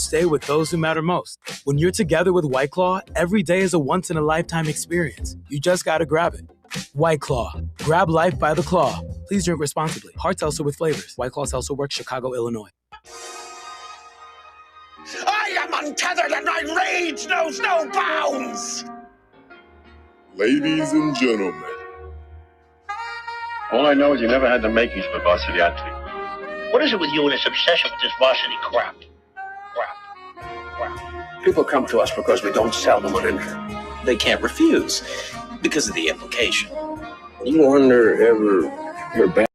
stay with those who matter most. When you're together with White Claw, every day is a once-in-a-lifetime experience. You just gotta grab it. White Claw. Grab life by the claw. Please drink responsibly. Hard seltzer with flavors. White Claw Seltzer Works, Chicago, Illinois. I am untethered and my rage knows no bounds! Ladies and gentlemen. All I know is you never had the makings of a varsity athlete. What is it with you and this obsession with this varsity crap? People come to us because we don't sell them on internet. They can't refuse because of the implication. You wonder ever your bad.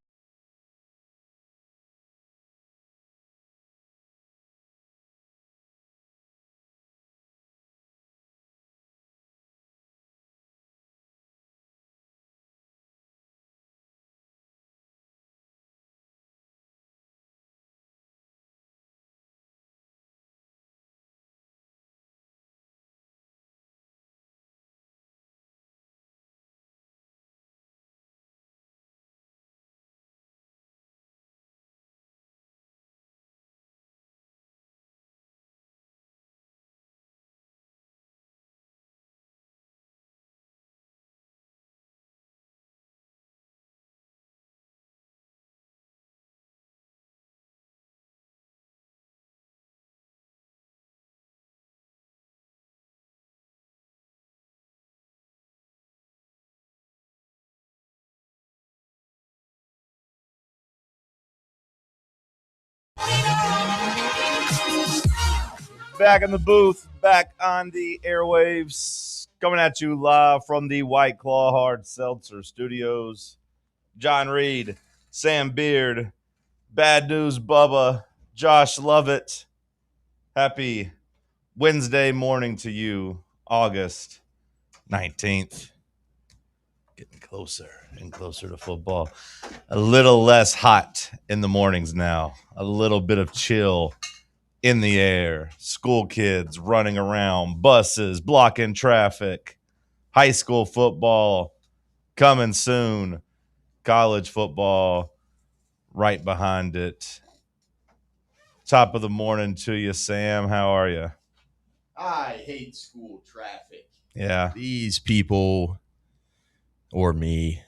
Back in the booth, back on the airwaves, coming at you live from the White Claw Hard Seltzer Studios. John Reed, Sam Beard, Bad News Bubba, Josh Lovett. Happy Wednesday morning to you, August 19th. Getting closer and closer to football. A little less hot in the mornings now. A little bit of chill in the air, school kids running around, buses blocking traffic, high school football coming soon, college football right behind it. Top of the morning to you, Sam. How are you? I hate school traffic. Yeah. These people, or me.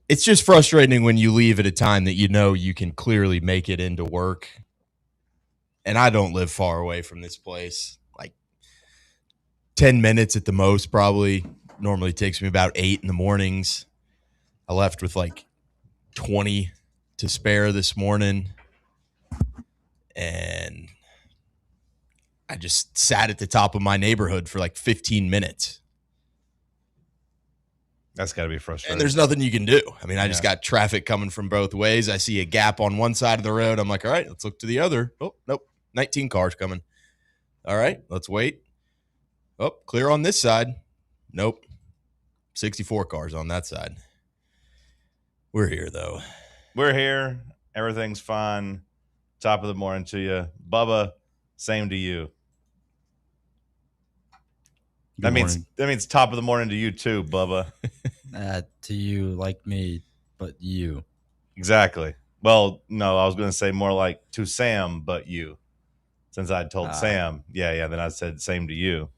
It's just frustrating when you leave at a time that you know you can clearly make it into work. And I don't live far away from this place. Like 10 minutes at the most, probably. Normally takes me about 8 in the mornings. I left with like 20 to spare this morning. And I just sat at the top of my neighborhood for like 15 minutes. That's got to be frustrating. And there's nothing you can do. I mean, I just got traffic coming from both ways. I see a gap on one side of the road. I'm like, all right, let's look to the other. Oh, nope. 19 cars coming. All right, let's wait. Oh, clear on this side. Nope. 64 cars on that side. We're here, though. We're here. Everything's fine. Top of the morning to you. Bubba, same to you. That means top of the morning to you too, Bubba. To you, like me, but you. Exactly. Well, no, I was going to say more like to Sam, but you. Since I told Sam, then I said same to you.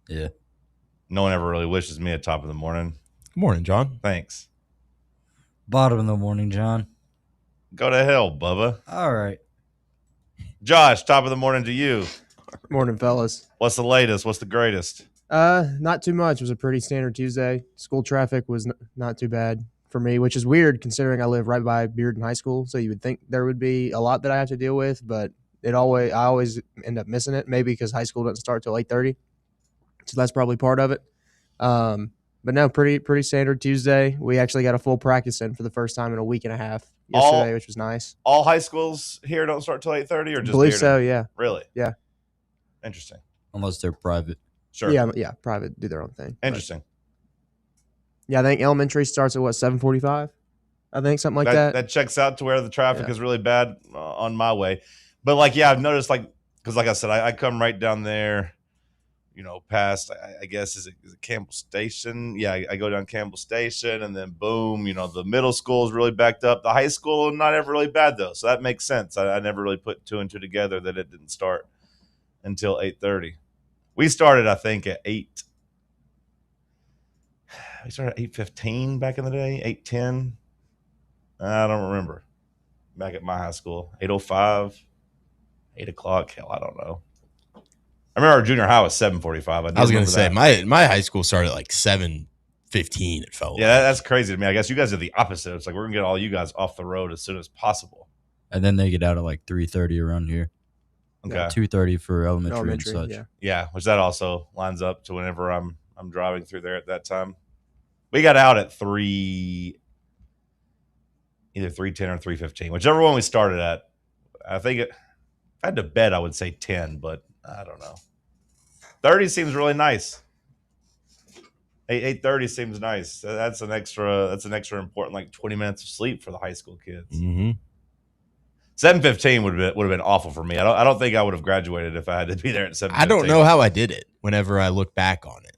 Yeah. No one ever really wishes me a top of the morning. Good morning, John. Thanks. Bottom of the morning, John. Go to hell, Bubba. All right. Josh, top of the morning to you. Morning, fellas. What's the latest? What's the greatest? Not too much. It was a pretty standard Tuesday. School traffic was not too bad for me, which is weird considering I live right by Bearden High School. So you would think there would be a lot that I have to deal with, but I always end up missing it. Maybe because high school doesn't start till 8:30, so that's probably part of it. But no, pretty standard Tuesday. We actually got a full practice in for the first time in a week and a half yesterday, which was nice. All high schools here don't start till 8:30, or just I believe Bearden? so. Yeah. Really? Yeah. Interesting. Unless they're private. Sure. Yeah. Private do their own thing. Interesting. But yeah, I think elementary starts at 7:45. I think something like that. That checks out to where the traffic is really bad on my way. But I've noticed because like I said, I come right down there, past, I guess, is it Campbell Station? Yeah, I go down Campbell Station, and then boom, the middle school is really backed up. The high school, not ever really bad, though, so that makes sense. I never really put two and two together that it didn't start until 8:30. We started, I think, at 8. We started at 8:15 back in the day, 8:10. I don't remember. Back at my high school, 8:05, 8 o'clock. Hell, I don't know. I remember our junior high was 7:45. I was going to say my high school started at like 7:15. It felt. Yeah, that's crazy to me. I guess you guys are the opposite. It's like we're gonna get all you guys off the road as soon as possible. And then they get out at like 3:30 around here. Okay, 2:30 for elementary and such. Yeah, which that also lines up to whenever I'm driving through there at that time. We got out at either 3:10 or 3:15, whichever one we started at. I think if I had to bet, I would say 10, but I don't know. 30 seems really nice. 8:30 seems nice. That's an extra important, like 20 minutes of sleep for the high school kids. Mm-hmm. 7:15 would have been awful for me. I don't think I would have graduated if I had to be there at 7:15. I don't know how I did it. Whenever I look back on it,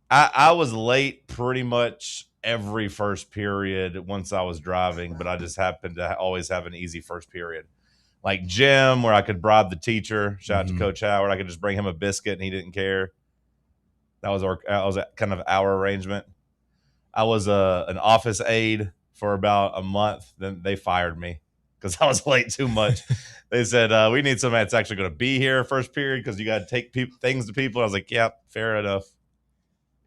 I was late pretty much every first period once I was driving, but I just happened to always have an easy first period. Like gym, where I could bribe the teacher. Shout out to Coach Howard. I could just bring him a biscuit and he didn't care. That was kind of our arrangement. I was an office aide for about a month. Then they fired me because I was late too much. They said, we need somebody that's actually going to be here first period because you got to take things to people. I was like, yep, fair enough.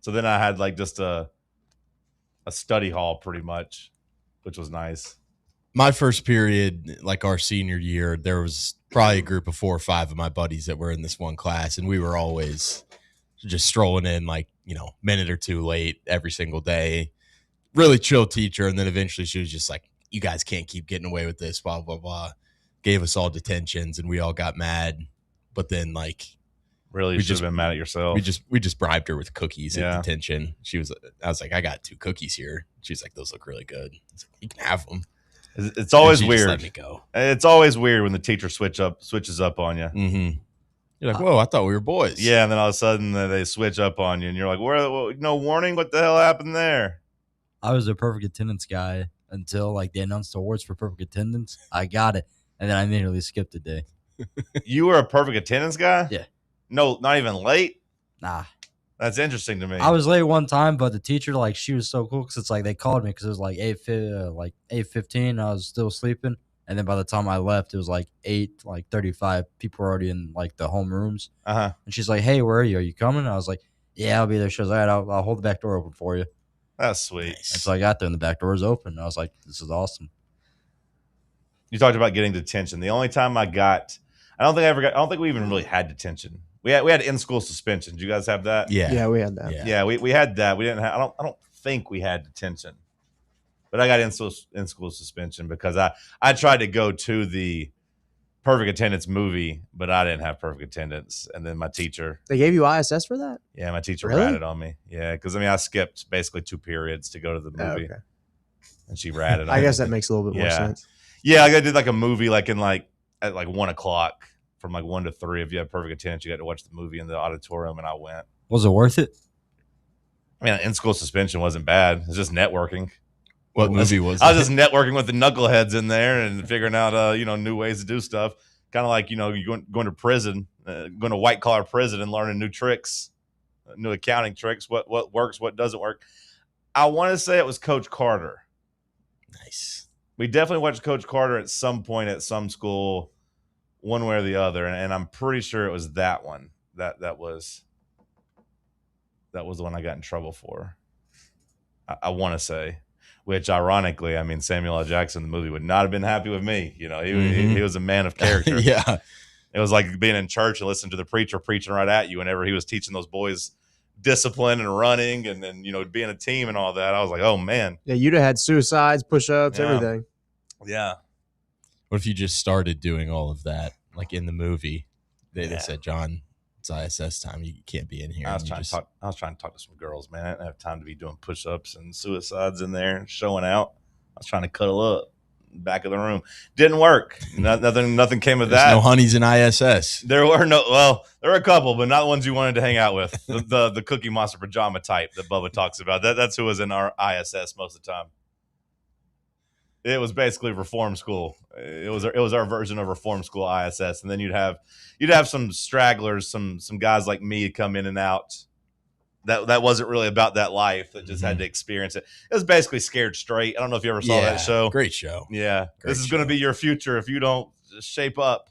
So then I had like just a study hall pretty much, which was nice. My first period, like our senior year, there was probably a group of 4 or 5 of my buddies that were in this one class, and we were always just strolling in like, minute or two late every single day. Really chill teacher, and then eventually she was just like, you guys can't keep getting away with this, blah, blah, blah. Gave us all detentions, and we all got mad. But then, like, really, you should have been mad at yourself. We just bribed her with cookies at detention. I was like, I got 2 cookies here. She's like, those look really good. I was like, you can have them. It's always weird. Let me go. It's always weird when the teacher switches up on you. Mm-hmm. You're like, whoa, I thought we were boys. Yeah, and then all of a sudden they switch up on you, and you're like, no warning? What the hell happened there? I was a perfect attendance guy until like they announced awards for perfect attendance. I got it, and then I immediately skipped a day. You were a perfect attendance guy? Yeah. No, not even late? Nah. That's interesting to me. I was late one time, but the teacher, like, she was so cool because it's like they called me because it was like 8:15. I was still sleeping, and then by the time I left, it was like 8:35. People were already in like the home rooms. And she's like, "Hey, where are you? Are you coming?" I was like, "Yeah, I'll be there." She was like, "All right, I'll hold the back door open for you." That's sweet. And so I got there, and the back door was open. I was like, "This is awesome." You talked about getting detention. The only time I don't think we even really had detention. We had in-school suspension. Did you guys have that? Yeah, we had that. Yeah, we had that. We didn't have. I don't think we had detention, but I got in-school suspension because I tried to go to the perfect attendance movie, but I didn't have perfect attendance. And then my teacher, They gave you ISS for that? yeah, my teacher Really? ratted on me. Yeah, because I skipped basically 2 periods to go to the movie, Okay. and she ratted on I me. guess that makes a little bit more sense. Yeah, I did like a movie at 1 o'clock. From like 1 to 3, if you have perfect attendance, you got to watch the movie in the auditorium, and I went. Was it worth it? In-school suspension wasn't bad. It's just networking. What movie was it? I was just networking with the knuckleheads in there and figuring out, new ways to do stuff. Kind of like, you going to prison, going to white collar prison and learning new tricks, new accounting tricks. What works, what doesn't work. I want to say it was Coach Carter. Nice. We definitely watched Coach Carter at some point at some school. One way or the other, and I'm pretty sure it was that one. That was the one I got in trouble for. I want to say, which ironically, Samuel L. Jackson in the movie would not have been happy with me. He was a man of character. Yeah, it was like being in church and listening to the preacher preaching right at you whenever he was teaching those boys discipline and running, and then being a team and all that. I was like, oh man, yeah, you'd have had suicides, push-ups, everything. Yeah. What if you just started doing all of that, like in the movie? They said, John, it's ISS time. You can't be in here. I was trying to talk to some girls, man. I didn't have time to be doing push-ups and suicides in there and showing out. I was trying to cuddle up. back of the room. Didn't work. Nothing came of There's that. no honeys in ISS. There were a couple, but not the ones you wanted to hang out with. The Cookie Monster pajama type that Bubba talks about. That's who was in our ISS most of the time. It was basically reform school. It was our version of reform school ISS, and then you'd have some stragglers, some guys like me come in and out. That wasn't really about that life. That just had to experience it. It was basically Scared Straight. I don't know if you ever saw that show. Great show. Yeah, Great this is going to be your future if you don't shape up.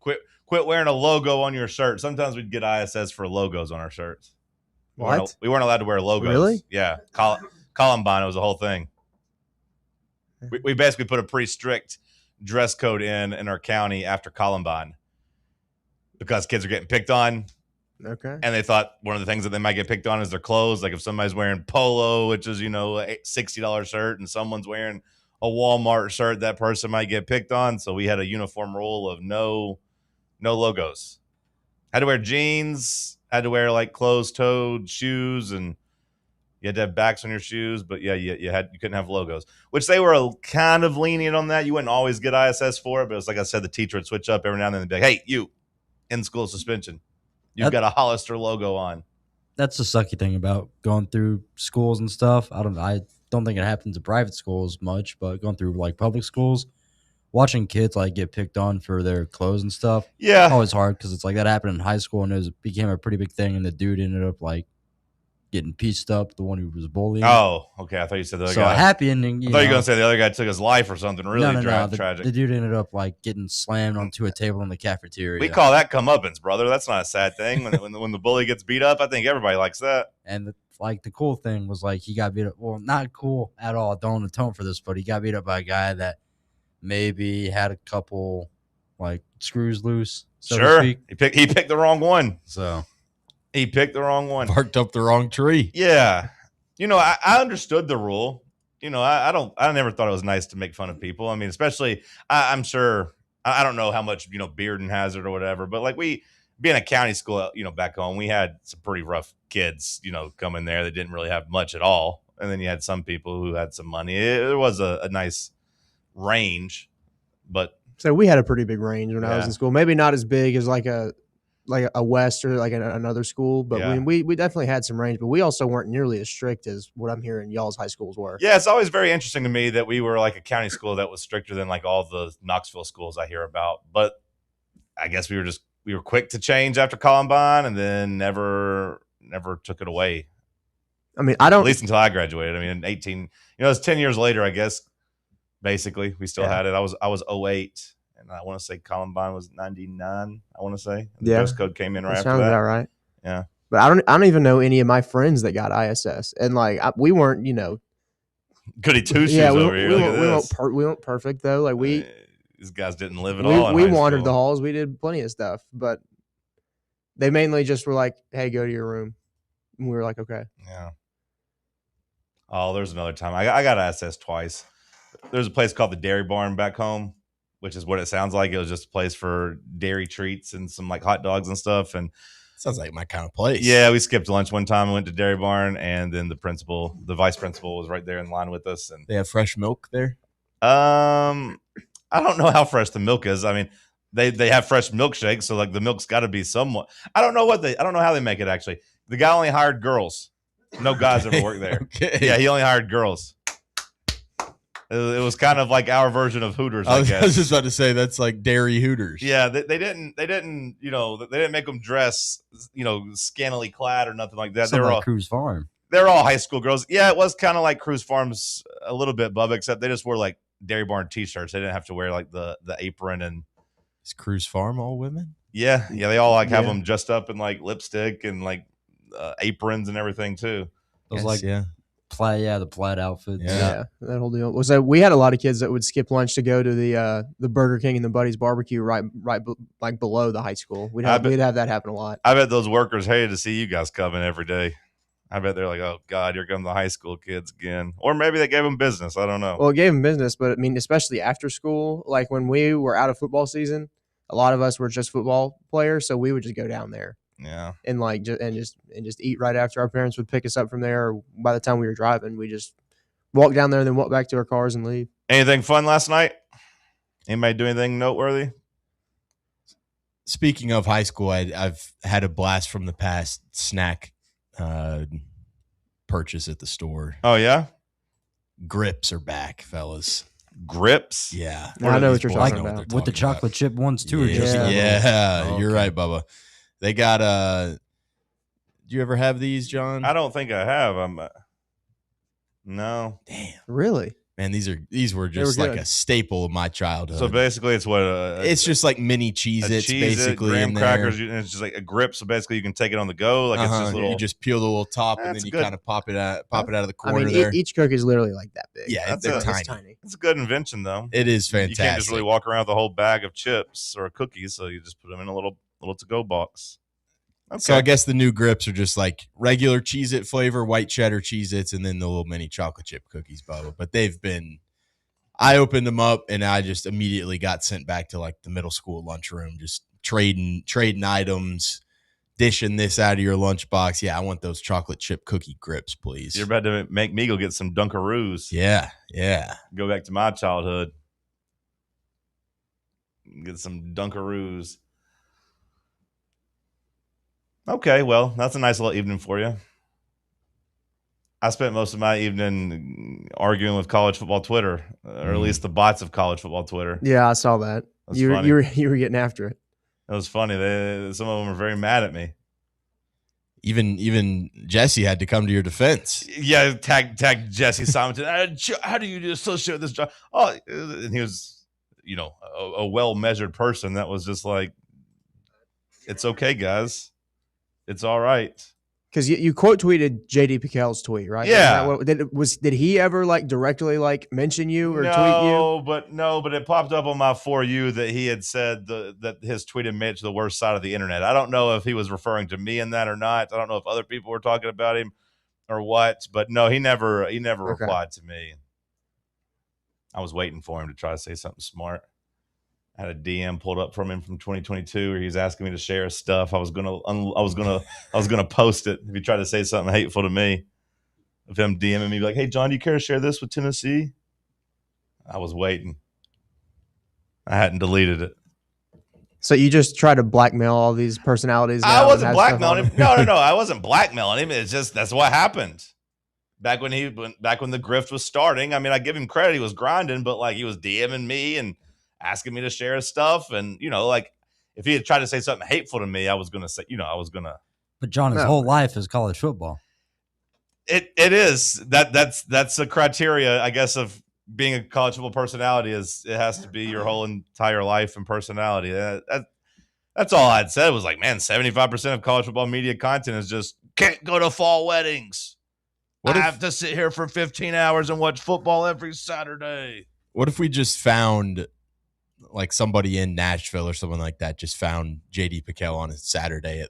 Quit wearing a logo on your shirt. Sometimes we'd get ISS for logos on our shirts. What? We weren't allowed to wear logos. Really? Yeah. Columbine, it was a whole thing. We basically put a pretty strict dress code in our county after Columbine because kids are getting picked on. Okay. And they thought one of the things that they might get picked on is their clothes. Like if somebody's wearing polo, which is, a $60 shirt, and someone's wearing a Walmart shirt, that person might get picked on. So we had a uniform rule of no logos. Had to wear jeans, had to wear like closed-toed shoes, and you had to have backs on your shoes. But yeah, you couldn't have logos, which they were kind of lenient on that. You wouldn't always get ISS for it, but it's like I said, the teacher would switch up every now and then and be like, hey, you, in school suspension. You've got a Hollister logo on. That's the sucky thing about going through schools and stuff. I don't think it happens in private schools much, but going through like public schools, watching kids like get picked on for their clothes and stuff. Yeah, always hard because it's like that happened in high school and it became a pretty big thing. And the dude ended up like getting pieced up, the one who was bullying. Oh, okay. I thought you said the other guy. So a happy ending. I thought you were going to say the other guy took his life or something really tragic. The dude ended up like getting slammed onto a table in the cafeteria. We call that comeuppance, brother. That's not a sad thing. When the bully gets beat up, I think everybody likes that. And the cool thing was like he got beat up. Well, not cool at all. Don't atone for this, but he got beat up by a guy that maybe had a couple like screws loose. So to speak. He picked the wrong one. So. He picked the wrong one. Barked up the wrong tree. Yeah. I understood the rule. I never thought it was nice to make fun of people. I mean, especially, I'm sure, I don't know how much, Bearden has it or whatever, but like being a county school, back home, we had some pretty rough kids, come in there that didn't really have much at all. And then you had some people who had some money. It was a nice range, but. So we had a pretty big range when I was in school. Maybe not as big as like a West or like another school, but we definitely had some range, but we also weren't nearly as strict as what I'm hearing y'all's high schools were. Yeah, it's always very interesting to me that we were like a county school that was stricter than like all the Knoxville schools I hear about. But I guess we were quick to change after Columbine and then never took it away. I mean, at least until I graduated. I mean, in 18, it's 10 years later, I guess. Basically, we still had it. I was 08. And I want to say Columbine was 99. I want to say the dress code came in right after that. Sounds about right. Yeah, but I don't even know any of my friends that got ISS, and like we weren't, goody two shoes over here. We weren't perfect though. Like these guys didn't live at all. We wandered the halls. We did plenty of stuff, but they mainly just were like, "Hey, go to your room," and we were like, "Okay." Yeah. Oh, there's another time I got ISS twice. There's a place called the Dairy Barn back home, which is what it sounds like. It was just a place for dairy treats and some like hot dogs and stuff. And sounds like my kind of place. Yeah, we skipped lunch one time and went to Dairy Barn, and then the vice principal was right there in line with us. And they have fresh milk there. I don't know how fresh the milk is. I mean, they have fresh milkshakes, so like the milk's got to be somewhat. I don't know how they make it actually. The guy only hired girls. No guys ever worked there. Okay. Yeah, he only hired girls. It was kind of like our version of Hooters, I guess. I was just about to say that's like dairy Hooters. Yeah, they didn't make them dress, scantily clad or nothing like that. They were all Cruise Farm. They're all high school girls. Yeah, it was kind of like Cruise Farms a little bit, Bubba, except they just wore like Dairy Barn t-shirts. They didn't have to wear like the apron and. Is Cruise Farm all women? Yeah, they all like have them dressed up in like lipstick and like aprons and everything too. Those the plaid outfits. Yeah, that whole deal. Was that we had a lot of kids that would skip lunch to go to the Burger King and the Buddy's Barbecue right like below the high school. We'd have that happen a lot. I bet those workers hated to see you guys coming every day. I bet they're like, oh God, here come the high school kids again. Or maybe they gave them business. I don't know. Well, it gave them business, but I mean, especially after school, like when we were out of football season, a lot of us were just football players, so we would just go down there. Yeah, and like just eat right after our parents would pick us up from there. Or by the time we were driving, we just walk down there and then walk back to our cars and leave. Anything fun last night? Anybody do anything noteworthy? Speaking of high school, I've had a blast from the past snack purchase at the store. Oh, yeah? Grips are back, fellas. Grips? Yeah. I know what you're talking about. With the chocolate chip ones, too? Or just You're right, Bubba. They got do you ever have these, John? I don't think I have. No. Damn. Really? Man, these were just like a staple of my childhood. So basically, it's what it's just like mini Cheez-Its, basically, graham in crackers, there. and it's just like a grip. So basically, you can take it on the go. Like it's just little. You just peel the little top, and then you kind of pop it out of the corner there. Each cookie is literally like that big. Yeah, they're tiny. It's a good invention, though. It is fantastic. You can't just really walk around with a whole bag of chips or cookies, so you just put them in a little to-go box. Okay. So I guess the new grips are just like regular Cheez-It flavor, white cheddar Cheez-Its, and then the little mini chocolate chip cookies, Bubba. But I opened them up and I just immediately got sent back to like the middle school lunchroom, just trading items, dishing this out of your lunchbox. Yeah, I want those chocolate chip cookie grips, please. You're about to make me go get some Dunkaroos. Yeah. Go back to my childhood. Get some Dunkaroos. Okay, well, that's a nice little evening for you. I spent most of my evening arguing with college football Twitter, or at least the bots of college football Twitter. Yeah, I saw that. You were getting after it. It was funny. Some of them were very mad at me. Even Jesse had to come to your defense. Yeah, tag Jesse Simonton. How do you associate with this job? Oh, and he was, a well-measured person that was just like, it's okay, guys. It's all right. Because you quote tweeted JD PicKell's tweet, right? Yeah. Did he ever directly mention you or tweet you? But it popped up on my For You that he had said that his tweet had made it to the worst side of the internet. I don't know if he was referring to me in that or not. I don't know if other people were talking about him or what. But no, he never replied to me. I was waiting for him to try to say something smart. I had a DM pulled up from him from 2022 where he was asking me to share stuff. I was gonna post it if he tried to say something hateful to me. Of him DMing me like, "Hey John, do you care to share this with Tennessee?" I was waiting. I hadn't deleted it. So you just try to blackmail all these personalities? I wasn't blackmailing him. No, I wasn't blackmailing him. It's just that's what happened. Back when the grift was starting. I mean, I give him credit; he was grinding, but he was DMing me and asking me to share his stuff. And, if he had tried to say something hateful to me, I was going to say, But John, his whole life is college football. It is. That's a criteria, I guess, of being a college football personality is it has to be your whole entire life and personality. That's all I'd said was 75% of college football media content is just can't go to fall weddings. I have to sit here for 15 hours and watch football every Saturday. What if we just found somebody in Nashville or someone like that just found JD PicKell on a Saturday at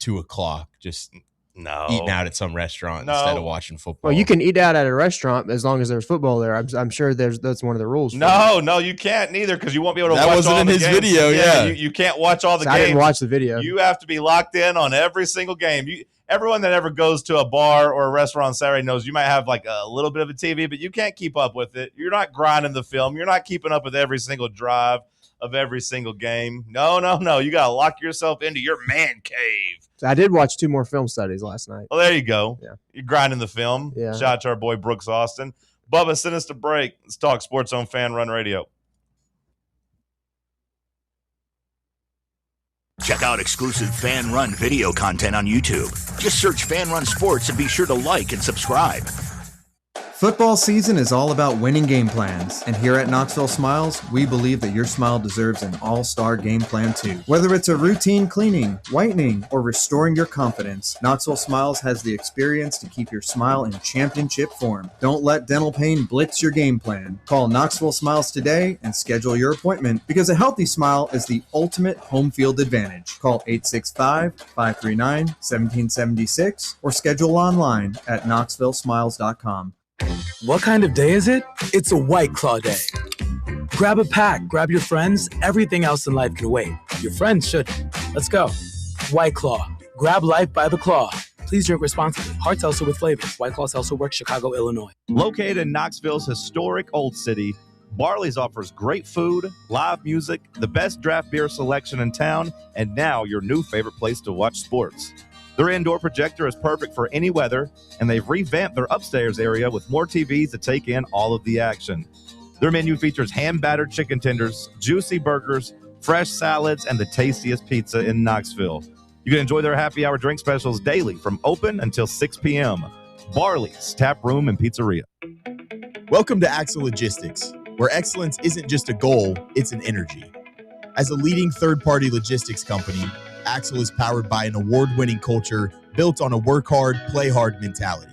2:00, just eating out at some restaurant instead of watching football? Well, you can eat out at a restaurant as long as there's football there. I'm sure that's one of the rules. No, you can't neither because you won't be able to that watch wasn't all in the his games. video. Yeah. You can't watch all the games. I didn't watch the video. You have to be locked in on every single game. Everyone that ever goes to a bar or a restaurant on Saturday knows you might have a little bit of a TV, but you can't keep up with it. You're not grinding the film. You're not keeping up with every single drive of every single game. No. You got to lock yourself into your man cave. So I did watch 2 more film studies last night. Well, there you go. Yeah. You're grinding the film. Yeah. Shout out to our boy Brooks Austin. Bubba, send us to break. Let's talk sports on Fan Run Radio. Check out exclusive Fan Run video content on YouTube. Just search Fan Run Sports and be sure to like and subscribe. Football season is all about winning game plans, and here at Knoxville Smiles, we believe that your smile deserves an all-star game plan too. Whether it's a routine cleaning, whitening, or restoring your confidence, Knoxville Smiles has the experience to keep your smile in championship form. Don't let dental pain blitz your game plan. Call Knoxville Smiles today and schedule your appointment because a healthy smile is the ultimate home field advantage. Call 865-539-1776 or schedule online at knoxvillesmiles.com. What kind of day is it? It's a White Claw day. Grab a pack, grab your friends. Everything else in life can wait. Your friends shouldn't. Let's go. White Claw. Grab life by the claw. Please drink responsibly. Hard seltzer with flavors. White Claw Seltzer Works, Chicago, Illinois. Located in Knoxville's historic Old City, Barley's offers great food, live music, the best draft beer selection in town, and now your new favorite place to watch sports. Their indoor projector is perfect for any weather, and they've revamped their upstairs area with more TVs to take in all of the action. Their menu features hand-battered chicken tenders, juicy burgers, fresh salads, and the tastiest pizza in Knoxville. You can enjoy their happy hour drink specials daily from open until 6 p.m. Barley's Tap Room and Pizzeria. Welcome to Axle Logistics, where excellence isn't just a goal, it's an energy. As a leading third-party logistics company, Axle is powered by an award-winning culture built on a work-hard, play-hard mentality.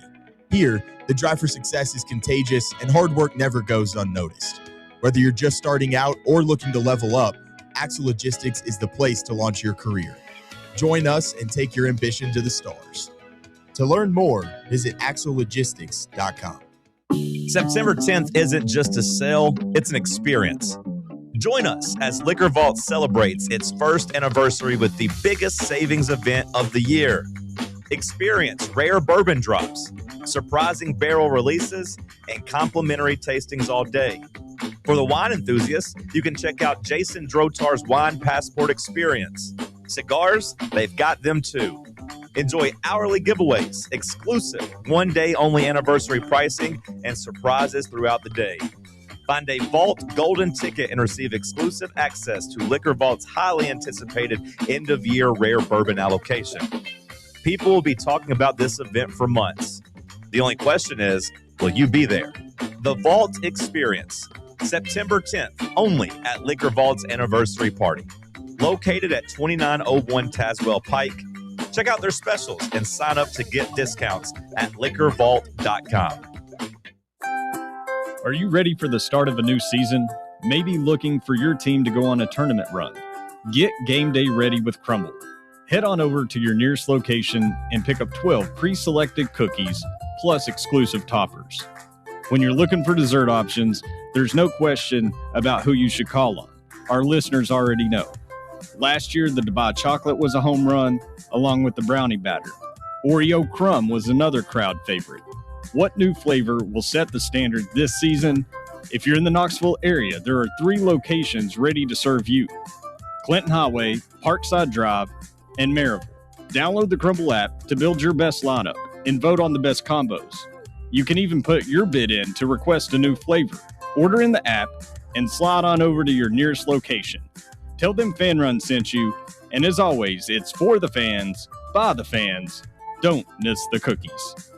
Here, the drive for success is contagious and hard work never goes unnoticed. Whether you're just starting out or looking to level up, Axle Logistics is the place to launch your career. Join us and take your ambition to the stars. To learn more, visit axlelogistics.com. September 10th isn't just a sale, it's an experience. Join us as Liquor Vault celebrates its first anniversary with the biggest savings event of the year. Experience rare bourbon drops, surprising barrel releases, and complimentary tastings all day. For the wine enthusiasts, you can check out Jason Drotar's Wine Passport Experience. Cigars, they've got them too. Enjoy hourly giveaways, exclusive one-day only anniversary pricing, and surprises throughout the day. Find a Vault Golden Ticket and receive exclusive access to Liquor Vault's highly anticipated end-of-year rare bourbon allocation. People will be talking about this event for months. The only question is, will you be there? The Vault Experience, September 10th, only at Liquor Vault's anniversary party. Located at 2901 Tazewell Pike. Check out their specials and sign up to get discounts at liquorvault.com. Are you ready for the start of a new season? Maybe looking for your team to go on a tournament run? Get game day ready with Crumble. Head on over to your nearest location and pick up 12 pre-selected cookies plus exclusive toppers. When you're looking for dessert options, there's no question about who you should call on. Our listeners already know. Last year, the Dubai chocolate was a home run, along with the brownie batter. Oreo crumb was another crowd favorite. What new flavor will set the standard this season? If you're in the Knoxville area, there are 3 locations ready to serve you: Clinton Highway, Parkside Drive, and Maryville. Download the Crumble app to build your best lineup and vote on the best combos. You can even put your bid in to request a new flavor. Order in the app and slide on over to your nearest location. Tell them Fan Run sent you, and as always, it's for the fans, by the fans. Don't miss the cookies.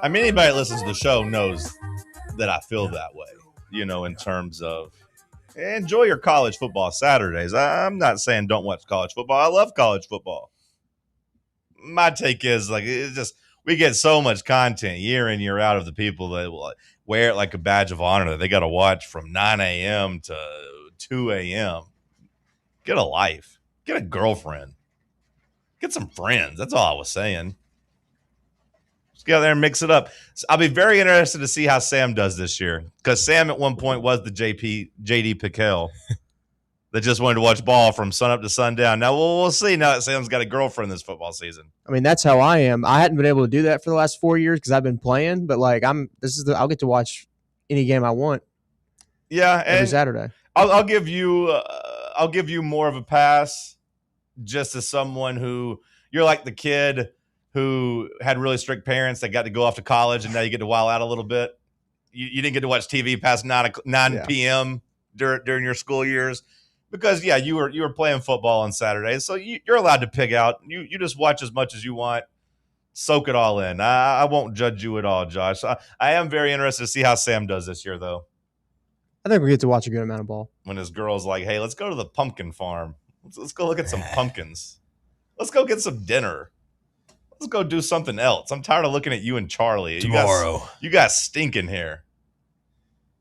I mean, anybody that listens to the show knows that I feel that way, in terms of enjoy your college football Saturdays. I'm not saying don't watch college football. I love college football. My take is it's just we get so much content year in, year out of the people that will wear it like a badge of honor that they got to watch from 9 a.m. to 2 a.m. Get a life. Get a girlfriend. Get some friends. That's all I was saying. Just get out there and mix it up. So I'll be very interested to see how Sam does this year, because Sam at one point was the J.D. Pickell that just wanted to watch ball from sun up to sundown. Now we'll see. Now that Sam's got a girlfriend this football season. I mean, that's how I am. I hadn't been able to do that for the last 4 years because I've been playing, but I'll get to watch any game I want. Yeah, every Saturday. I'll give you more of a pass. Just as someone who you're like the kid who had really strict parents that got to go off to college, and now you get to wild out a little bit. You didn't get to watch TV past 9 p.m. during your school years because you were playing football on Saturdays, so you're allowed to pick out. You just watch as much as you want, soak it all in. I won't judge you at all, Josh. I am very interested to see how Sam does this year, though. I think we get to watch a good amount of ball. When his girl's like, "Hey, let's go to the pumpkin farm. Let's go look at some pumpkins. Let's go get some dinner. Let's go do something else. I'm tired of looking at you and Charlie. Tomorrow. You guys stinking here.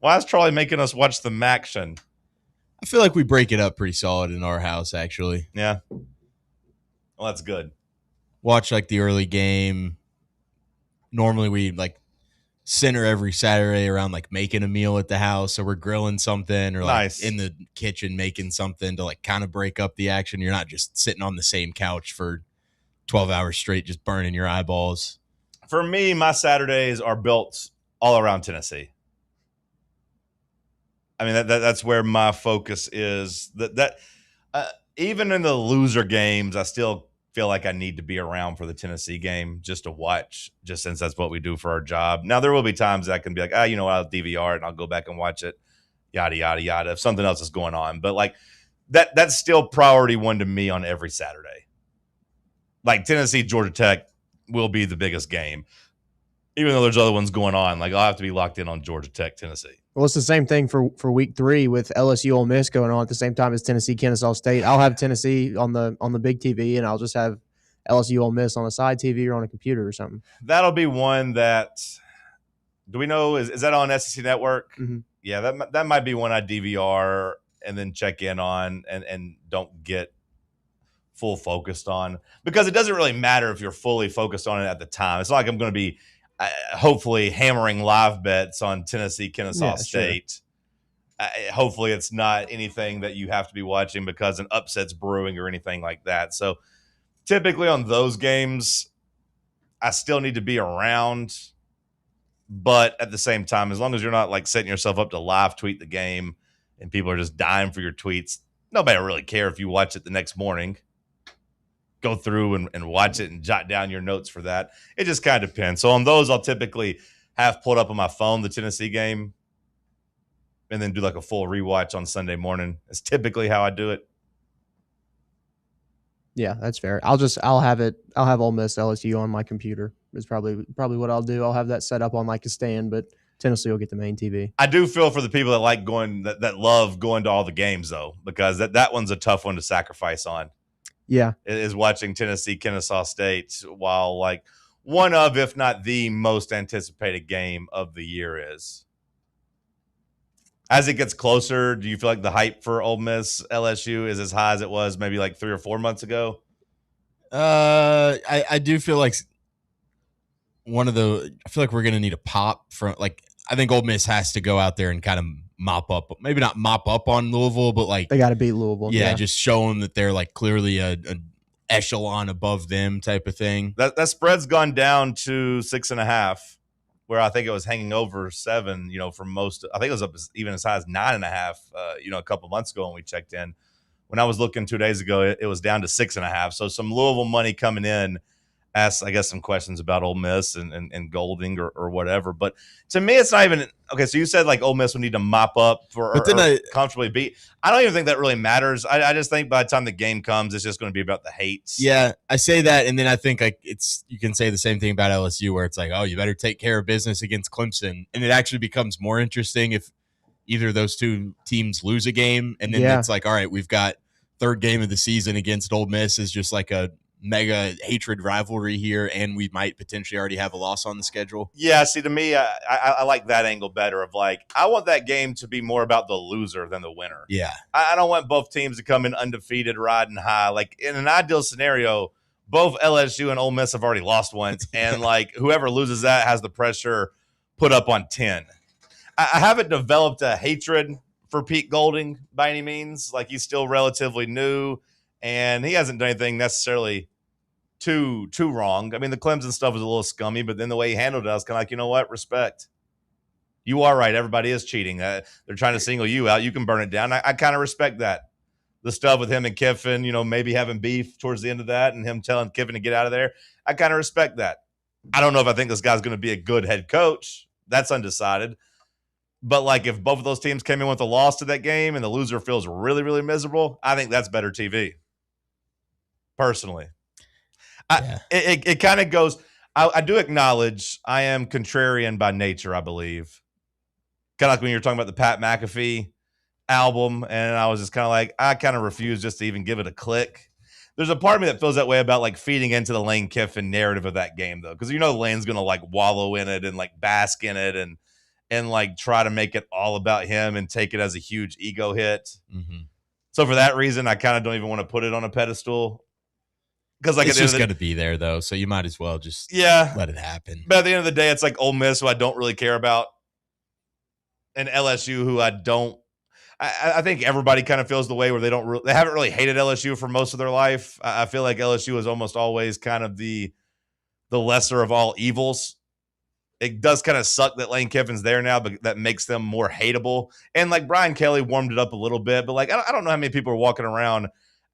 Why is Charlie making us watch the MACtion? I feel like we break it up pretty solid in our house, actually. Yeah. Well, that's good. Watch like the early game. Normally we like center every Saturday around like making a meal at the house. So we're grilling something or like in the kitchen making something to like kind of break up the action. You're not just sitting on the same couch for 12 hours straight, just burning your eyeballs. For me, my Saturdays are built all around Tennessee. I mean, that's where my focus is. Even in the loser games, I still feel like I need to be around for the Tennessee game just to watch, just since that's what we do for our job. Now, there will be times that I can be like, I'll DVR it and I'll go back and watch it, yada, yada, yada, if something else is going on. But, like, that's still priority one to me on every Saturday. Like, Tennessee, Georgia Tech will be the biggest game. Even though there's other ones going on, like, I'll have to be locked in on Georgia Tech, Tennessee. Well, it's the same thing for week 3 with LSU Ole Miss going on at the same time as Tennessee Kennesaw State. I'll have Tennessee on the big TV, and I'll just have LSU Ole Miss on a side TV or on a computer or something. That'll be one that – do we know – is that on SEC Network? Mm-hmm. Yeah, that might be one I DVR and then check in on and don't get full focused on, because it doesn't really matter if you're fully focused on it at the time. It's not like I'm going to be – hopefully hammering live bets on Tennessee, Kennesaw State. Sure. Hopefully it's not anything that you have to be watching because an upset's brewing or anything like that. So typically on those games, I still need to be around. But at the same time, as long as you're not like setting yourself up to live tweet the game and people are just dying for your tweets, nobody will really care if you watch it the next morning. Go through and watch it and jot down your notes for that. It just kind of depends. So on those, I'll typically have pulled up on my phone the Tennessee game and then do like a full rewatch on Sunday morning. It's typically how I do it. Yeah, that's fair. I'll have Ole Miss LSU on my computer. Is probably what I'll do. I'll have that set up on like a stand, but Tennessee will get the main TV. I do feel for the people that like going that love going to all the games though, because that one's a tough one to sacrifice on. Yeah, is watching Tennessee, Kennesaw State while like one of, if not the most anticipated game of the year is. As it gets closer, do you feel like the hype for Ole Miss LSU is as high as it was maybe like 3 or 4 months ago? I do feel like I feel like we're going to need a pop from like, I think Ole Miss has to go out there and kind of maybe not mop up on Louisville, but like they got to beat Louisville. Yeah, just show them that they're like clearly an echelon above them type of thing. That spread's gone down to 6.5, where I think it was hanging over 7. For most, I think it was up even as high as 9.5. A couple months ago when we checked in. When I was looking 2 days ago, it was down to 6.5. So some Louisville money coming in. Ask, I guess, some questions about Ole Miss and Golding or whatever. But to me, it's not even – okay, so you said like Ole Miss would need to mop up or comfortably beat. I don't even think that really matters. I just think by the time the game comes, it's just going to be about the hates. Yeah, I say that, and then I think like you can say the same thing about LSU where it's like, oh, you better take care of business against Clemson. And it actually becomes more interesting if either of those two teams lose a game. And then it's like, all right, we've got third game of the season against Ole Miss is just like a mega hatred rivalry here, and we might potentially already have a loss on the schedule. Yeah, see, to me, I like that angle better of like, I want that game to be more about the loser than the winner. Yeah. I don't want both teams to come in undefeated, riding high. Like, in an ideal scenario, both LSU and Ole Miss have already lost once, and like whoever loses that has the pressure put up on 10. I haven't developed a hatred for Pete Golding by any means. Like, he's still relatively new, and he hasn't done anything necessarily too wrong. I mean, the Clemson stuff was a little scummy, but then the way he handled it, I was kind of like, you know what? Respect. You are right. Everybody is cheating. They're trying to single you out. You can burn it down. I kind of respect that. The stuff with him and Kiffin, maybe having beef towards the end of that and him telling Kiffin to get out of there. I kind of respect that. I don't know if I think this guy's going to be a good head coach. That's undecided. But like if both of those teams came in with a loss to that game and the loser feels really, really miserable, I think that's better TV. Personally. It kind of goes – I do acknowledge I am contrarian by nature, I believe. Kind of like when you were talking about the Pat McAfee album, and I was just kind of like, I kind of refuse just to even give it a click. There's a part of me that feels that way about like feeding into the Lane Kiffin narrative of that game, though, because Lane's going to like wallow in it and like bask in it and like try to make it all about him and take it as a huge ego hit. Mm-hmm. So for that reason, I kind of don't even want to put it on a pedestal. Because like it's just going to be there, though, so you might as well just let it happen. But at the end of the day, it's like Ole Miss, who I don't really care about, and LSU, who I don't. I think everybody kind of feels the way where they haven't really hated LSU for most of their life. I feel like LSU is almost always kind of the lesser of all evils. It does kind of suck that Lane Kiffin's there now, but that makes them more hateable. And like Brian Kelly warmed it up a little bit, but like I don't know how many people are walking around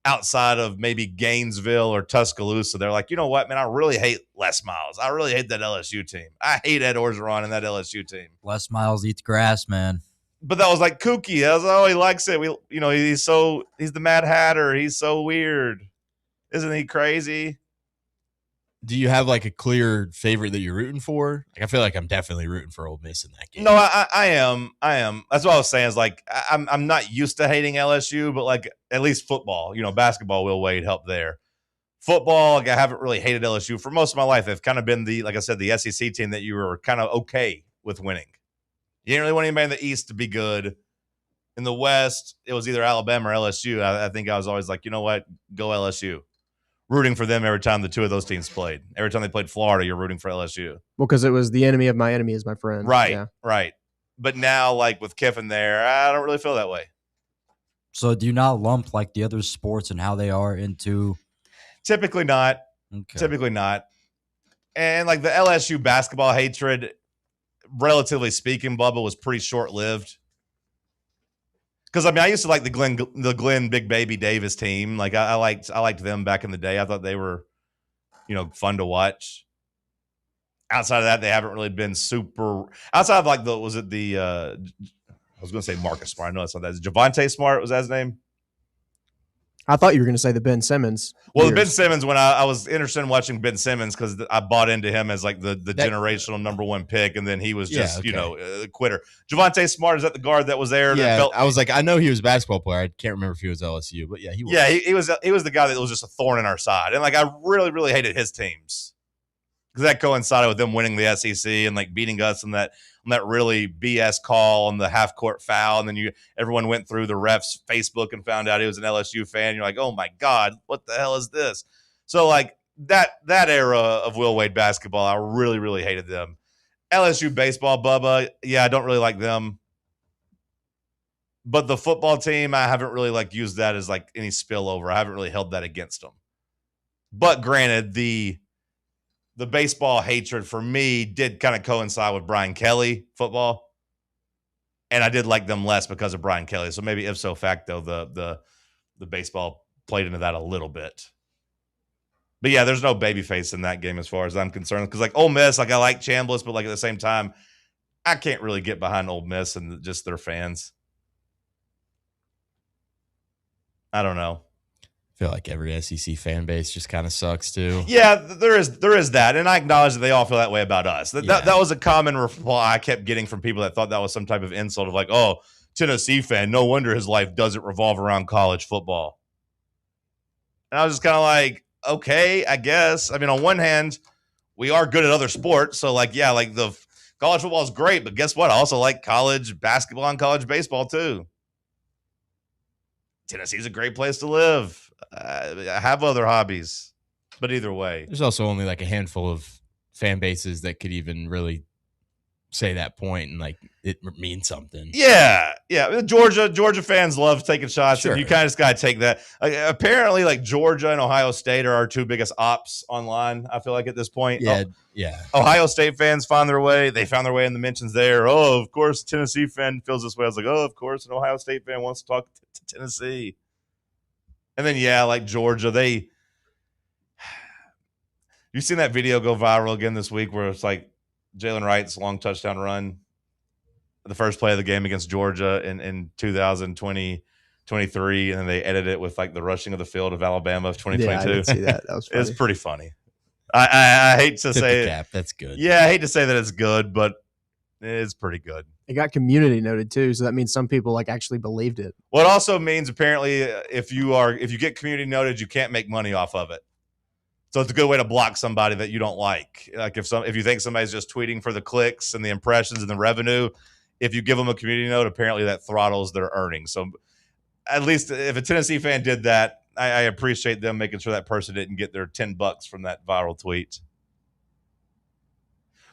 outside of maybe Gainesville or Tuscaloosa. They're like, you know what, man, I really hate Les Miles. I really hate that LSU team. I hate Ed Orgeron and that LSU team. Les Miles eats grass, man. But that was like kooky. I was like, oh, he likes it. He's the Mad Hatter. He's so weird. Isn't he crazy? Do you have like a clear favorite that you're rooting for? Like, I feel like I'm definitely rooting for Ole Miss in that game. No, I am. That's what I was saying. Is like I'm not used to hating LSU, but like at least football, basketball, Will Wade helped there. Football, like I haven't really hated LSU for most of my life. They've kind of been like I said, the SEC team that you were kind of okay with winning. You didn't really want anybody in the East to be good. In the West, it was either Alabama or LSU. I think I was always like, you know what, go LSU. Rooting for them every time the two of those teams played. Every time they played Florida, you're rooting for LSU. Well, because it was the enemy of my enemy is my friend. Right, yeah. right. But now, like with Kiffin there, I don't really feel that way. So do you not lump like the other sports and how they are into? Typically not. Okay. Typically not. And like the LSU basketball hatred, relatively speaking, Bubba, was pretty short-lived. Because I used to like the Glenn Big Baby Davis team. Like I liked them back in the day. I thought they were, fun to watch. Outside of that, they haven't really been super. Outside of like I was going to say Marcus Smart. I know that's not that. Is Javonte Smart? Was that his name? I thought you were going to say the Ben Simmons. Well, the Ben Simmons, when I was interested in watching Ben Simmons because I bought into him as like the generational number one pick, and then he was just, a quitter. Javonte Smart, is that the guard that was there? Yeah, I was like, I know he was a basketball player. I can't remember if he was LSU, but yeah, he was. Yeah, he was the guy that was just a thorn in our side. And like I really, really hated his teams because that coincided with them winning the SEC and like beating us in that really BS call on the half court foul. And then everyone went through the ref's Facebook and found out he was an LSU fan. You're like, oh my God, what the hell is this? So like that era of Will Wade basketball, I really, really hated them. LSU baseball, Bubba, yeah, I don't really like them. But the football team, I haven't really like used that as like any spillover. I haven't really held that against them. But granted, the baseball hatred for me did kind of coincide with Brian Kelly football. And I did like them less because of Brian Kelly. So maybe ipso facto, the baseball played into that a little bit. But yeah, there's no babyface in that game as far as I'm concerned. Because like Ole Miss, like I like Chambliss, but like at the same time, I can't really get behind Ole Miss and just their fans. I don't know. I feel like every SEC fan base just kind of sucks too. Yeah, there is that, and I acknowledge that they all feel that way about us. That was a common reply I kept getting from people that thought that was some type of insult of like, oh, Tennessee fan, no wonder his life doesn't revolve around college football. And I was just kind of like, okay, I guess. I mean, on one hand, we are good at other sports, so like, yeah, like the college football is great, but guess what? I also like college basketball and college baseball too. Tennessee's a great place to live. I have other hobbies, but either way. There's also only like a handful of fan bases that could even really say that point and like it means something. Yeah. Georgia fans love taking shots, Sure. and you kind of just got to take that. Apparently, like Georgia and Ohio State are our two biggest ops online, I feel like at this point. Yeah. Ohio State fans found their way. They found their way in the mentions there. Oh, of course, Tennessee fan feels this way. I was like, oh, of course, an Ohio State fan wants to talk to Tennessee. And then, yeah, like Georgia, you seen that video go viral again this week where it's like Jalen Wright's long touchdown run, the first play of the game against Georgia in 2023, and then they edited it with like the rushing of the field of Alabama of 2022. Yeah, I did see that. That was funny. It's pretty funny. I hate to say it. That's good. Yeah, I hate to say that it's good, but it's pretty good. It got community noted too, so that means some people like actually believed it. Well, it also means apparently if you get community noted, you can't make money off of it. So it's a good way to block somebody that you don't like. Like if you think somebody's just tweeting for the clicks and the impressions and the revenue, if you give them a community note, apparently that throttles their earnings. So at least if a Tennessee fan did that, I appreciate them making sure that person didn't get their $10 from that viral tweet.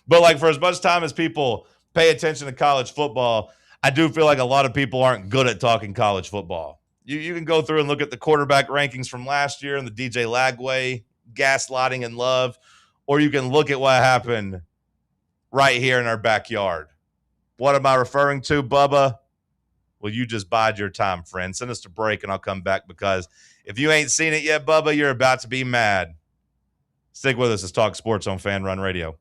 But like for as much time as people pay attention to college football, I do feel like a lot of people aren't good at talking college football. You can go through and look at the quarterback rankings from last year and the DJ Lagway gaslighting and love, or you can look at what happened right here in our backyard. What am I referring to, Bubba? Well, you just bide your time, friend. Send us a break and I'll come back, because if you ain't seen it yet, Bubba, you're about to be mad. Stick with us. It's Talk Sports on Fan Run Radio.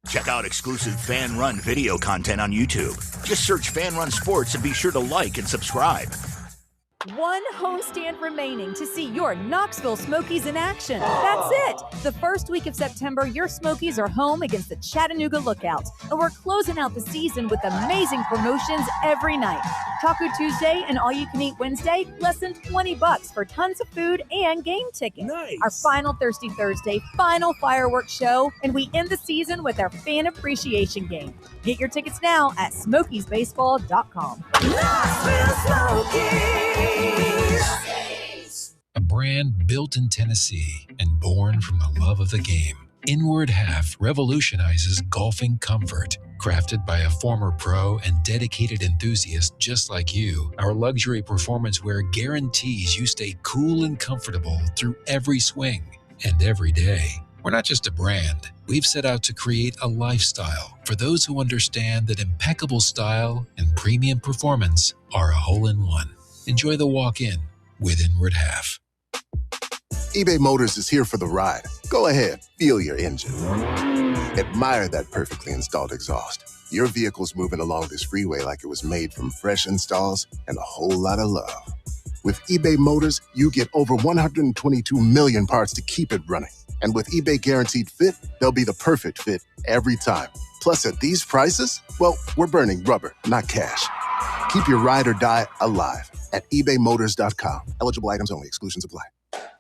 Check out exclusive Fan Run video content on YouTube. Just search Fan Run Sports and be sure to like and subscribe. One homestand remaining to see your Knoxville Smokies in action. That's it. The first week of September, your Smokies are home against the Chattanooga Lookouts, and we're closing out the season with amazing promotions every night. Taco Tuesday and All-You-Can-Eat Wednesday, less than $20 for tons of food and game tickets. Nice. Our final Thirsty Thursday, final fireworks show, and we end the season with our fan appreciation game. Get your tickets now at SmokiesBaseball.com. Knoxville Smokies. A brand built in Tennessee and born from the love of the game. Inward Half revolutionizes golfing comfort. Crafted by a former pro and dedicated enthusiast just like you, our luxury performance wear guarantees you stay cool and comfortable through every swing and every day. We're not just a brand. We've set out to create a lifestyle for those who understand that impeccable style and premium performance are a hole-in-one. Enjoy the walk-in with Inward Half. eBay Motors is here for the ride. Go ahead, feel your engine. Admire that perfectly installed exhaust. Your vehicle's moving along this freeway like it was made from fresh installs and a whole lot of love. With eBay Motors, you get over 122 million parts to keep it running. And with eBay Guaranteed Fit, they'll be the perfect fit every time. Plus, at these prices, well, we're burning rubber, not cash. Keep your ride or die alive at ebaymotors.com. Eligible items only. Exclusions apply.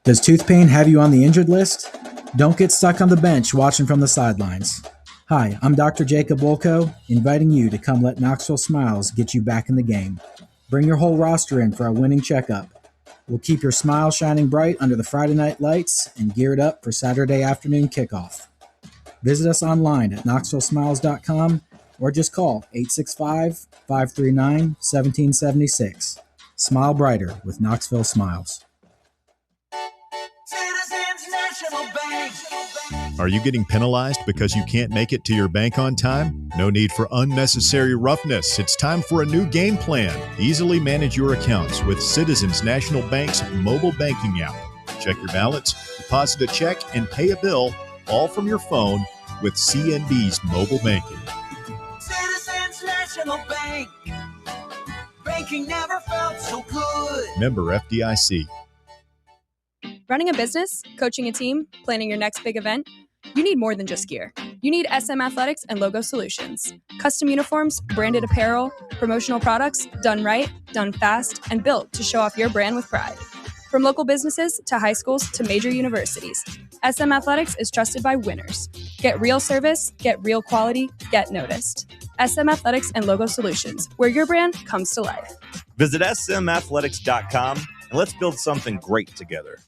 Does tooth pain have you on the injured list? Don't get stuck on the bench watching from the sidelines. Hi, I'm Dr. Jacob Wolko, inviting you to come let Knoxville Smiles get you back in the game. Bring your whole roster in for our winning checkup. We'll keep your smile shining bright under the Friday night lights and geared up for Saturday afternoon kickoff. Visit us online at knoxvillesmiles.com or just call 865-539-1776. Smile brighter with Knoxville Smiles. Are you getting penalized because you can't make it to your bank on time? No need for unnecessary roughness. It's time for a new game plan. Easily manage your accounts with Citizens National Bank's mobile banking app. Check your balance, deposit a check, and pay a bill, all from your phone with CNB's mobile banking. Citizens National Bank. Banking never felt so good. Member FDIC. Running a business, coaching a team, planning your next big event, you need more than just gear. You need SM Athletics and Logo Solutions. Custom uniforms, branded apparel, promotional products, done right, done fast, and built to show off your brand with pride. From local businesses to high schools to major universities, SM Athletics is trusted by winners. Get real service, get real quality, get noticed. SM Athletics and Logo Solutions, where your brand comes to life. Visit smathletics.com and let's build something great together.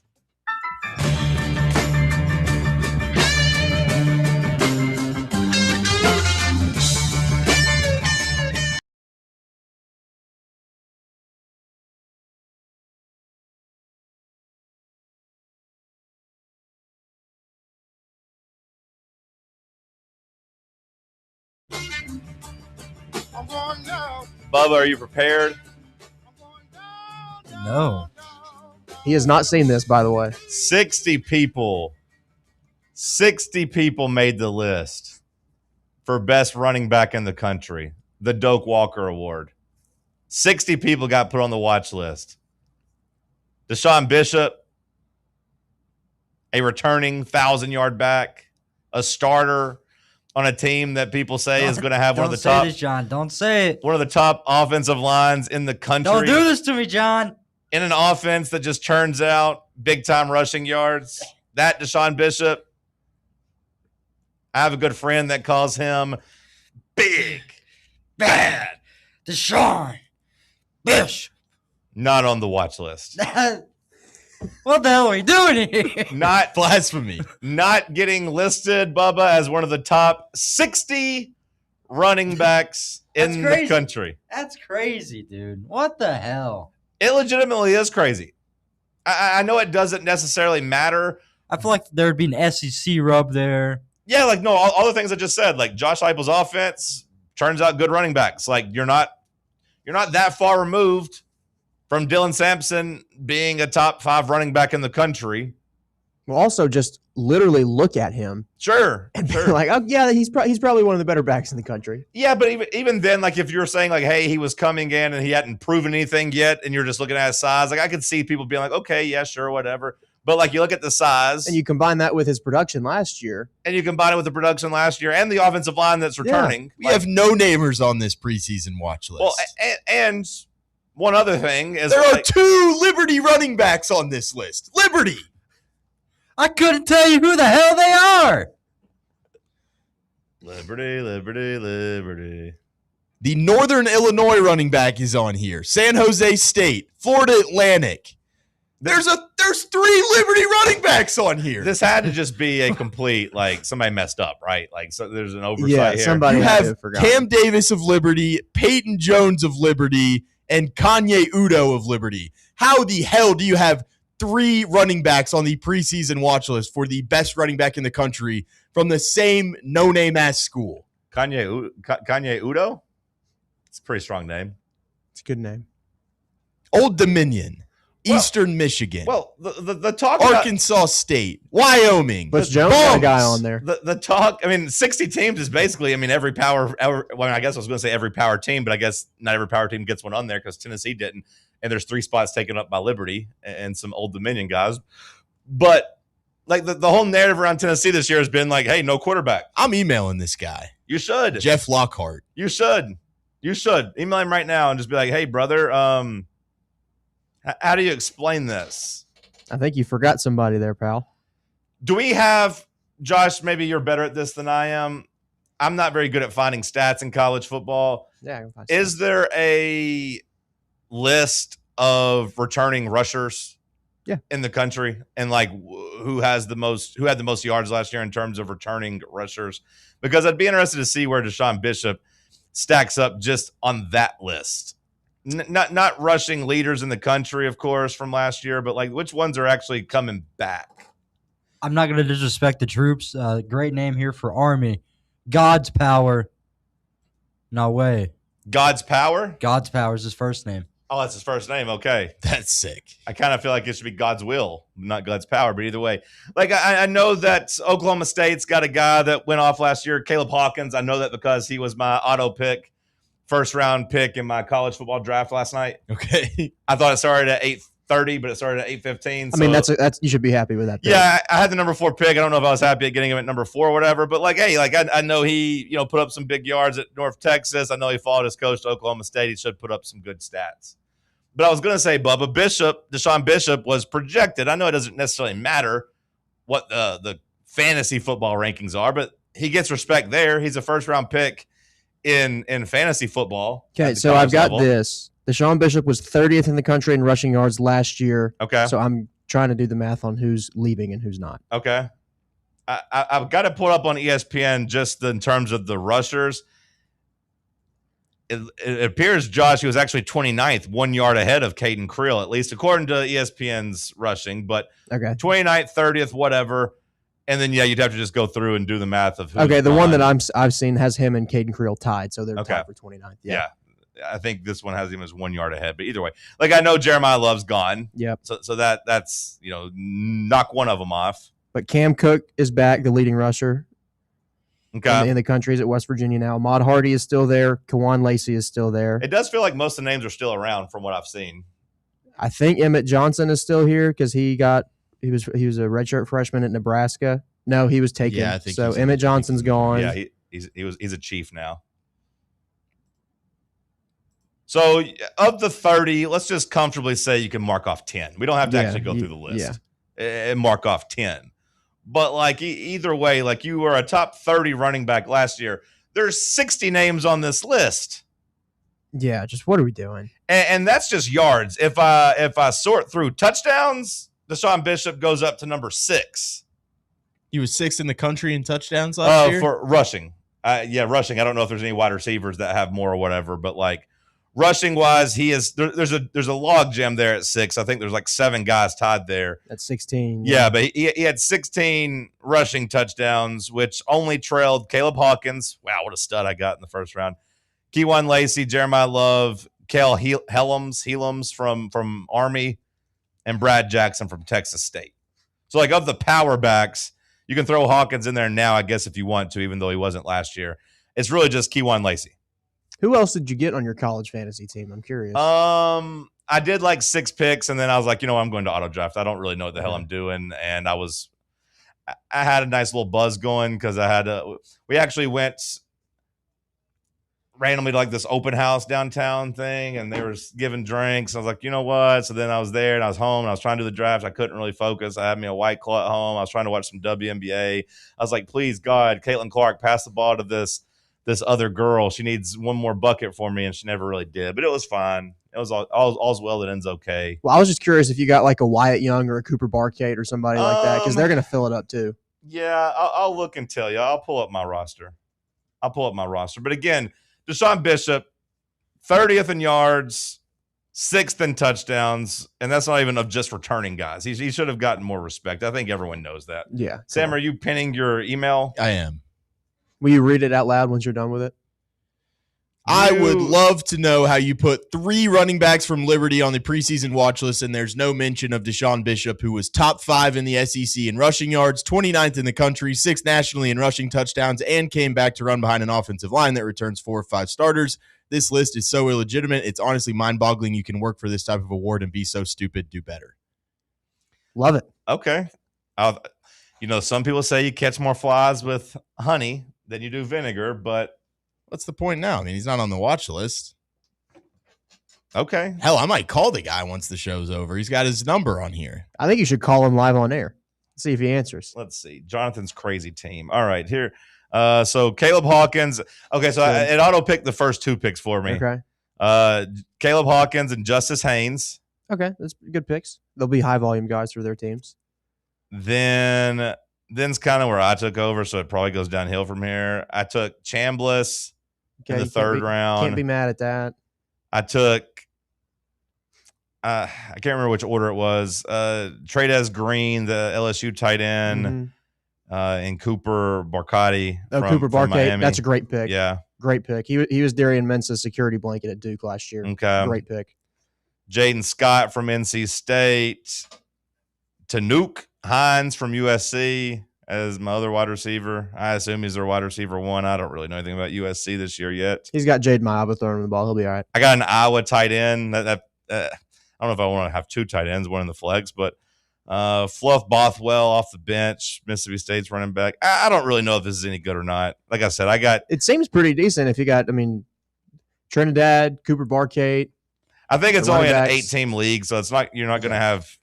Bubba, are you prepared? No. He has not seen this, by the way. 60 people made the list for best running back in the country, the Doak Walker Award. 60 people got put on the watch list. Deshaun Bishop, a returning 1,000-yard back, a starter on a team that people say is going to have one of the top. Don't say this, John. Don't say it. One of the top offensive lines in the country. Don't do this to me, John. in an offense that just turns out big-time rushing yards. That Deshaun Bishop, I have a good friend that calls him Big Bad Deshaun Bishop. Not on the watch list. What the hell are we doing here? Not blasphemy. Not getting listed, Bubba, as one of the top 60 running backs in the country. That's crazy, dude. What the hell? It legitimately is crazy. I know it doesn't necessarily matter. I feel like there would be an SEC rub there. Yeah, like, no, all the things I just said, like Josh Heupel's offense turns out good running backs. Like, you're not that far removed from Dylan Sampson being a top 5 running back in the country. Well, also just literally look at him. Sure. And be like, oh, yeah, he's probably one of the better backs in the country. Yeah, but even then, like, if you're saying, like, hey, he was coming in and he hadn't proven anything yet, and you're just looking at his size, like, I could see people being like, okay, yeah, sure, whatever. But, like, you look at the size. And you combine that with his production last year. And you combine it with the production last year and the offensive line that's returning. We have no-namers on this preseason watch list. Well, and one other thing is there are 2 Liberty running backs on this list. Liberty. I couldn't tell you who the hell they are. Liberty, Liberty, Liberty. The Northern Illinois running back is on here. San Jose State, Florida Atlantic. There's 3 Liberty running backs on here. This had to just be a complete, like, somebody messed up, right? Like, so there's an oversight here. Somebody you had have to Cam Davis of Liberty, Peyton Jones of Liberty, and Kanye Udo of Liberty. How the hell do you have 3 running backs on the preseason watch list for the best running back in the country from the same no-name ass school? Kanye Udo? It's a pretty strong name. It's a good name. Old Dominion, Eastern Michigan. Well, the talk Arkansas State, Wyoming. Butch Jones got a guy on there. The talk, I mean, 60 teams is basically, I mean, every power, I guess I was going to say every power team, but I guess not every power team gets one on there because Tennessee didn't. And there's 3 spots taken up by Liberty and some Old Dominion guys. But, like, the whole narrative around Tennessee this year has been like, hey, no quarterback. I'm emailing this guy. You should. Jeff Lockhart. You should. Email him right now and just be like, hey, brother, how do you explain this? I think you forgot somebody there, pal. Do we have, Josh, maybe you're better at this than I am. I'm not very good at finding stats in college football. Yeah, I can find Is there a list of returning rushers in the country? And, like, who had the most yards last year in terms of returning rushers? Because I'd be interested to see where Deshaun Bishop stacks up just on that list. Not rushing leaders in the country, of course, from last year, but, like, which ones are actually coming back? I'm not going to disrespect the troops. Great name here for Army. God's Power. No way. God's Power? God's Power is his first name. Oh, that's his first name. Okay. That's sick. I kind of feel like it should be God's will, not God's power, but either way. Like, I know that Oklahoma State's got a guy that went off last year, Caleb Hawkins. I know that because he was my auto pick, first-round pick in my college football draft last night. Okay. I thought it started at 8:30, but it started at 8:15. I mean, that's you should be happy with that. Pick. Yeah, I had the number 4 pick. I don't know if I was happy at getting him at number 4 or whatever, but, like, hey, like, I know he, put up some big yards at North Texas. I know he followed his coach to Oklahoma State. He should put up some good stats. But I was going to say, Bubba, Deshaun Bishop was projected. I know it doesn't necessarily matter what the fantasy football rankings are, but he gets respect there. He's a first-round pick in fantasy football. Okay, so I've got this. Deshaun Bishop was 30th in the country in rushing yards last year. Okay. So I'm trying to do the math on who's leaving and who's not. Okay. I've got to pull up on ESPN just in terms of the rushers. It appears, Josh, he was actually 29th, 1 yard ahead of Caden Creel, at least according to ESPN's rushing. But okay, 29th, 30th, whatever. And then, you'd have to just go through and do the math of who. Okay, the one that I've seen has him and Caden Creel tied, so they're tied for 29th. Yeah. I think this one has him as 1 yard ahead. But either way, like, I know Jeremiah Love's gone. Yep. So that's, knock one of them off. But Cam Cook is back, the leading rusher. Okay. In the country. He's at West Virginia now. Ahmad Hardy is still there. Kawan Lacey is still there. It does feel like most of the names are still around from what I've seen. I think Emmett Johnson is still here because he was a redshirt freshman at Nebraska. No, he was taken. Yeah, I think so. Emmett Johnson's gone. Yeah, he's a Chief now. So of the 30, let's just comfortably say you can mark off 10. We don't have to actually go through the list and mark off 10. But like either way, like you were a top 30 running back last year. There's 60 names on this list. Yeah, just what are we doing? And that's just yards. If I sort through touchdowns, Deshaun Bishop goes up to number 6. He was 6th in the country in touchdowns last year? For rushing. Rushing. I don't know if there's any wide receivers that have more or whatever, but like rushing wise, he is there's a log jam there at 6. I think there's like 7 guys tied there. At 16. Yeah, but he had 16 rushing touchdowns, which only trailed Caleb Hawkins. Wow, what a stud I got in the first round. Keywan Lacey, Jeremiah Love, Kel Helms from Army, and Brad Jackson from Texas State. So like of the power backs, you can throw Hawkins in there now, I guess, if you want to, even though he wasn't last year. It's really just Keywan Lacey. Who else did you get on your college fantasy team? I'm curious. I did like 6 picks, and then I was like, I'm going to auto draft. I don't really know what the hell I'm doing, and I had a nice little buzz going because we actually went randomly to like this open house downtown thing, and they were giving drinks. I was like, you know what? So then I was there and I was home and I was trying to do the draft. I couldn't really focus. I had me a White Claw at home. I was trying to watch some WNBA. I was like, please God, Caitlin Clark, pass the ball to this other girl. She needs one more bucket for me, and she never really did. But it was fine. It was all's well that ends okay. Well, I was just curious if you got like a Wyatt Young or a Cooper Barkate or somebody like that, because they're going to fill it up too. Yeah, I'll look and tell you. I'll pull up my roster. But again, Deshaun Bishop, 30th in yards, 6th in touchdowns, and that's not even of just returning guys. He should have gotten more respect. I think everyone knows that. Yeah. Sam, are you pinning your email? I am. Will you read it out loud once you're done with it? I would love to know how you put 3 running backs from Liberty on the preseason watch list, and there's no mention of Deshaun Bishop, who was top 5 in the SEC in rushing yards, 29th in the country, 6th nationally in rushing touchdowns, and came back to run behind an offensive line that returns 4 or 5 starters. This list is so illegitimate. It's honestly mind-boggling you can work for this type of award and be so stupid. Do better. Love it. Okay. Some people say you catch more flies with honey than you do vinegar, but what's the point now? I mean, he's not on the watch list. Okay. Hell, I might call the guy once the show's over. He's got his number on here. I think you should call him live on air. See if he answers. Let's see. Jonathan's crazy team. All right, here. So Caleb Hawkins. Okay, so it auto-picked the first 2 picks for me. Okay. Caleb Hawkins and Justice Haynes. Okay, that's good picks. They'll be high-volume guys for their teams. Then's kind of where I took over, so it probably goes downhill from here. I took Chambliss in the 3rd round. Can't be mad at that. I took I can't remember which order it was. Trades Green, the LSU tight end, and Cooper Barkati. Cooper Barkati. Miami. That's a great pick. Yeah. Great pick. He was Darian Mensah's security blanket at Duke last year. Okay. Great pick. Jaden Scott from NC State. Tanuk Hines from USC as my other wide receiver. I assume he's their wide receiver 1. I don't really know anything about USC this year yet. He's got Jade Maaba throwing him the ball. He'll be all right. I got an Iowa tight end. I don't know if I want to have 2 tight ends, one in the flex, but Fluff Bothwell off the bench, Mississippi State's running back. I don't really know if this is any good or not. Like I said, it seems pretty decent if you got, Trinidad, Cooper Barkate. I think it's only an 8-team league, so it's not. You're not going to have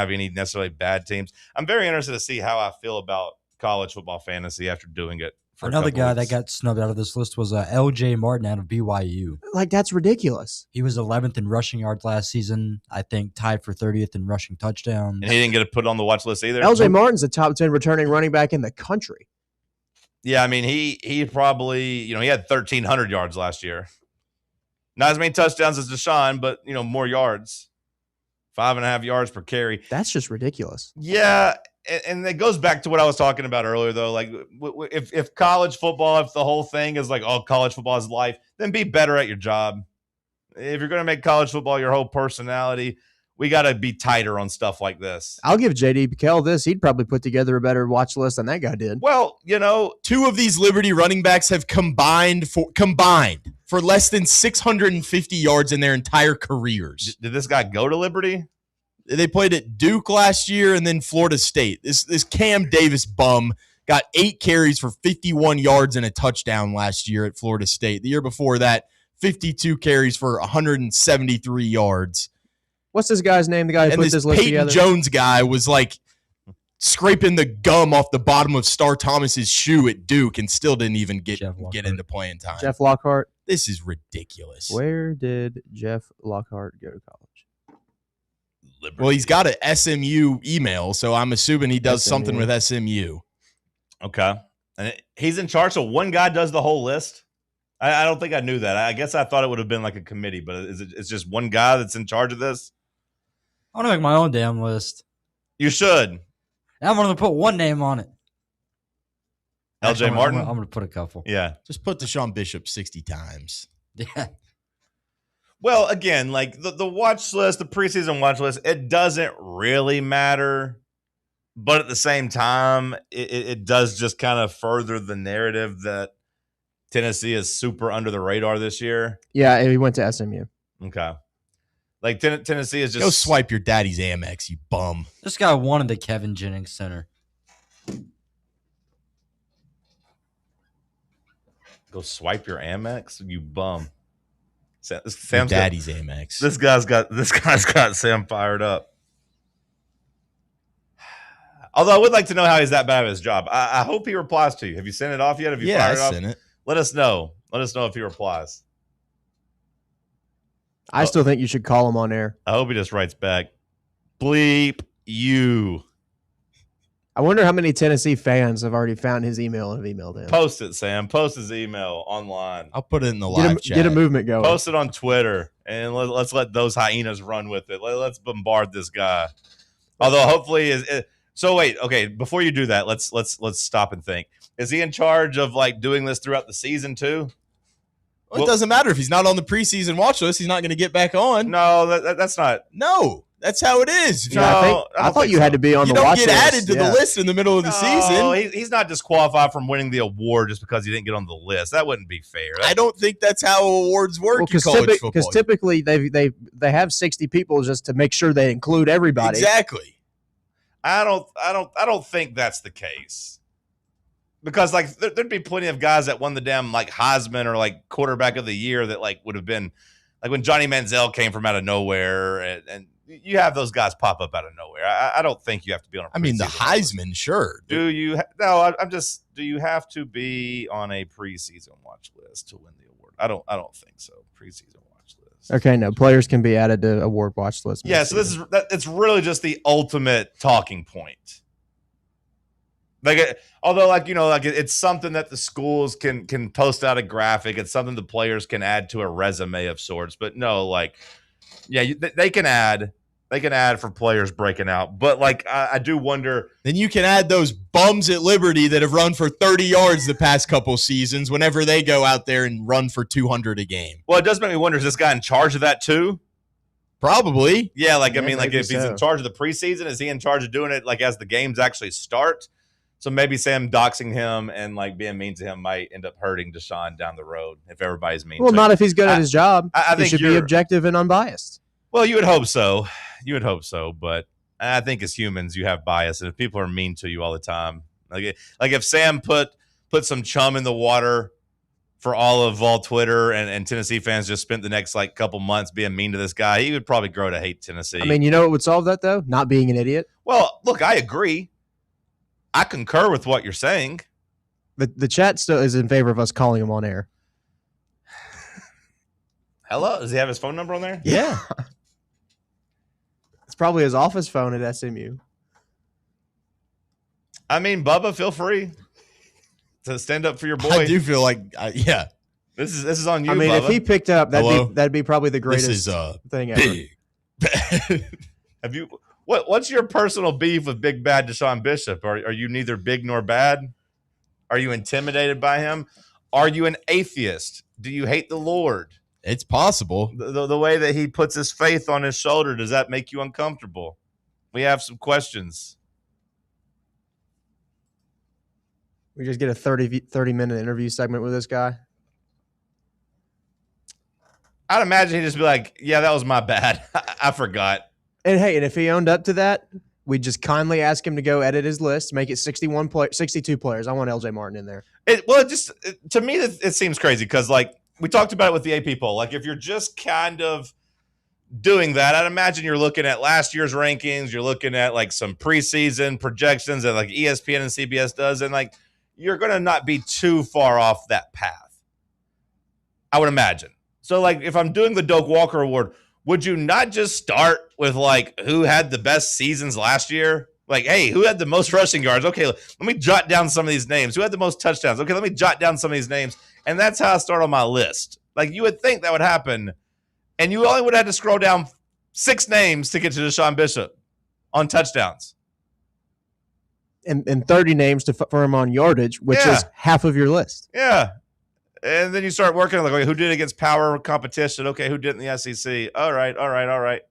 any necessarily bad teams. I'm very interested to see how I feel about college football fantasy after doing it. Another guy that got snubbed out of this list was L.J. Martin out of BYU. Like, that's ridiculous. He was 11th in rushing yards last season. I think tied for 30th in rushing touchdowns. And he didn't get put on the watch list either. L.J. Martin's a top 10 returning running back in the country. Yeah, he probably, he had 1,300 yards last year. Not as many touchdowns as Deshaun, but, more yards. 5.5 yards per carry. That's just ridiculous. Yeah, and it goes back to what I was talking about earlier, though. Like, if college football, if the whole thing is like, oh, college football is life, then be better at your job. If you're going to make college football your whole personality, we got to be tighter on stuff like this. I'll give J.D. Piquel this. He'd probably put together a better watch list than that guy did. Well, 2 of these Liberty running backs have combined for less than 650 yards in their entire careers. Did this guy go to Liberty? They played at Duke last year and then Florida State. This Cam Davis bum got 8 carries for 51 yards and a touchdown last year at Florida State. The year before that, 52 carries for 173 yards. What's this guy's name? The guy who put this list Peyton together? Jones guy was like scraping the gum off the bottom of Star Thomas's shoe at Duke and still didn't even get into playing time. Jeff Lockhart. This is ridiculous. Where did Jeff Lockhart go to college? Well, he's got an SMU email, so I'm assuming he does something with SMU. Okay. And he's in charge, so one guy does the whole list? I don't think I knew that. I guess I thought it would have been like a committee, but it's just one guy that's in charge of this? I want to make my own damn list. You should. I'm going to put one name on it. LJ Martin? I'm going to put a couple. Yeah. Just put Deshaun Bishop 60 times. Yeah. Well, again, like the watch list, the preseason watch list, it doesn't really matter. But at the same time, it does just kind of further the narrative that Tennessee is super under the radar this year. Yeah, he went to SMU. Okay. Like Tennessee is just... Go swipe your daddy's Amex, you bum. This guy wanted the Kevin Jennings Center. Go swipe your Amex, you bum. Sam's your daddy's Amex. This guy's got Sam fired up. Although I would like to know how he's that bad at his job. I hope he replies to you. Have you sent it off yet? Have you fired it off? I sent it. Let us know. Let us know if he replies. I still think you should call him on air. I hope he just writes back, bleep you. I wonder how many Tennessee fans have already found his email and have emailed him. Post it, Sam. Post his email online. I'll put it in the live chat. Get a movement going. Post it on Twitter, and let's let those hyenas run with it. Let's bombard this guy. Although hopefully so wait, okay, before you do that, let's stop and think. Is he in charge of like doing this throughout the season too? Well, it doesn't matter if he's not on the preseason watch list. He's not going to get back on. No, that's not. No, that's how it is. Yeah, I thought you had to be on the watch list. You don't get added to the list in the middle of the season. He's not disqualified from winning the award just because he didn't get on the list. That wouldn't be fair. I don't think that's how awards work in college football. Because typically they have 60 people just to make sure they include everybody. Exactly. I don't think that's the case. Because like there'd be plenty of guys that won the damn like Heisman or like quarterback of the year that like would have been like when Johnny Manziel came from out of nowhere and you have those guys pop up out of nowhere. I don't think you have to be on a preseason. I mean the Heisman, sure. Do you do you have to be on a preseason watch list to win the award? I don't think so. Preseason watch list. Okay, no, players can be added to award watch list. Yeah, so it's really just the ultimate talking point. Like, although, like, you know, like it's something that the schools can post out a graphic. It's something the players can add to a resume of sorts. But no, like, yeah, they can add for players breaking out. But like, I do wonder. Then you can add those bums at Liberty that have run for 30 yards the past couple seasons. Whenever they go out there and run for 200 a game. Well, it does make me wonder: is this guy in charge of that too? Probably. Yeah, like I mean, like if he's in charge of the preseason, is he in charge of doing it like as the games actually start? So maybe Sam doxing him and like being mean to him might end up hurting Deshaun down the road if everybody's mean. Well, to not him. if he's good at his job. I he think should be objective and unbiased. Well, you would hope so. But I think as humans, you have bias, and if people are mean to you all the time, like if Sam put some chum in the water for all Twitter and Tennessee fans just spent the next like couple months being mean to this guy, he would probably grow to hate Tennessee. I mean, you know what would solve that though? Not being an idiot. Well, look, I agree. I concur with what you're saying. The chat still is in favor of us calling him on air. Hello? Does he have his phone number on there? Yeah. It's probably his office phone at SMU. I mean, Bubba, feel free to stand up for your boy. I do feel like, yeah. This is on you, I mean, Bubba. if he picked up, that'd be probably the greatest thing ever. Big. Have you... What's your personal beef with Big Bad Deshaun Bishop? Are you neither big nor bad? Are you intimidated by him? Are you an atheist? Do you hate the Lord? It's possible. The way that he puts his faith on his shoulder, does that make you uncomfortable? We have some questions. We just get a 30-minute interview segment with this guy. I'd imagine he'd just be like, yeah, that was my bad. I forgot. And hey, and if he owned up to that, we'd just kindly ask him to go edit his list, make it 62 players. I want LJ Martin in there. To me, it seems crazy because, like, we talked about it with the AP poll. Like if you're just kind of doing that, I'd imagine you're looking at last year's rankings. You're looking at like some preseason projections that like ESPN and CBS does. And like, you're going to not be too far off that path, I would imagine. So like if I'm doing the Doak Walker Award, would you not just start with like who had the best seasons last year? Like, hey, who had the most rushing yards? Okay, let me jot down some of these names. Who had the most touchdowns? Okay, let me jot down some of these names. And that's how I start on my list. Like you would think that would happen. And you only would have to scroll down 6 names to get to Deshaun Bishop on touchdowns. And 30 names for him on yardage, which is half of your list. Yeah. And then you start working like, okay, who did against power competition? Okay, who did in the SEC? All right.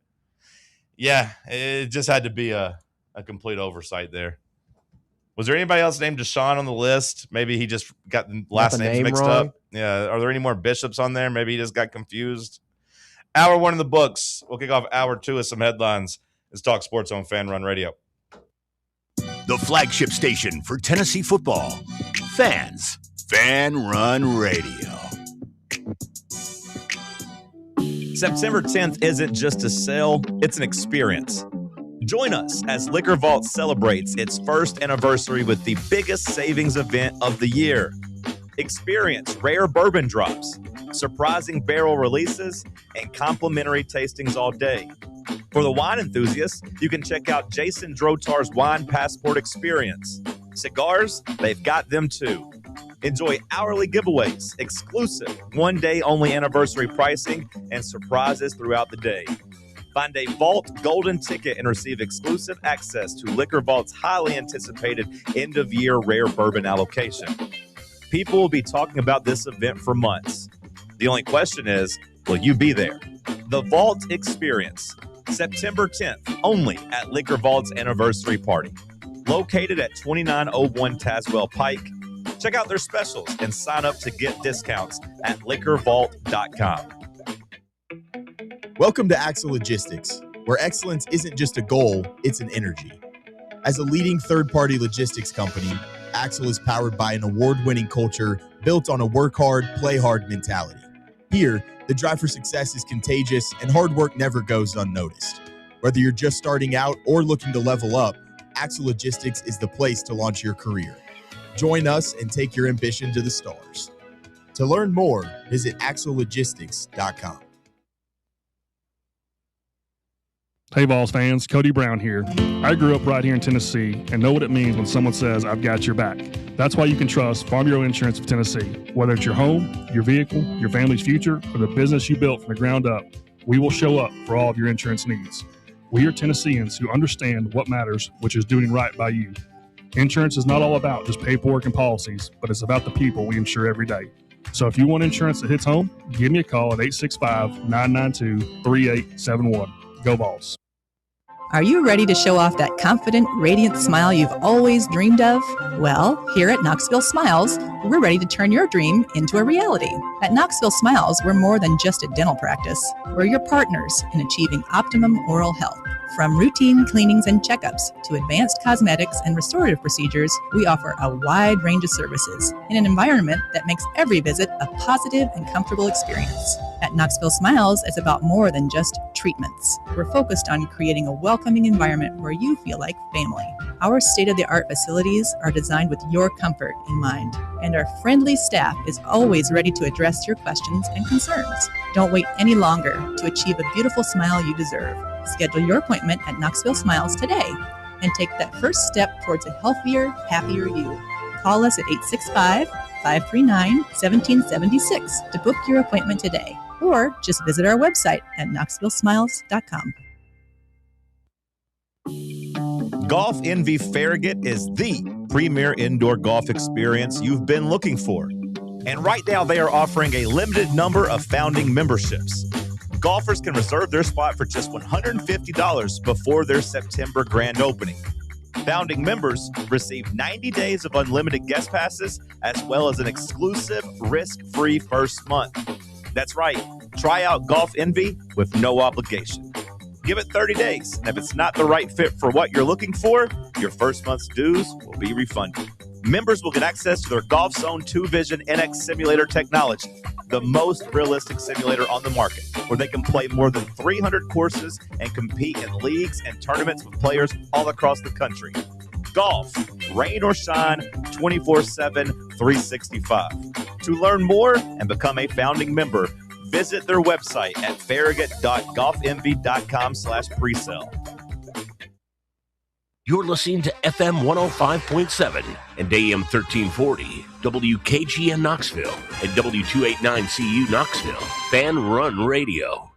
Yeah, it just had to be a complete oversight there. Was there anybody else named Deshaun on the list? Maybe he just got the last names mixed up. Yeah. Are there any more Bishops on there? Maybe he just got confused. Hour 1 in the books. We'll kick off hour 2 with some headlines. It's Talk Sports on Fan Run Radio. The flagship station for Tennessee football. Fans. Fan Run Radio. September 10th isn't just a sale, it's an experience. Join us as Liquor Vault celebrates its first anniversary with the biggest savings event of the year. Experience rare bourbon drops, surprising barrel releases, and complimentary tastings all day. For the wine enthusiasts, you can check out Jason Drotar's Wine Passport Experience. Cigars, they've got them too. Enjoy hourly giveaways, exclusive one-day-only anniversary pricing, and surprises throughout the day. Find a Vault Golden Ticket and receive exclusive access to Liquor Vault's highly anticipated end-of-year rare bourbon allocation. People will be talking about this event for months. The only question is, will you be there? The Vault Experience, September 10th, only at Liquor Vault's anniversary party. Located at 2901 Tazewell Pike. Check out their specials and sign up to get discounts at liquorvault.com. Welcome to Axle Logistics, where excellence isn't just a goal, it's an energy. As a leading third-party logistics company, Axle is powered by an award-winning culture built on a work-hard, play-hard mentality. Here, the drive for success is contagious and hard work never goes unnoticed. Whether you're just starting out or looking to level up, Axle Logistics is the place to launch your career. Join us and take your ambition to the stars. To learn more, visit axlelogistics.com. Hey Vols fans, Cody Brown here. I grew up right here in Tennessee and know what it means when someone says, I've got your back. That's why you can trust Farm Bureau Insurance of Tennessee. Whether it's your home, your vehicle, your family's future, or the business you built from the ground up, we will show up for all of your insurance needs. We are Tennesseans who understand what matters, which is doing right by you. Insurance is not all about just paperwork and policies, but it's about the people we insure every day. So if you want insurance that hits home, give me a call at 865-992-3871. Go Vols. Are you ready to show off that confident, radiant smile you've always dreamed of? Well, here at Knoxville Smiles, we're ready to turn your dream into a reality. At Knoxville Smiles, we're more than just a dental practice. We're your partners in achieving optimum oral health. From routine cleanings and checkups to advanced cosmetics and restorative procedures, we offer a wide range of services in an environment that makes every visit a positive and comfortable experience. At Knoxville Smiles, it's about more than just treatments. We're focused on creating a welcoming environment where you feel like family. Our state-of-the-art facilities are designed with your comfort in mind, and our friendly staff is always ready to address your questions and concerns. Don't wait any longer to achieve a beautiful smile you deserve. Schedule your appointment at Knoxville Smiles today and take that first step towards a healthier, happier you. Call us at 865-539-1776 to book your appointment today, or just visit our website at knoxvillesmiles.com. Golf Envy Farragut is the premier indoor golf experience you've been looking for. And right now they are offering a limited number of founding memberships. Golfers can reserve their spot for just $150 before their September grand opening. Founding members receive 90 days of unlimited guest passes, as well as an exclusive risk-free first month. That's right. Try out Golf Envy with no obligation. Give it 30 days, and if it's not the right fit for what you're looking for, your first month's dues will be refunded. Members will get access to their Golf Zone 2 Vision NX simulator technology, the most realistic simulator on the market, where they can play more than 300 courses and compete in leagues and tournaments with players all across the country. Golf, rain or shine, 24/7, 365. To learn more and become a founding member, visit their website at farragut.golfenvy.com/presale. You're listening to FM 105.7 and AM 1340, WKGN Knoxville, and W289CU Knoxville, Fan Run Radio.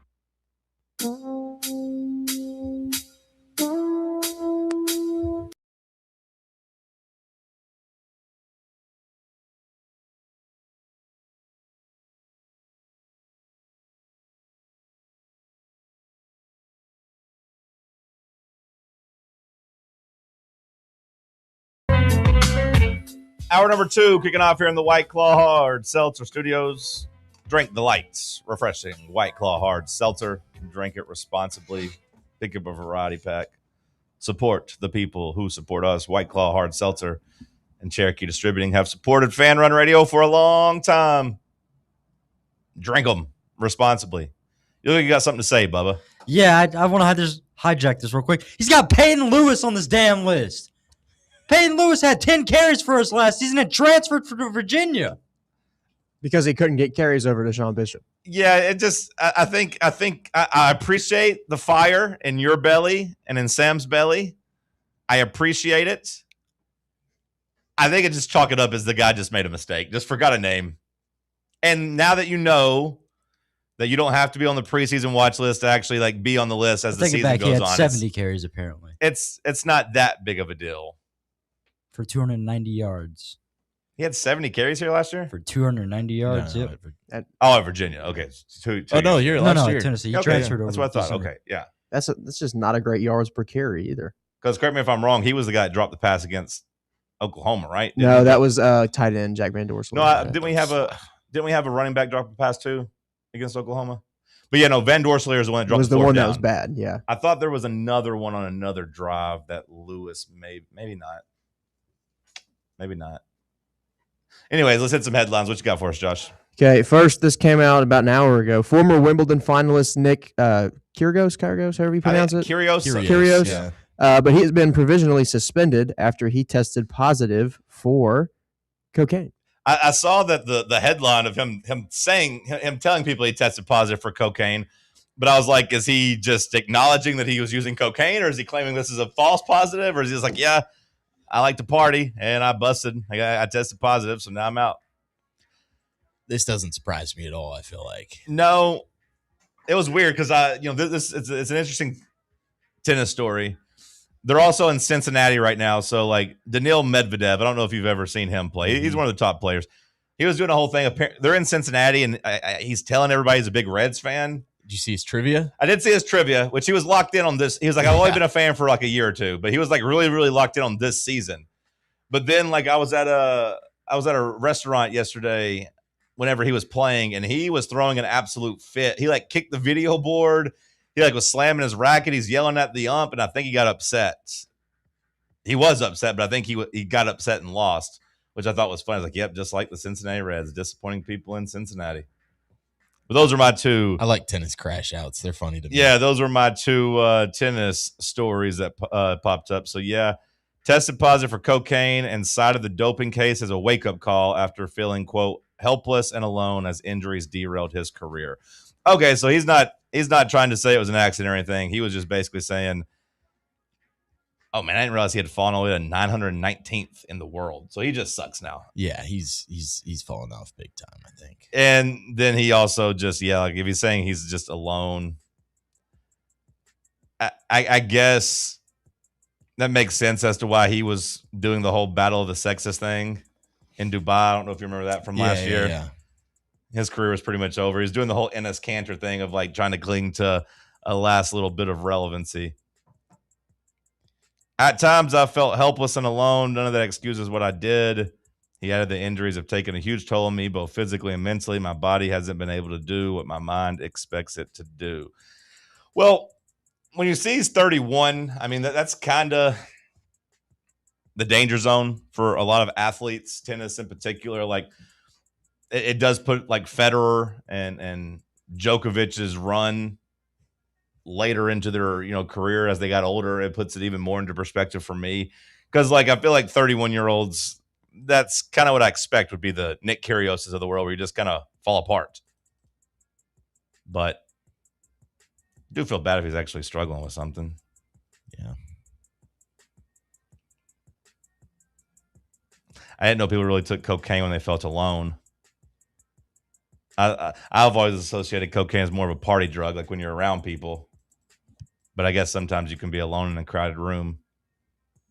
Hour number 2, kicking off here in the White Claw Hard Seltzer Studios. Drink the lights. Refreshing White Claw Hard Seltzer. Drink it responsibly. Pick up a variety pack. Support the people who support us. White Claw Hard Seltzer and Cherokee Distributing have supported Fan Run Radio for a long time. Drink them responsibly. You look like you got something to say, Bubba. Yeah, I want to hijack this real quick. He's got Peyton Lewis on this damn list. Peyton Lewis had 10 carries for us last season and transferred to Virginia. Because he couldn't get carries over to Sean Bishop. Yeah, it just I think I appreciate the fire in your belly and in Sam's belly. I appreciate it. I think it just chalk it up as the guy just made a mistake, just forgot a name. And now that you know that you don't have to be on the preseason watch list to actually like be on the list as the season goes he had on. 70 carries apparently. It's not that big of a deal. For 290 yards. He had 70 carries here last year? For 290 yards, No, yep. at Virginia. Okay. Last year. Tennessee. He transferred over. That's what I thought. December. Okay, yeah. That's just not a great yards per carry either. Because correct me if I'm wrong, he was the guy that dropped the pass against Oklahoma, right? No, that was tight end Jack Van Dorsel. No, didn't we have a running back drop a pass too against Oklahoma? But yeah, no, Van Dorsler is the one that dropped was the the one down. that was bad. Yeah, I thought there was another one on another drive that Lewis maybe not. Anyways, let's hit some headlines. What you got for us, Josh? Okay, first, this came out about an hour ago. Former Wimbledon finalist Nick Kyrgios, however you pronounce it. Kyrgios. Yeah. But he has been provisionally suspended after he tested positive for cocaine. I saw that the headline of him telling people he tested positive for cocaine, but I was like, is he just acknowledging that he was using cocaine, or is he claiming this is a false positive, or is he just like, yeah, I like to party and I busted, I tested positive, so now I'm out. This doesn't surprise me at all. I feel like no, it was weird because it's an interesting tennis story. They're also in Cincinnati right now. So, like, Daniil Medvedev, I don't know if you've ever seen him play. He's one of the top players. He was doing a whole thing. They're in Cincinnati, and he's telling everybody he's a big Reds fan. Did you see his trivia? I did see his trivia, which he was locked in on this. He was like, I've only been a fan for like a year or two, but he was like really, really locked in on this season. But then, like, I was at a restaurant yesterday whenever he was playing, and he was throwing an absolute fit. He like kicked the video board. He like was slamming his racket. He's yelling at the ump, and I think he got upset. He was upset, but I think he got upset and lost, which I thought was funny. I was like, yep, just like the Cincinnati Reds, disappointing people in Cincinnati. But those are my two. I like tennis crash outs. They're funny to me. Yeah, those were my two tennis stories that popped up. So, yeah, tested positive for cocaine and cited the doping case as a wake-up call after feeling, quote, helpless and alone as injuries derailed his career. Okay, so he's not trying to say it was an accident or anything. He was just basically saying, oh, man, I didn't realize he had fallen all the way to 919th in the world. So he just sucks now. Yeah, he's fallen off big time, I think. And then he also just, like if he's saying he's just alone, I guess that makes sense as to why he was doing the whole battle of the sexist thing in Dubai. I don't know if you remember that from last year. Yeah. His career was pretty much over. He's doing the whole Enes Kanter thing of like trying to cling to a last little bit of relevancy. At times, I felt helpless and alone. None of that excuses what I did. He added the injuries have taken a huge toll on me, both physically and mentally. My body hasn't been able to do what my mind expects it to do. Well, when you see he's 31, I mean, that's kind of the danger zone for a lot of athletes, tennis in particular. Like it does put like Federer and Djokovic's run later into their career as they got older. It puts it even more into perspective for me, because like I feel like 31-year-olds, that's kind of what I expect would be the Nick Kyrgioses of the world, where you just kind of fall apart. But I do feel bad if he's actually struggling with something. Yeah. I didn't know people really took cocaine when they felt alone. I've always associated cocaine as more of a party drug, like when you're around people. But I guess sometimes you can be alone in a crowded room.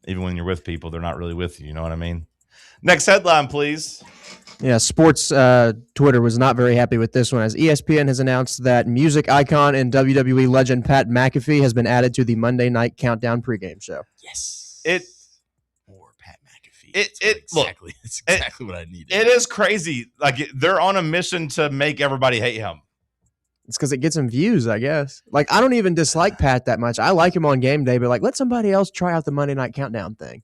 Even when you're with people, they're not really with you. You know what I mean? Next headline, please. Yeah, sports Twitter was not very happy with this one, as ESPN has announced that music icon and WWE legend Pat McAfee has been added to the Monday Night Countdown pregame show. Yes. More Pat McAfee. It's exactly what I needed. It is crazy. Like they're on a mission to make everybody hate him. It's because it gets him views, I guess. Like, I don't even dislike Pat that much. I like him on game day, but like, let somebody else try out the Monday Night Countdown thing.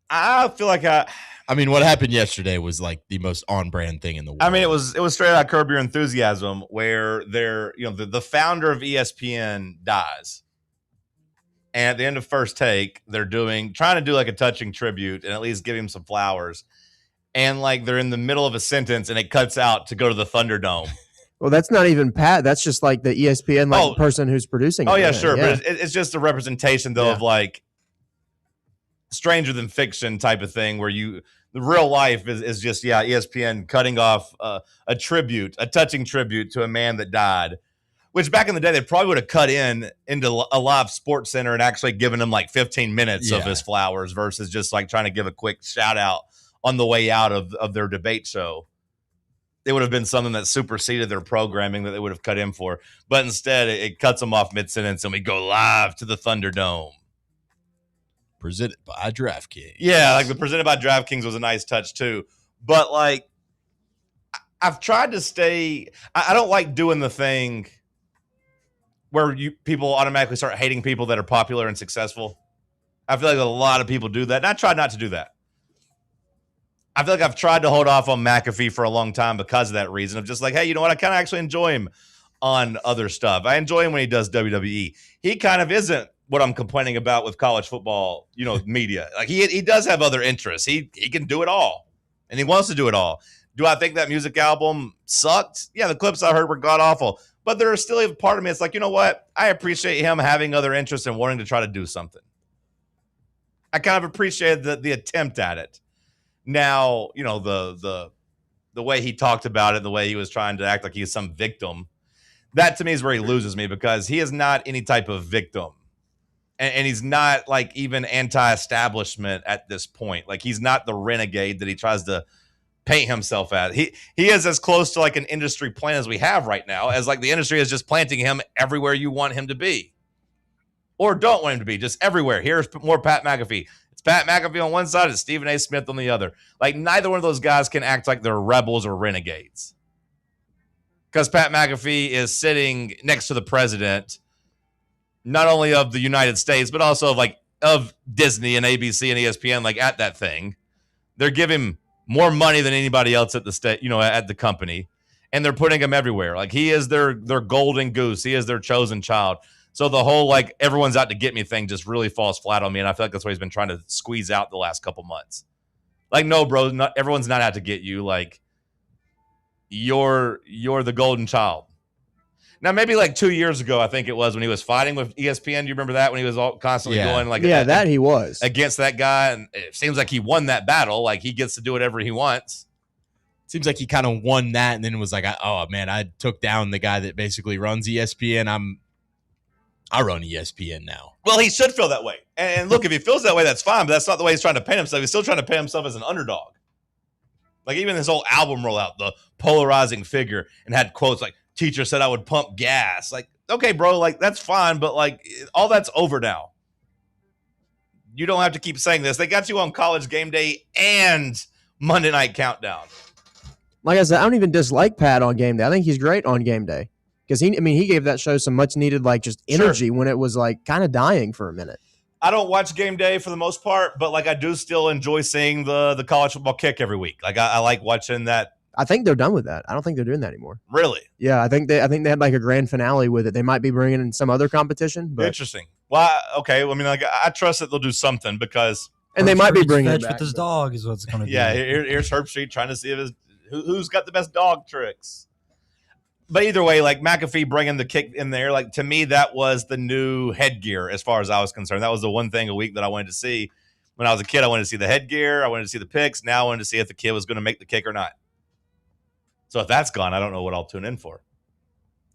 I feel like I mean, what happened yesterday was like the most on-brand thing in the world. I mean, it was straight out Curb Your Enthusiasm, where the founder of ESPN dies, and at the end of First Take, they're trying to do like a touching tribute and at least give him some flowers, and like they're in the middle of a sentence and it cuts out to go to the Thunderdome. Well, that's not even Pat. That's just like the ESPN person who's producing it. Oh yeah, sure, yeah. But it's just a representation though of like stranger than fiction type of thing, where the real life is just ESPN cutting off a touching tribute to a man that died, which back in the day they probably would have cut into a live Sports Center and actually given him like 15 minutes of his flowers versus just like trying to give a quick shout out on the way out of their debate show. It would have been something that superseded their programming that they would have cut in for, but instead it cuts them off mid-sentence and we go live to the Thunderdome. Presented by DraftKings. Yeah, like the presented by DraftKings was a nice touch too. But like, I've tried to stay. I don't like doing the thing where people automatically start hating people that are popular and successful. I feel like a lot of people do that, and I try not to do that. I feel like I've tried to hold off on McAfee for a long time because of that reason of just like, hey, you know what? I kind of actually enjoy him on other stuff. I enjoy him when he does WWE. He kind of isn't what I'm complaining about with college football, media. Like he does have other interests. He can do it all, and he wants to do it all. Do I think that music album sucked? Yeah, the clips I heard were god awful, but there is still a part of me. It's like, you know what? I appreciate him having other interests and wanting to try to do something. I kind of appreciated the attempt at it. Now, the way he talked about it, the way he was trying to act like he's some victim, that to me is where he loses me, because he is not any type of victim. And he's not like even anti-establishment at this point. Like he's not the renegade that he tries to paint himself as. He is as close to like an industry plant as we have right now, as like the industry is just planting him everywhere you want him to be. Or don't want him to be, just everywhere. Here's more Pat McAfee. It's Pat McAfee on one side, it's Stephen A. Smith on the other. Like neither one of those guys can act like they're rebels or renegades. Because Pat McAfee is sitting next to the president, not only of the United States, but also of Disney and ABC and ESPN, like at that thing. They're giving more money than anybody else at the state, at the company. And they're putting him everywhere. Like he is their golden goose. He is their chosen child. So the whole like everyone's out to get me thing just really falls flat on me. And I feel like that's what he's been trying to squeeze out the last couple months. Like, no, bro, everyone's not out to get you. Like you're the golden child. Now, maybe like 2 years ago, I think it was, when he was fighting with ESPN. Do you remember that? When he was all constantly going like, that he was against that guy. And it seems like he won that battle. Like he gets to do whatever he wants. Seems like he kind of won that. And then was like, oh man, I took down the guy that basically runs ESPN. I run ESPN now. Well, he should feel that way. And look, if he feels that way, that's fine. But that's not the way he's trying to paint himself. He's still trying to paint himself as an underdog. Like even this whole album rollout, the polarizing figure, and had quotes like, teacher said I would pump gas. Like, okay, bro, like that's fine. But like all that's over now. You don't have to keep saying this. They got you on College Game Day and Monday Night Countdown. Like I said, I don't even dislike Pat on game day. I think he's great on game day. Because he gave that show some much needed, like, just energy when it was like kind of dying for a minute. I don't watch game day for the most part, but like I do still enjoy seeing the college football kick every week. Like I like watching that. I think they're done with that. I don't think they're doing that anymore. Really? Yeah, I think they had like a grand finale with it. They might be bringing in some other competition, but Interesting. Well, okay. I mean, like I trust that they'll do something because, and they might be bringing it Fetch back, with his but- dog is what's going to be. yeah. Here's Herb Street trying to see if who's got the best dog tricks. But either way, like McAfee bringing the kick in there, like to me, that was the new headgear as far as I was concerned. That was the one thing a week that I wanted to see. When I was a kid, I wanted to see the headgear. I wanted to see the picks. Now I wanted to see if the kid was going to make the kick or not. So if that's gone, I don't know what I'll tune in for.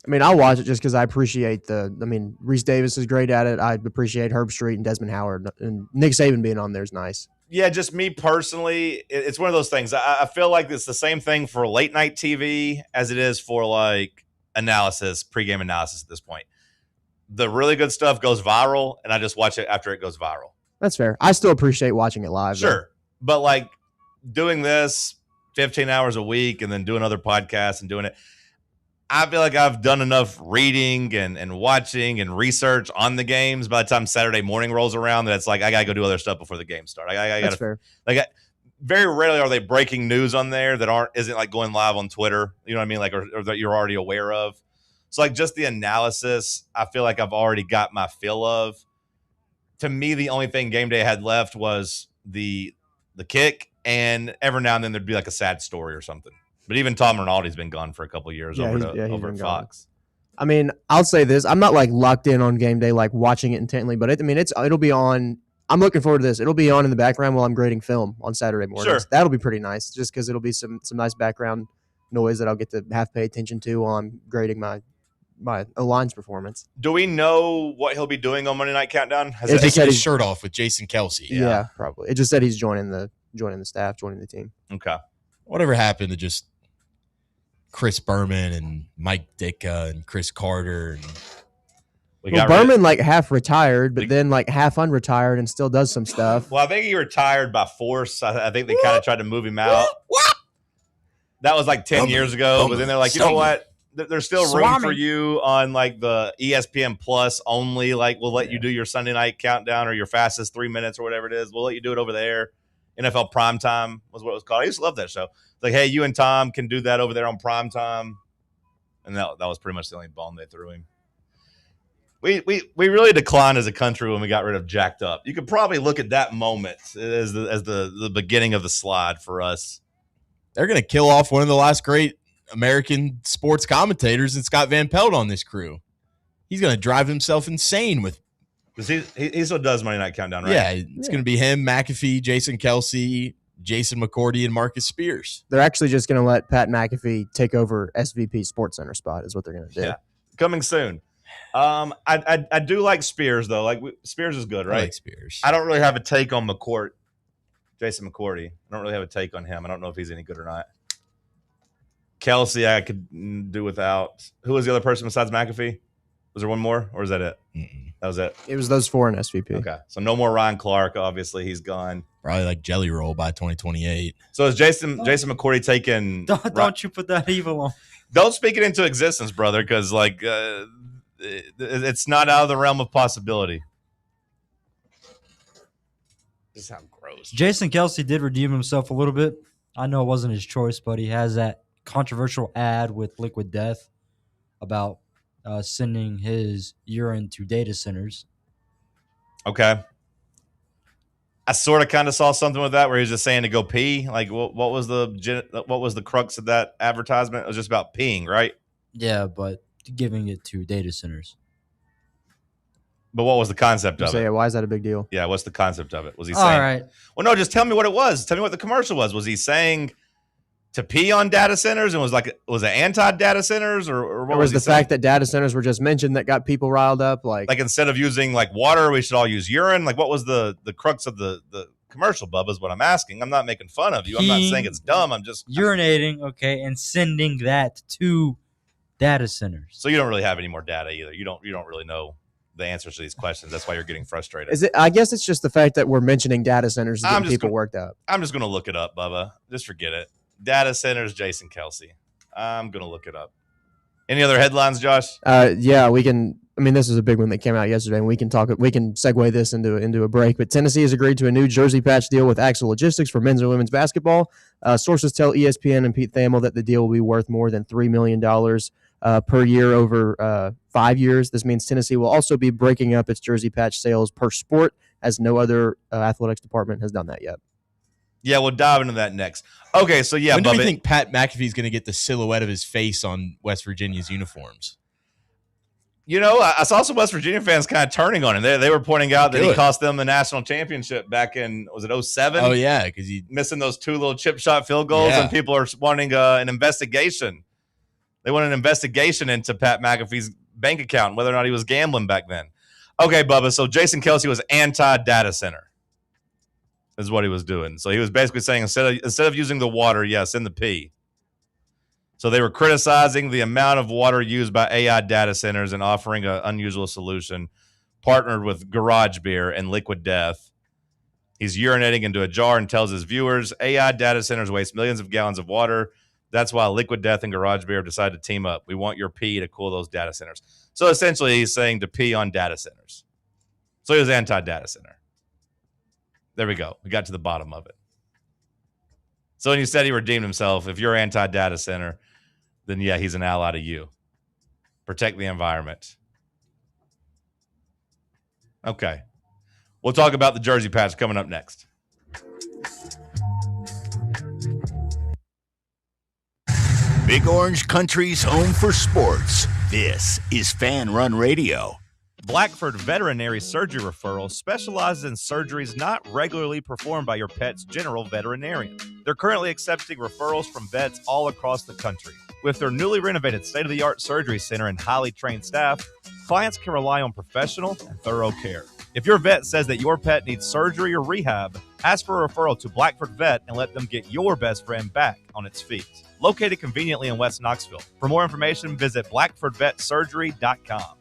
I mean, I'll watch it just because I appreciate Reese Davis is great at it. I appreciate Herb Street and Desmond Howard, and Nick Saban being on there is nice. Yeah, just me personally, it's one of those things. I feel like it's the same thing for late night TV as it is for like analysis, pregame analysis at this point. The really good stuff goes viral, and I just watch it after it goes viral. That's fair. I still appreciate watching it live. Sure. But like doing this 15 hours a week and then doing other podcasts and doing it, I feel like I've done enough reading and watching and research on the games by the time Saturday morning rolls around that it's like I got to go do other stuff before the game starts. I That's got fair. very rarely are they breaking news on there that isn't like going live on Twitter. You know what I mean? Like or that you're already aware of. So like just the analysis, I feel like I've already got my fill of. To me, the only thing game day had left was the kick, and every now and then there'd be like a sad story or something. But even Tom Rinaldi's been gone for a couple of years over at Fox. I mean, I'll say this: I'm not like locked in on game day, like watching it intently. But it'll be on. I'm looking forward to this. It'll be on in the background while I'm grading film on Saturday mornings. Sure. That'll be pretty nice, just because it'll be some nice background noise that I'll get to have pay attention to while I'm grading my O-line's performance. Do we know what he'll be doing on Monday Night Countdown? Has he taken his shirt off with Jason Kelsey? Yeah, probably. It just said he's joining the staff, joining the team. Okay. Whatever happened to just Chris Berman and Mike Ditka and Chris Carter? And Berman like half retired, but then like half unretired and still does some stuff. Well, I think he retired by force. I think they kind of tried to move him out. That was like 10 years ago. But then they're like, you know what? There's still room for you on like the ESPN Plus only. Like we'll let you do your Sunday Night Countdown or your fastest 3 minutes or whatever it is. We'll let you do it over there. NFL Primetime was what it was called. I used to love that show. It's like, hey, you and Tom can do that over there on Primetime. And that was pretty much the only bone they threw him. We really declined as a country when we got rid of Jacked Up. You could probably look at that moment as the beginning of the slide for us. They're going to kill off one of the last great American sports commentators and Scott Van Pelt on this crew. He's going to drive himself insane with. He still does Monday Night Countdown, right? Yeah, it's going to be him, McAfee, Jason Kelsey, Jason McCourty, and Marcus Spears. They're actually just going to let Pat McAfee take over SVP Sports Center spot is what they're going to do. Yeah, coming soon. I do like Spears though. Like Spears is good, right? I like Spears. I don't really have a take on Jason McCourty. I don't really have a take on him. I don't know if he's any good or not. Kelsey, I could do without. Who was the other person besides McAfee? Was there one more, or is that it? That was it. It was those four in SVP. Okay, so no more Ryan Clark. Obviously, he's gone. Probably like Jelly Roll by 2028. So is Jason McCourty taking? Don't you put that evil on? Don't speak it into existence, brother, because like it's not out of the realm of possibility. This sounds gross. Jason Kelsey did redeem himself a little bit. I know it wasn't his choice, but he has that controversial ad with Liquid Death about sending his urine to data centers. Okay. I sort of kind of saw something with that where he was just saying to go pee. Like, what was the crux of that advertisement? It was just about peeing, right? Yeah, but giving it to data centers. But what was the concept of it? Why is that a big deal? Yeah, what's the concept of it? Was he saying? All right. Well, no, just tell me what it was. Tell me what the commercial was. Was he saying to pee on data centers and was it anti-data centers or what was he the saying? fact that data centers were just mentioned that got people riled up? Like instead of using like water, we should all use urine. Like what was the crux of the commercial, Bubba, is what I'm asking. I'm not making fun of you. I'm not saying it's dumb. I'm just urinating, okay, and sending that to data centers. So you don't really have any more data either. You don't really know the answers to these questions. That's why you're getting frustrated. Is it? I guess it's just the fact that we're mentioning data centers is getting people worked up. I'm just going to look it up, Bubba. Just forget it. Data centers, Jason Kelsey. I'm going to look it up. Any other headlines, Josh? Yeah, we can. I mean, this is a big one that came out yesterday, and we can segue this into a break. But Tennessee has agreed to a new jersey patch deal with Axel Logistics for men's and women's basketball. Sources tell ESPN and Pete Thamel that the deal will be worth more than $3 million per year over 5 years. This means Tennessee will also be breaking up its jersey patch sales per sport, as no other athletics department has done that yet. Yeah, we'll dive into that next. Okay, so yeah, when do we think Pat McAfee's going to get the silhouette of his face on West Virginia's uniforms? You know, I saw some West Virginia fans kind of turning on him. They were pointing out that he cost them the national championship back in, was it 2007? Oh, yeah, because he missing those 2 little chip shot field goals, and people are wanting an investigation. They want an investigation into Pat McAfee's bank account, whether or not he was gambling back then. Okay, Bubba, so Jason Kelce was anti-data center is what he was doing. So he was basically saying instead of using the water, yes, in the P. So they were criticizing the amount of water used by AI data centers and offering an unusual solution, partnered with Garage Beer and Liquid Death. He's urinating into a jar and tells his viewers, AI data centers waste millions of gallons of water. That's why Liquid Death and Garage Beer have decided to team up. We want your pee to cool those data centers. So essentially he's saying to pee on data centers. So he was anti-data center. There we go. We got to the bottom of it. So when you said he redeemed himself, if you're anti-data center, then yeah, he's an ally to you. Protect the environment. Okay. We'll talk about the jersey patch coming up next. Big Orange Country's home for sports. This is Fan Run Radio. Blackford Veterinary Surgery Referral specializes in surgeries not regularly performed by your pet's general veterinarian. They're currently accepting referrals from vets all across the country. With their newly renovated state-of-the-art surgery center and highly trained staff, clients can rely on professional and thorough care. If your vet says that your pet needs surgery or rehab, ask for a referral to Blackford Vet and let them get your best friend back on its feet. Located conveniently in West Knoxville. For more information, visit blackfordvetsurgery.com.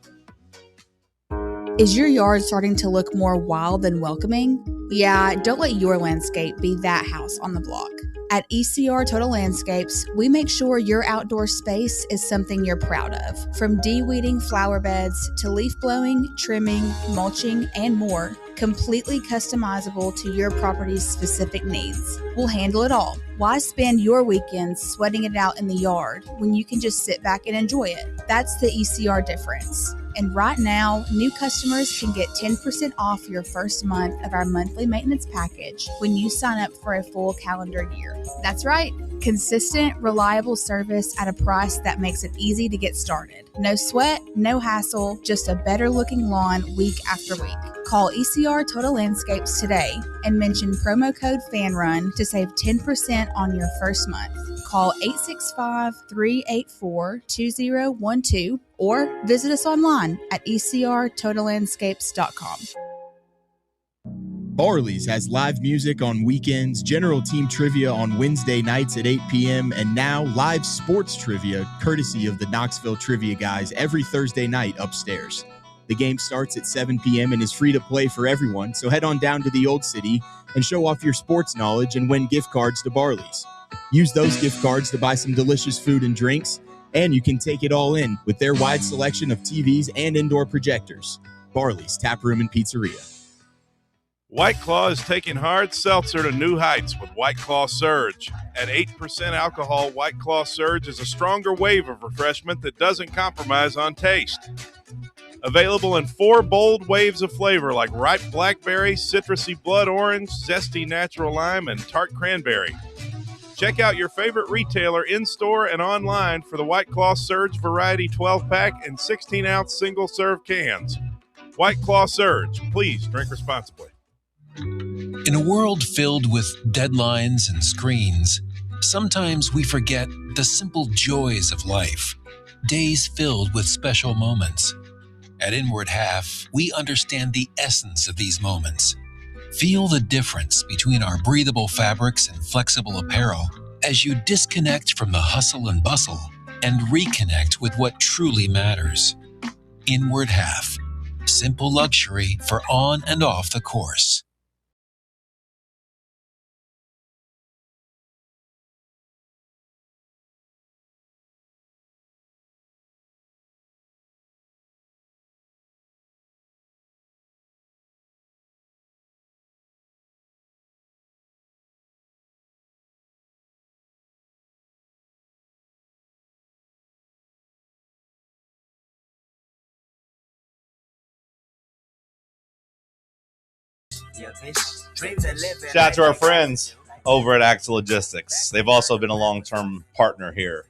Is your yard starting to look more wild than welcoming? Yeah, don't let your landscape be that house on the block. At ECR Total Landscapes, we make sure your outdoor space is something you're proud of. From de-weeding flower beds to leaf blowing, trimming, mulching, and more, completely customizable to your property's specific needs. We'll handle it all. Why spend your weekends sweating it out in the yard when you can just sit back and enjoy it? That's the ECR difference. And right now, new customers can get 10% off your first month of our monthly maintenance package when you sign up for a full calendar year. That's right. Consistent, reliable service at a price that makes it easy to get started. No sweat, no hassle, just a better looking lawn week after week. Call ECR Total Landscapes today and mention promo code FANRUN to save 10% on your first month. Call 865-384-2012 or visit us online at ecrtotallandscapes.com. Barley's has live music on weekends, general team trivia on Wednesday nights at 8 p.m., and now live sports trivia courtesy of the Knoxville Trivia Guys every Thursday night upstairs. The game starts at 7 p.m. and is free to play for everyone, so head on down to the Old City and show off your sports knowledge and win gift cards to Barley's. Use those gift cards to buy some delicious food and drinks, and you can take it all in with their wide selection of TVs and indoor projectors. Barley's Tap Room and Pizzeria. White Claw is taking hard seltzer to new heights with White Claw Surge. At 8% alcohol, White Claw Surge is a stronger wave of refreshment that doesn't compromise on taste. Available in 4 bold waves of flavor like ripe blackberry, citrusy blood orange, zesty natural lime, and tart cranberry. Check out your favorite retailer in-store and online for the White Claw Surge Variety 12-pack and 16-ounce single-serve cans. White Claw Surge. Please drink responsibly. In a world filled with deadlines and screens, sometimes we forget the simple joys of life, days filled with special moments. At Inward Half, we understand the essence of these moments. Feel the difference between our breathable fabrics and flexible apparel as you disconnect from the hustle and bustle and reconnect with what truly matters. Inward Half, simple luxury for on and off the course. Shout out to our friends over at Axel Logistics. They've also been a long-term partner here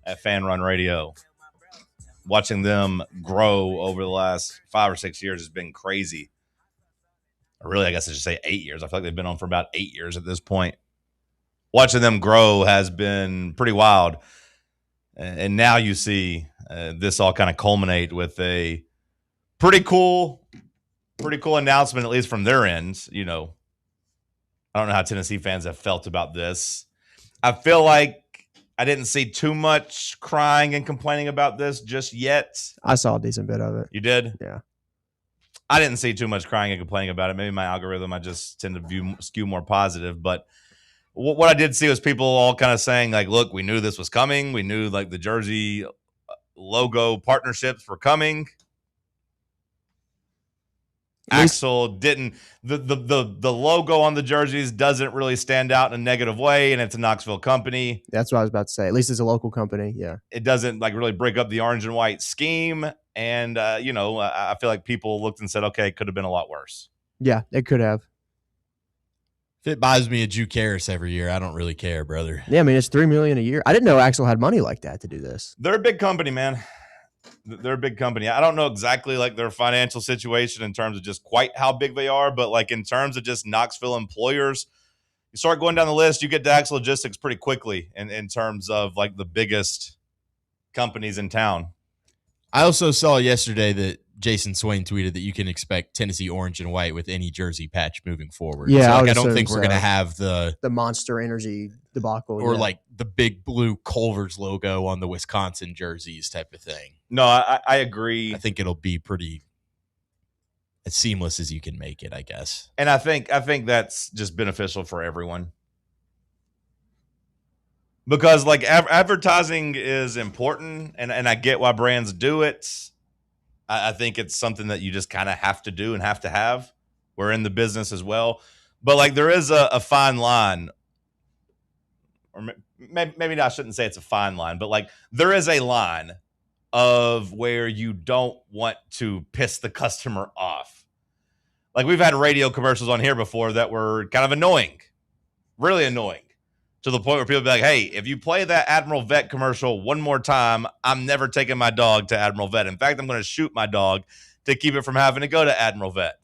at Fan Run Radio. Watching them grow over the last 5 or 6 years has been crazy. Or really, I guess I should say 8 years. I feel like they've been on for about 8 years at this point. Watching them grow has been pretty wild. And now you see this all kind of culminate with a pretty cool announcement, at least from their end. You know, I don't know how Tennessee fans have felt about this. I feel like I didn't see too much crying and complaining about this just yet. I saw a decent bit of it. You did? Yeah. I didn't see too much crying and complaining about it. Maybe my algorithm, I just tend to skew more positive. But what I did see was people all kind of saying, like, look, we knew this was coming. We knew, like, the jersey logo partnerships were coming. Axel didn't the logo on the jerseys doesn't really stand out in a negative way, and it's a Knoxville company. That's what I was about to say. At least it's a local company. Yeah. It doesn't like really break up the orange and white scheme. And I feel like people looked and said, okay, it could have been a lot worse. Yeah, it could have. If it buys me a Drew Karras every year, I don't really care, brother. Yeah, I mean, it's $3 million a year. I didn't know Axel had money like that to do this. They're a big company, man. They're a big company. I don't know exactly like their financial situation in terms of just quite how big they are, but like in terms of just Knoxville employers, you start going down the list, you get to Axel Logistics pretty quickly in terms of like the biggest companies in town. I also saw yesterday that Jason Swain tweeted that you can expect Tennessee orange and white with any jersey patch moving forward. Yeah, so, like, I don't think we're going to have the Monster Energy debacle. Or like the big blue Culver's logo on the Wisconsin jerseys type of thing. No, I agree. I think it'll be pretty as seamless as you can make it, I guess. And I think that's just beneficial for everyone. Because like advertising is important, and I get why brands do it. I think it's something that you just kind of have to do and have to have. We're in the business as well. But like there is a fine line, or maybe I shouldn't say it's a fine line, but like there is a line of where you don't want to piss the customer off. Like we've had radio commercials on here before that were kind of annoying, really annoying, to the point where people be like, hey, if you play that Admiral Vet commercial one more time, I'm never taking my dog to Admiral Vet. In fact, I'm going to shoot my dog to keep it from having to go to Admiral Vet.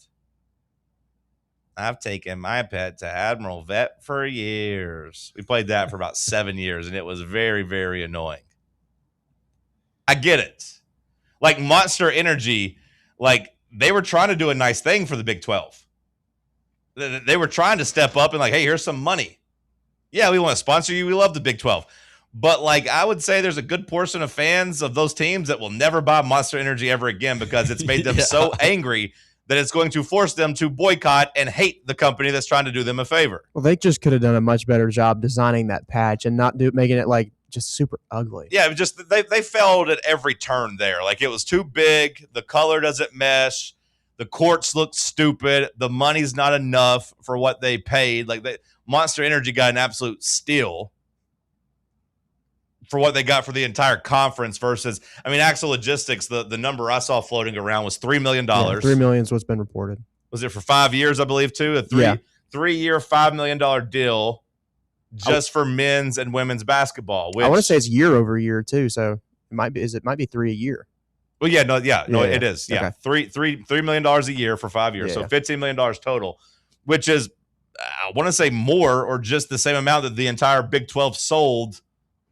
I've taken my pet to Admiral Vet for years. We played that for about 7 years, and it was very, very annoying. I get it. Like Monster Energy, like they were trying to do a nice thing for the Big 12. They were trying to step up and like, hey, here's some money. Yeah, we want to sponsor you. We love the Big 12. But like I would say there's a good portion of fans of those teams that will never buy Monster Energy ever again because it's made them so angry that it's going to force them to boycott and hate the company that's trying to do them a favor. Well, they just could have done a much better job designing that patch and not making it like just super ugly. Yeah, it just they failed at every turn there. Like it was too big. The color doesn't mesh. The courts look stupid. The money's not enough for what they paid. Like Monster Energy got an absolute steal for what they got for the entire conference versus, I mean, Axel Logistics, the number I saw floating around was $3 million. Yeah, $3 million is what's been reported. Was it for 5 years, I believe, too? A three-year, $5 million deal just for men's and women's basketball. Which, I want to say it's year over year, too, so it might be 3 a year. Well, it is. Yeah, okay. $3 million a year for 5 years, so $15 million total, which is, I want to say more or just the same amount that the entire Big 12 sold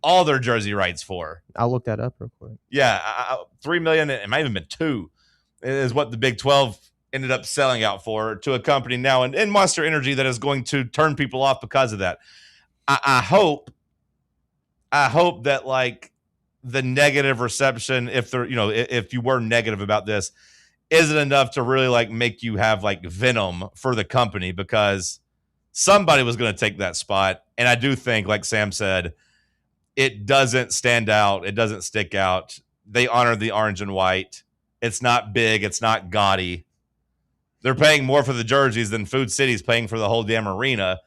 all their jersey rights for. I'll look that up real quick. Yeah, $3 million, it might have even been $2 million, is what the Big 12 ended up selling out for to a company now in Monster Energy that is going to turn people off because of that. I hope that like the negative reception, if you were negative about this, isn't enough to really like make you have like venom for the company, because somebody was going to take that spot. And I do think, like Sam said, it doesn't stand out. It doesn't stick out. They honor the orange and white. It's not big. It's not gaudy. They're paying more for the jerseys than Food City's paying for the whole damn arena.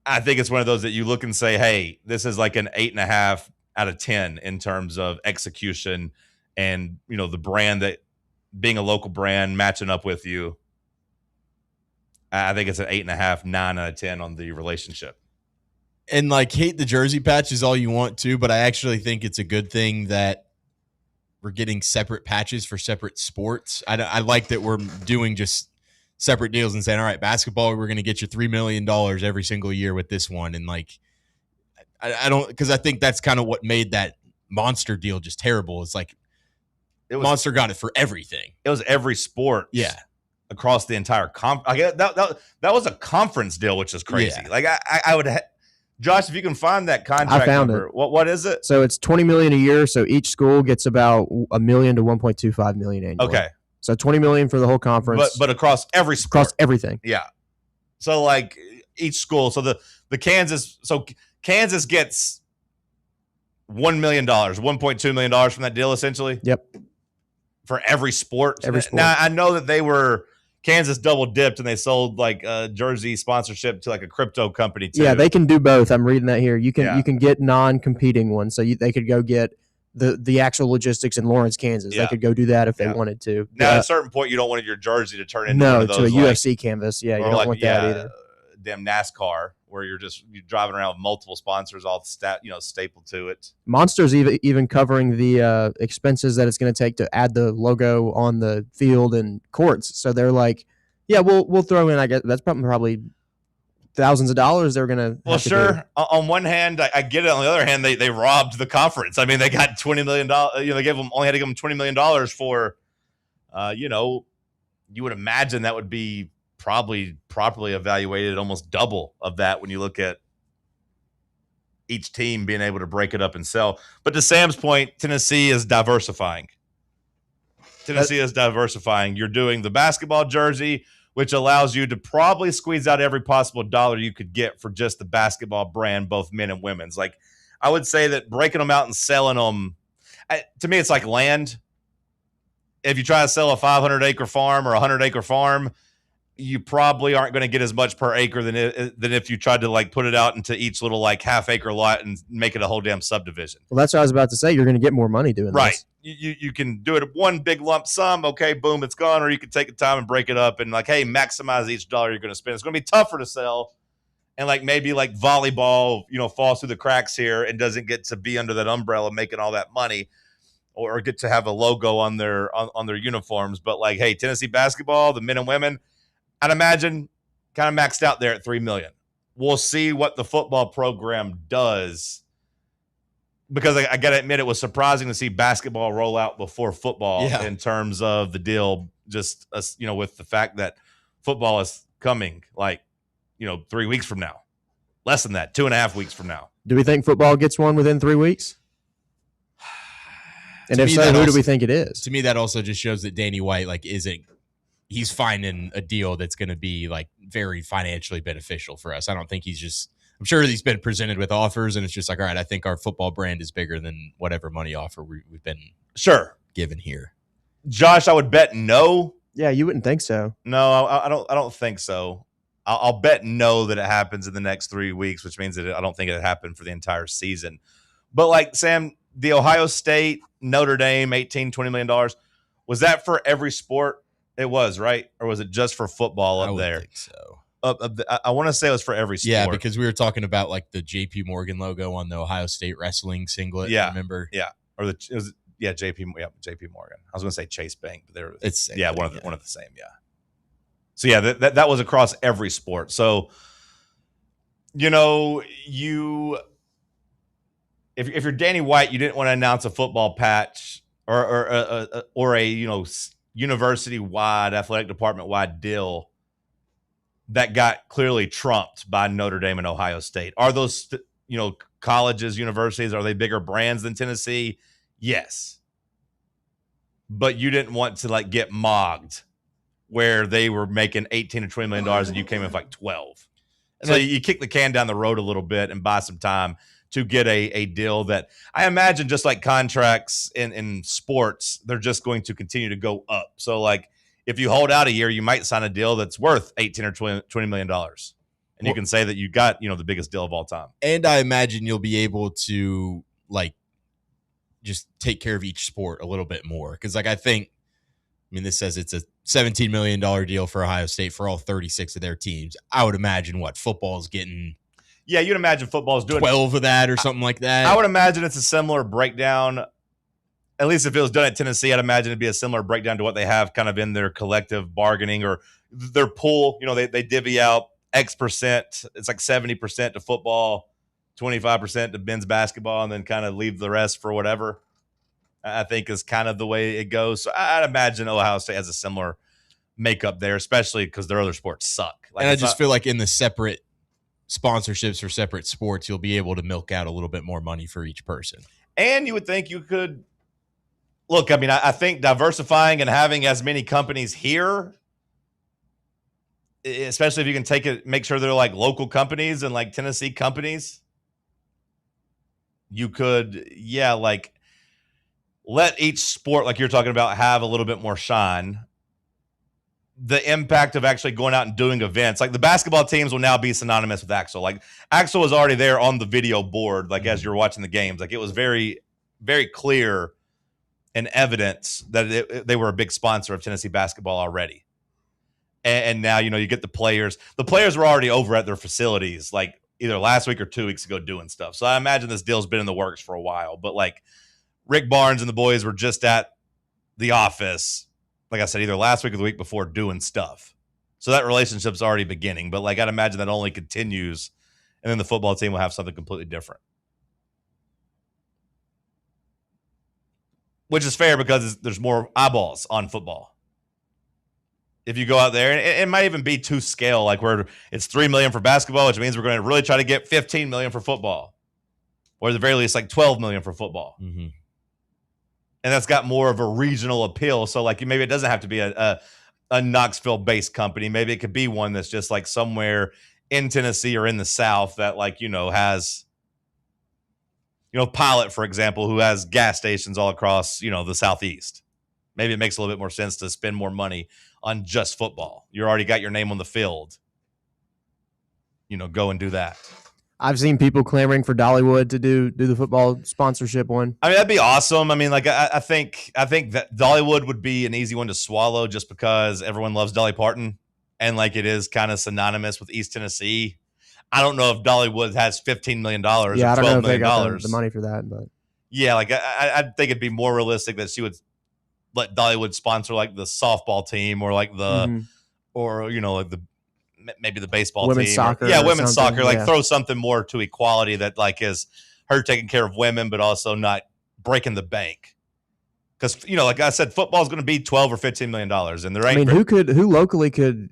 I think it's one of those that you look and say, hey, this is like an 8.5 out of 10 in terms of execution and, the brand, that being a local brand, matching up with you. I think it's an 8.5, 9 out of 10 on the relationship. And like, hate the jersey patches all you want to, but I actually think it's a good thing that we're getting separate patches for separate sports. I like that we're doing just separate deals and saying, all right, basketball, we're going to get you $3 million every single year with this one. And like, I don't, because I think that's kind of what made that Monster deal just terrible. It's like Monster got it for everything. It was every sport. Yeah. Across the entire conference. That was a conference deal, which is crazy. Yeah. Like I would Josh, if you can find that contract I found number, it. What is it? So it's $20 million a year. So each school gets about $1 million to $1.25 million annually. Okay. So $20 million for the whole conference. But across every sport. Across everything. Yeah. So like each school. So the Kansas gets $1 million, $1.2 million from that deal, essentially. Yep. For every sport. Every sport. Now I know that Kansas double dipped and they sold like jersey sponsorship to like a crypto company too. Yeah, they can do both. I'm reading that here. You can get non-competing ones. So they could go get the actual logistics in Lawrence, Kansas. Yeah. They could go do that if they wanted to. Now at a certain point, you don't want your jersey to turn into one of those, to a UFC canvas. Yeah, you don't want that either. Damn NASCAR, where you're driving around with multiple sponsors all stapled to it. Monster's even covering the expenses that it's going to take to add the logo on the field and courts. So they're like, yeah, we'll throw in. I guess that's probably thousands of dollars they're going to. Well, sure. On one hand, I get it. On the other hand, they robbed the conference. I mean, they got $20 million. They only had to give them $20 million for. You would imagine that would be probably properly evaluated almost double of that when you look at each team being able to break it up and sell. But to Sam's point, Tennessee is diversifying. You're doing the basketball jersey, which allows you to probably squeeze out every possible dollar you could get for just the basketball brand, both men and women's. Like, I would say that breaking them out and selling them, to me, it's like land. If you try to sell a 500-acre farm or a 100-acre farm, you probably aren't going to get as much per acre than if you tried to like put it out into each little like half-acre lot and make it a whole damn subdivision. Well, that's what I was about to say. You're going to get more money doing right. this. You can do it at one big lump sum. Okay, boom, it's gone. Or you can take the time and break it up and like, hey, maximize each dollar you're going to spend. It's going to be tougher to sell. And like maybe like volleyball, falls through the cracks here and doesn't get to be under that umbrella making all that money or get to have a logo on their uniforms. But like, hey, Tennessee basketball, the men and women, I'd imagine kind of maxed out there at $3 million. We'll see what the football program does, because I got to admit, it was surprising to see basketball roll out before football in terms of the deal. Just with the fact that football is coming 3 weeks from now, less than that, 2.5 weeks from now. Do we think football gets one within 3 weeks? And if so, who do we think it is? To me, that also just shows that Danny White he's finding a deal that's going to be like very financially beneficial for us. I don't think I'm sure he's been presented with offers and it's just like, all right, I think our football brand is bigger than whatever money offer we've been given here. Josh, I would bet no. Yeah, you wouldn't think so. No, I don't think so. I'll bet no that it happens in the next 3 weeks, which means that I don't think it happened for the entire season. But like Sam, the Ohio State, Notre Dame, $20 million, was that for every sport? It was, right? Or was it just for football up there? I think so. I want to say it was for every sport. Yeah, because we were talking about like the JP Morgan logo on the Ohio State wrestling singlet. Yeah, remember? Yeah, or JP Morgan. I was going to say Chase Bank, but it's one of the same. Yeah. So yeah, that was across every sport. So if you're Danny White, you didn't want to announce a football patch or a university-wide, athletic department-wide deal that got clearly trumped by Notre Dame and Ohio State. Are those, colleges, universities, are they bigger brands than Tennessee? Yes. But you didn't want to get mogged where they were making $18 to $20 million and you came in with 12. So you kick the can down the road a little bit and buy some time to get a deal that I imagine, just like contracts in sports, they're just going to continue to go up. So if you hold out a year, you might sign a deal that's worth $18 or $20 million. And you can say that you got, the biggest deal of all time. And I imagine you'll be able to just take care of each sport a little bit more. Cause I think mean, this says it's a $17 million deal for Ohio State for all 36 of their teams. I would imagine football's getting. Yeah, you'd imagine football's doing 12 of that or something like that. I would imagine it's a similar breakdown. At least if it was done at Tennessee, I'd imagine it'd be a similar breakdown to what they have kind of in their collective bargaining or their pool. You know, they divvy out X percent. It's like 70% to football, 25% to men's basketball, and then kind of leave the rest for whatever. I think is kind of the way it goes. So I'd imagine Ohio State has a similar makeup there, especially because their other sports suck. And I just feel like in the separate sponsorships for separate sports, you'll be able to milk out a little bit more money for each person. And you would think you could look. I mean, I think diversifying and having as many companies here, especially if you can take it, make sure they're like local companies and like Tennessee companies, you could, like let each sport, like you're talking about, have a little bit more shine. The impact of actually going out and doing events, like the basketball teams will now be synonymous with Axel. Like Axel was already there on the video board, like as you're watching the games, like it was very, very clear and evidence that they were a big sponsor of Tennessee basketball already. And now, you know, you get the players. The players were already over at their facilities, like either last week or 2 weeks ago doing stuff. So I imagine this deal's been in the works for a while. But like Rick Barnes and the boys were just at the office, like I said, either last week or the week before doing stuff. So that relationship's already beginning. But like I'd imagine that only continues, and then the football team will have something completely different. Which is fair because there's more eyeballs on football. If you go out there, and it might even be to scale, like where it's $3 million for basketball, which means we're going to really try to get $15 million for football, or at the very least, like $12 million for football. Mm-hmm. And that's got more of a regional appeal. So like maybe it doesn't have to be a Knoxville-based company. Maybe it could be one that's just like somewhere in Tennessee or in the South that like, you know, has, you know, Pilot, for example, who has gas stations all across, you know, the Southeast. Maybe it makes a little bit more sense to spend more money on just football. You already got your name on the field. You know, go and do that. I've seen people clamoring for Dollywood to do the football sponsorship one. I mean, that'd be awesome. I mean, like I think that Dollywood would be an easy one to swallow just because everyone loves Dolly Parton and like it is kind of synonymous with East Tennessee. I don't know if Dollywood has $15 million or $12 million. I don't know if they got the money for that, but yeah, like I think it'd be more realistic that she would let Dollywood sponsor like the softball team or like the or you know like the maybe the baseball women's team. Soccer Women's soccer. Like throw something more to equality that like is her taking care of women, but also not breaking the bank. Because you know, like I said, football is going to be $12 or $15 million, and there ain't. I mean, who locally could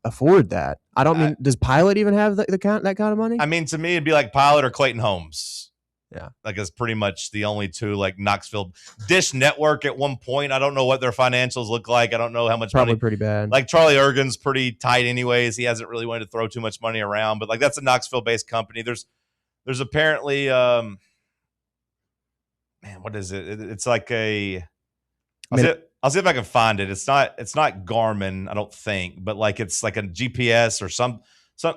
afford that? I don't mean. Does Pilot even have that kind of money? I mean, to me, it'd be like Pilot or Clayton Holmes. Yeah, like it's pretty much the only two. Like Knoxville Dish Network at one point. I don't know what their financials look like. I don't know how much probably money. Pretty bad. Like Charlie Ergen's pretty tight, anyways. He hasn't really wanted to throw too much money around, but like that's a Knoxville-based company. There's apparently, man, what is it? It's like a. I'll see if I can find it. It's not Garmin, I don't think, but like it's like a GPS or some.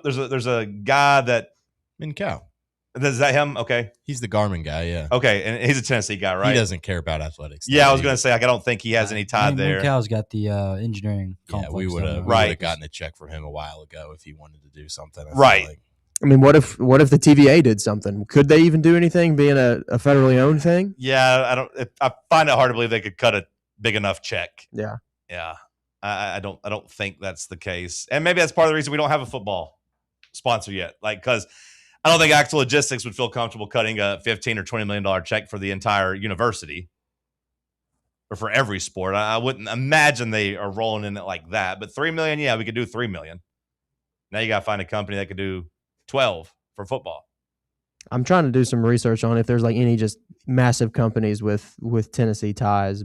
There's a guy that Mincow. Is that him? Okay. He's the Garmin guy, yeah. Okay, and he's a Tennessee guy, right? He doesn't care about athletics. Yeah, I was going to say, like, I don't think he has any tie there. Cow's got the engineering complex. Yeah, we would have gotten a check from him a while ago if he wanted to do something. Right. I mean, what if the TVA did something? Could they even do anything being a federally owned thing? Yeah, I find it hard to believe they could cut a big enough check. Yeah. Yeah. I don't think that's the case. And maybe that's part of the reason we don't have a football sponsor yet. Like, because I don't think Axel Logistics would feel comfortable cutting a $15 or $20 million check for the entire university or for every sport. I wouldn't imagine they are rolling in it like that. But $3 million, yeah, we could do $3 million. Now you got to find a company that could do 12 for football. I'm trying to do some research on if there's like any just massive companies with Tennessee ties,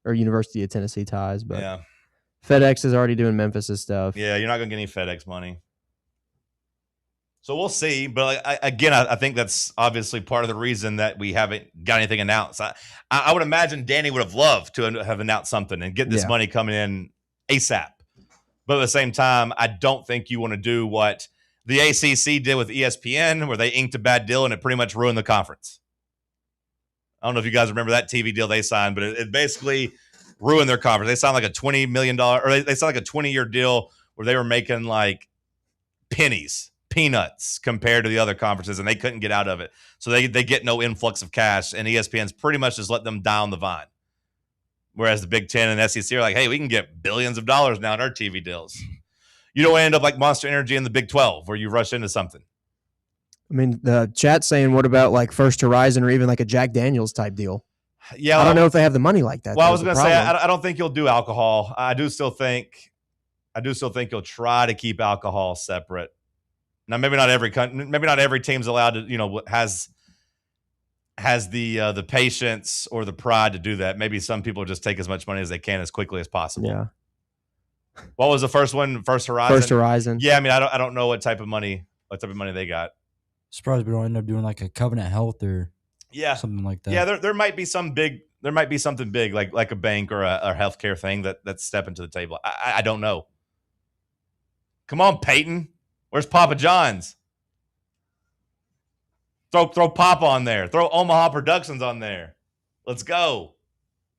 or University of Tennessee ties. But yeah. FedEx is already doing Memphis' stuff. Yeah, you're not going to get any FedEx money. So we'll see. But I think that's obviously part of the reason that we haven't got anything announced. I would imagine Danny would have loved to have announced something and get this money coming in ASAP. But at the same time, I don't think you want to do what the ACC did with ESPN, where they inked a bad deal and it pretty much ruined the conference. I don't know if you guys remember that TV deal they signed, but it basically ruined their conference. They signed like a $20 million, or they signed like a 20-year deal where they were making like peanuts compared to the other conferences, and they couldn't get out of it. So they get no influx of cash, and ESPN's pretty much just let them down the vine. Whereas the Big Ten and SEC are like, hey, we can get billions of dollars now in our TV deals. You don't end up like Monster Energy in the Big 12 where you rush into something. I mean, the chat's saying, what about like First Horizon or even like a Jack Daniels type deal? Yeah, I don't know if they have the money like that. Well, I was going to say, I don't think you'll do alcohol. I do still think you'll try to keep alcohol separate. Now, maybe not every team's allowed to, has the patience or the pride to do that. Maybe some people just take as much money as they can as quickly as possible. Yeah. What was the first one? First Horizon. First Horizon. Yeah, I mean, I don't know what type of money they got. Surprised we don't end up doing like a Covenant Health or something like that. Yeah, there might be something big like a bank or a healthcare thing that's stepping to the table. I don't know. Come on, Peyton. Where's Papa John's? Throw Papa on there. Throw Omaha Productions on there. Let's go.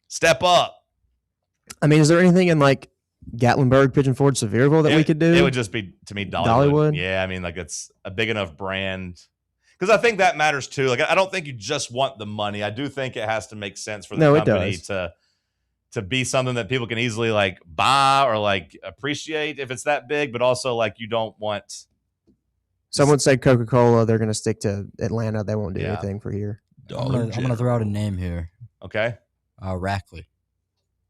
Step up. I mean, is there anything in like Gatlinburg, Pigeon Forge, Sevierville that we could do? It would just be, to me, Dollywood. Yeah, I mean, like it's a big enough brand. Because I think that matters too. Like, I don't think you just want the money. I do think it has to make sense for the company to be something that people can easily like buy or like appreciate if it's that big, but also like you don't want. Someone said Coca-Cola. They're going to stick to Atlanta. They won't do anything for here. I'm going to throw out a name here. Okay. Rackley.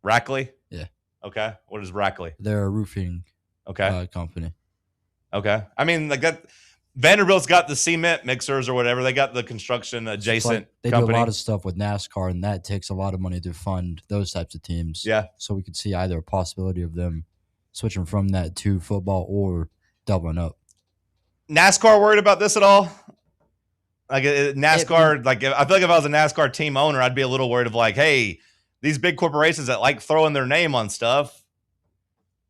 Rackley? Yeah. Okay. What is Rackley? They're a roofing company. Okay. I mean, like that. Vanderbilt's got the cement mixers or whatever. They got the construction adjacent They company. do a lot of stuff with NASCAR, and that takes a lot of money to fund those types of teams. Yeah. So we could see either a possibility of them switching from that to football or doubling up. NASCAR worried about this at all? Like NASCAR, I feel like if I was a NASCAR team owner, I'd be a little worried of like, hey, these big corporations that like throwing their name on stuff,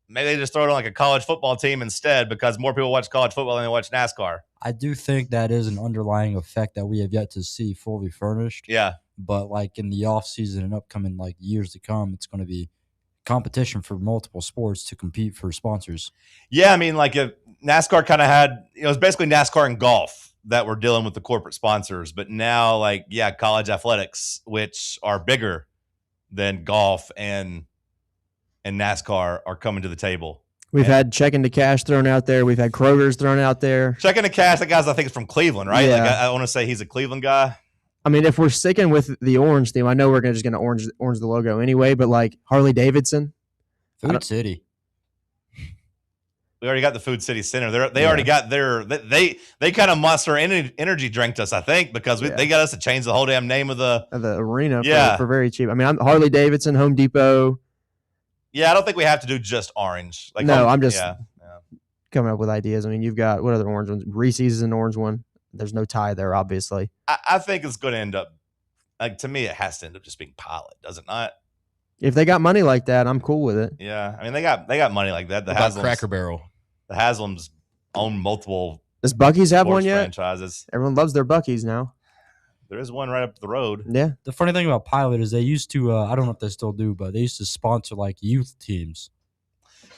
maybe they just throw it on like a college football team instead because more people watch college football than they watch NASCAR. I do think that is an underlying effect that we have yet to see fully furnished. Yeah. But like in the off season and upcoming like years to come, it's going to be competition for multiple sports to compete for sponsors. Yeah, I mean, like if NASCAR kind of had, it was basically NASCAR and golf that were dealing with the corporate sponsors, but now like, college athletics, which are bigger than golf and NASCAR are coming to the table. We've had check into cash thrown out there. We've had Kroger's thrown out there. Check into cash, that guy's I think is from Cleveland, right? Yeah. Like I want to say he's a Cleveland guy. I mean, if we're sticking with the orange theme, I know we're just going to orange the logo anyway, but like Harley Davidson. Food City. We already got the Food City Center. They already got their they kind of Monster Energy drinked us, I think, because they got us to change the whole damn name of the arena for very cheap. I mean, I'm Harley Davidson, Home Depot. Yeah, I don't think we have to do just orange. Like I'm just coming up with ideas. I mean, you've got what other orange ones? Reese's is an orange one. There's no tie there, obviously. I think it's going to end up, like to me, it has to end up just being Pilot, does it not? If they got money like that, I'm cool with it. Yeah, I mean they got money like that. The Haslam's, Cracker Barrel. The Haslam's own multiple. Does Buc-ee's have one yet? Franchises. Everyone loves their Buc-ee's now. There is one right up the road. Yeah. The funny thing about Pilot is they used to, I don't know if they still do, but they used to sponsor like youth teams.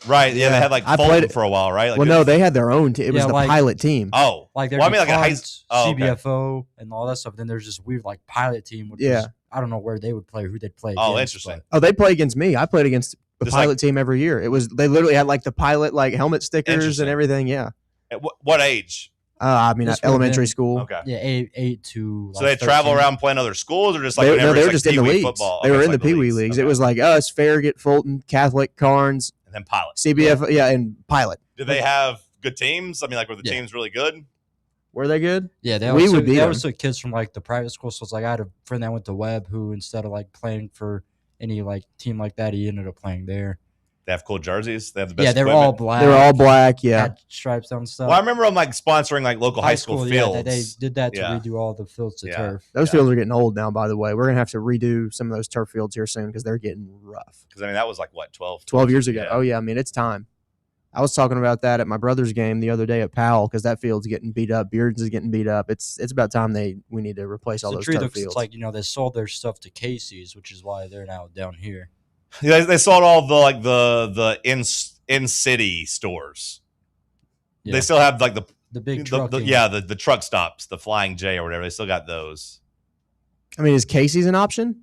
Right. Yeah, they had like Fulton for a while, right? Like no, they had their own team. It was the Pilot team. Oh. Like well, I mean like a high CBFO and all that stuff. Then there's this weird like Pilot team, which is, I don't know where they would play, who they'd play against. Oh, interesting. Oh, they play against me. I played against the Pilot team every year. They literally had like the Pilot like helmet stickers and everything. Yeah. At what age? I mean, elementary school. Okay. Yeah, 8 to. So they travel around playing other schools, or just like they were just in the leagues. Football? They were in the Pee Wee leagues. It was like us, Farragut, Fulton, Catholic, Carnes, and then Pilot, CBF, and Pilot. Did they have good teams? I mean, like were the teams really good? Were they good? Yeah, they always took kids from like the private school. So it's like I had a friend that went to Webb who instead of like playing for any like team like that, he ended up playing there. They have cool jerseys. They have the best. Yeah, they were equipment. all black. They were all black. Yeah, had stripes on stuff. Well, I remember them like sponsoring like local high school fields. Yeah, they did that to redo all the fields to turf. Those fields are getting old now. By the way, we're gonna have to redo some of those turf fields here soon because they're getting rough. Because I mean, that was like what 12 years ago. Yeah. Oh yeah, I mean it's time. I was talking about that at my brother's game the other day at Powell because that field's getting beat up. Beards is getting beat up. It's about time we need to replace all those turf fields. It's like they sold their stuff to Casey's, which is why they're now down here. They sold all the in city stores. Yeah. They still have like The big the truck stops, the Flying J or whatever. They still got those. I mean, is Casey's an option?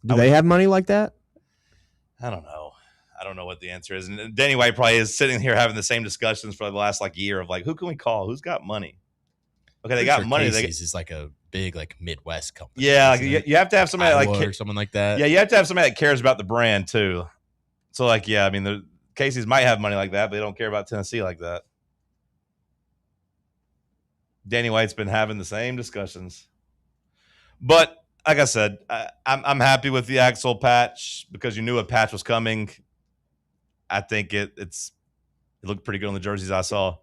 Do they have money like that? I don't know. I don't know what the answer is. And Danny White probably is sitting here having the same discussions for the last year of who can we call? Who's got money? Okay, they got money. Casey's is like a big Midwest company. Yeah, you have to have somebody Iowa or someone like that. Yeah, you have to have somebody that cares about the brand too. So I mean, the Casey's might have money like that, but they don't care about Tennessee like that. Danny White's been having the same discussions. But like I said, I'm happy with the Axel patch because you knew a patch was coming. I think it looked pretty good on the jerseys I saw.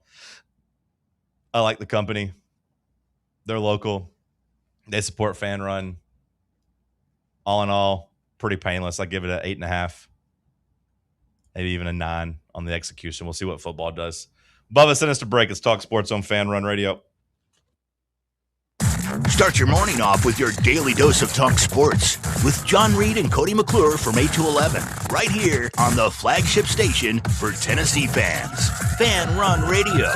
I like the company. They're local. They support Fan Run. All in all, pretty painless. I give it an 8.5, maybe even a 9 on the execution. We'll see what football does. Bubba, send us to break. It's TalkSports on Fan Run Radio. Start your morning off with your daily dose of Talk Sports with John Reed and Cody McClure from 8 to 11, right here on the flagship station for Tennessee fans, Fan Run Radio.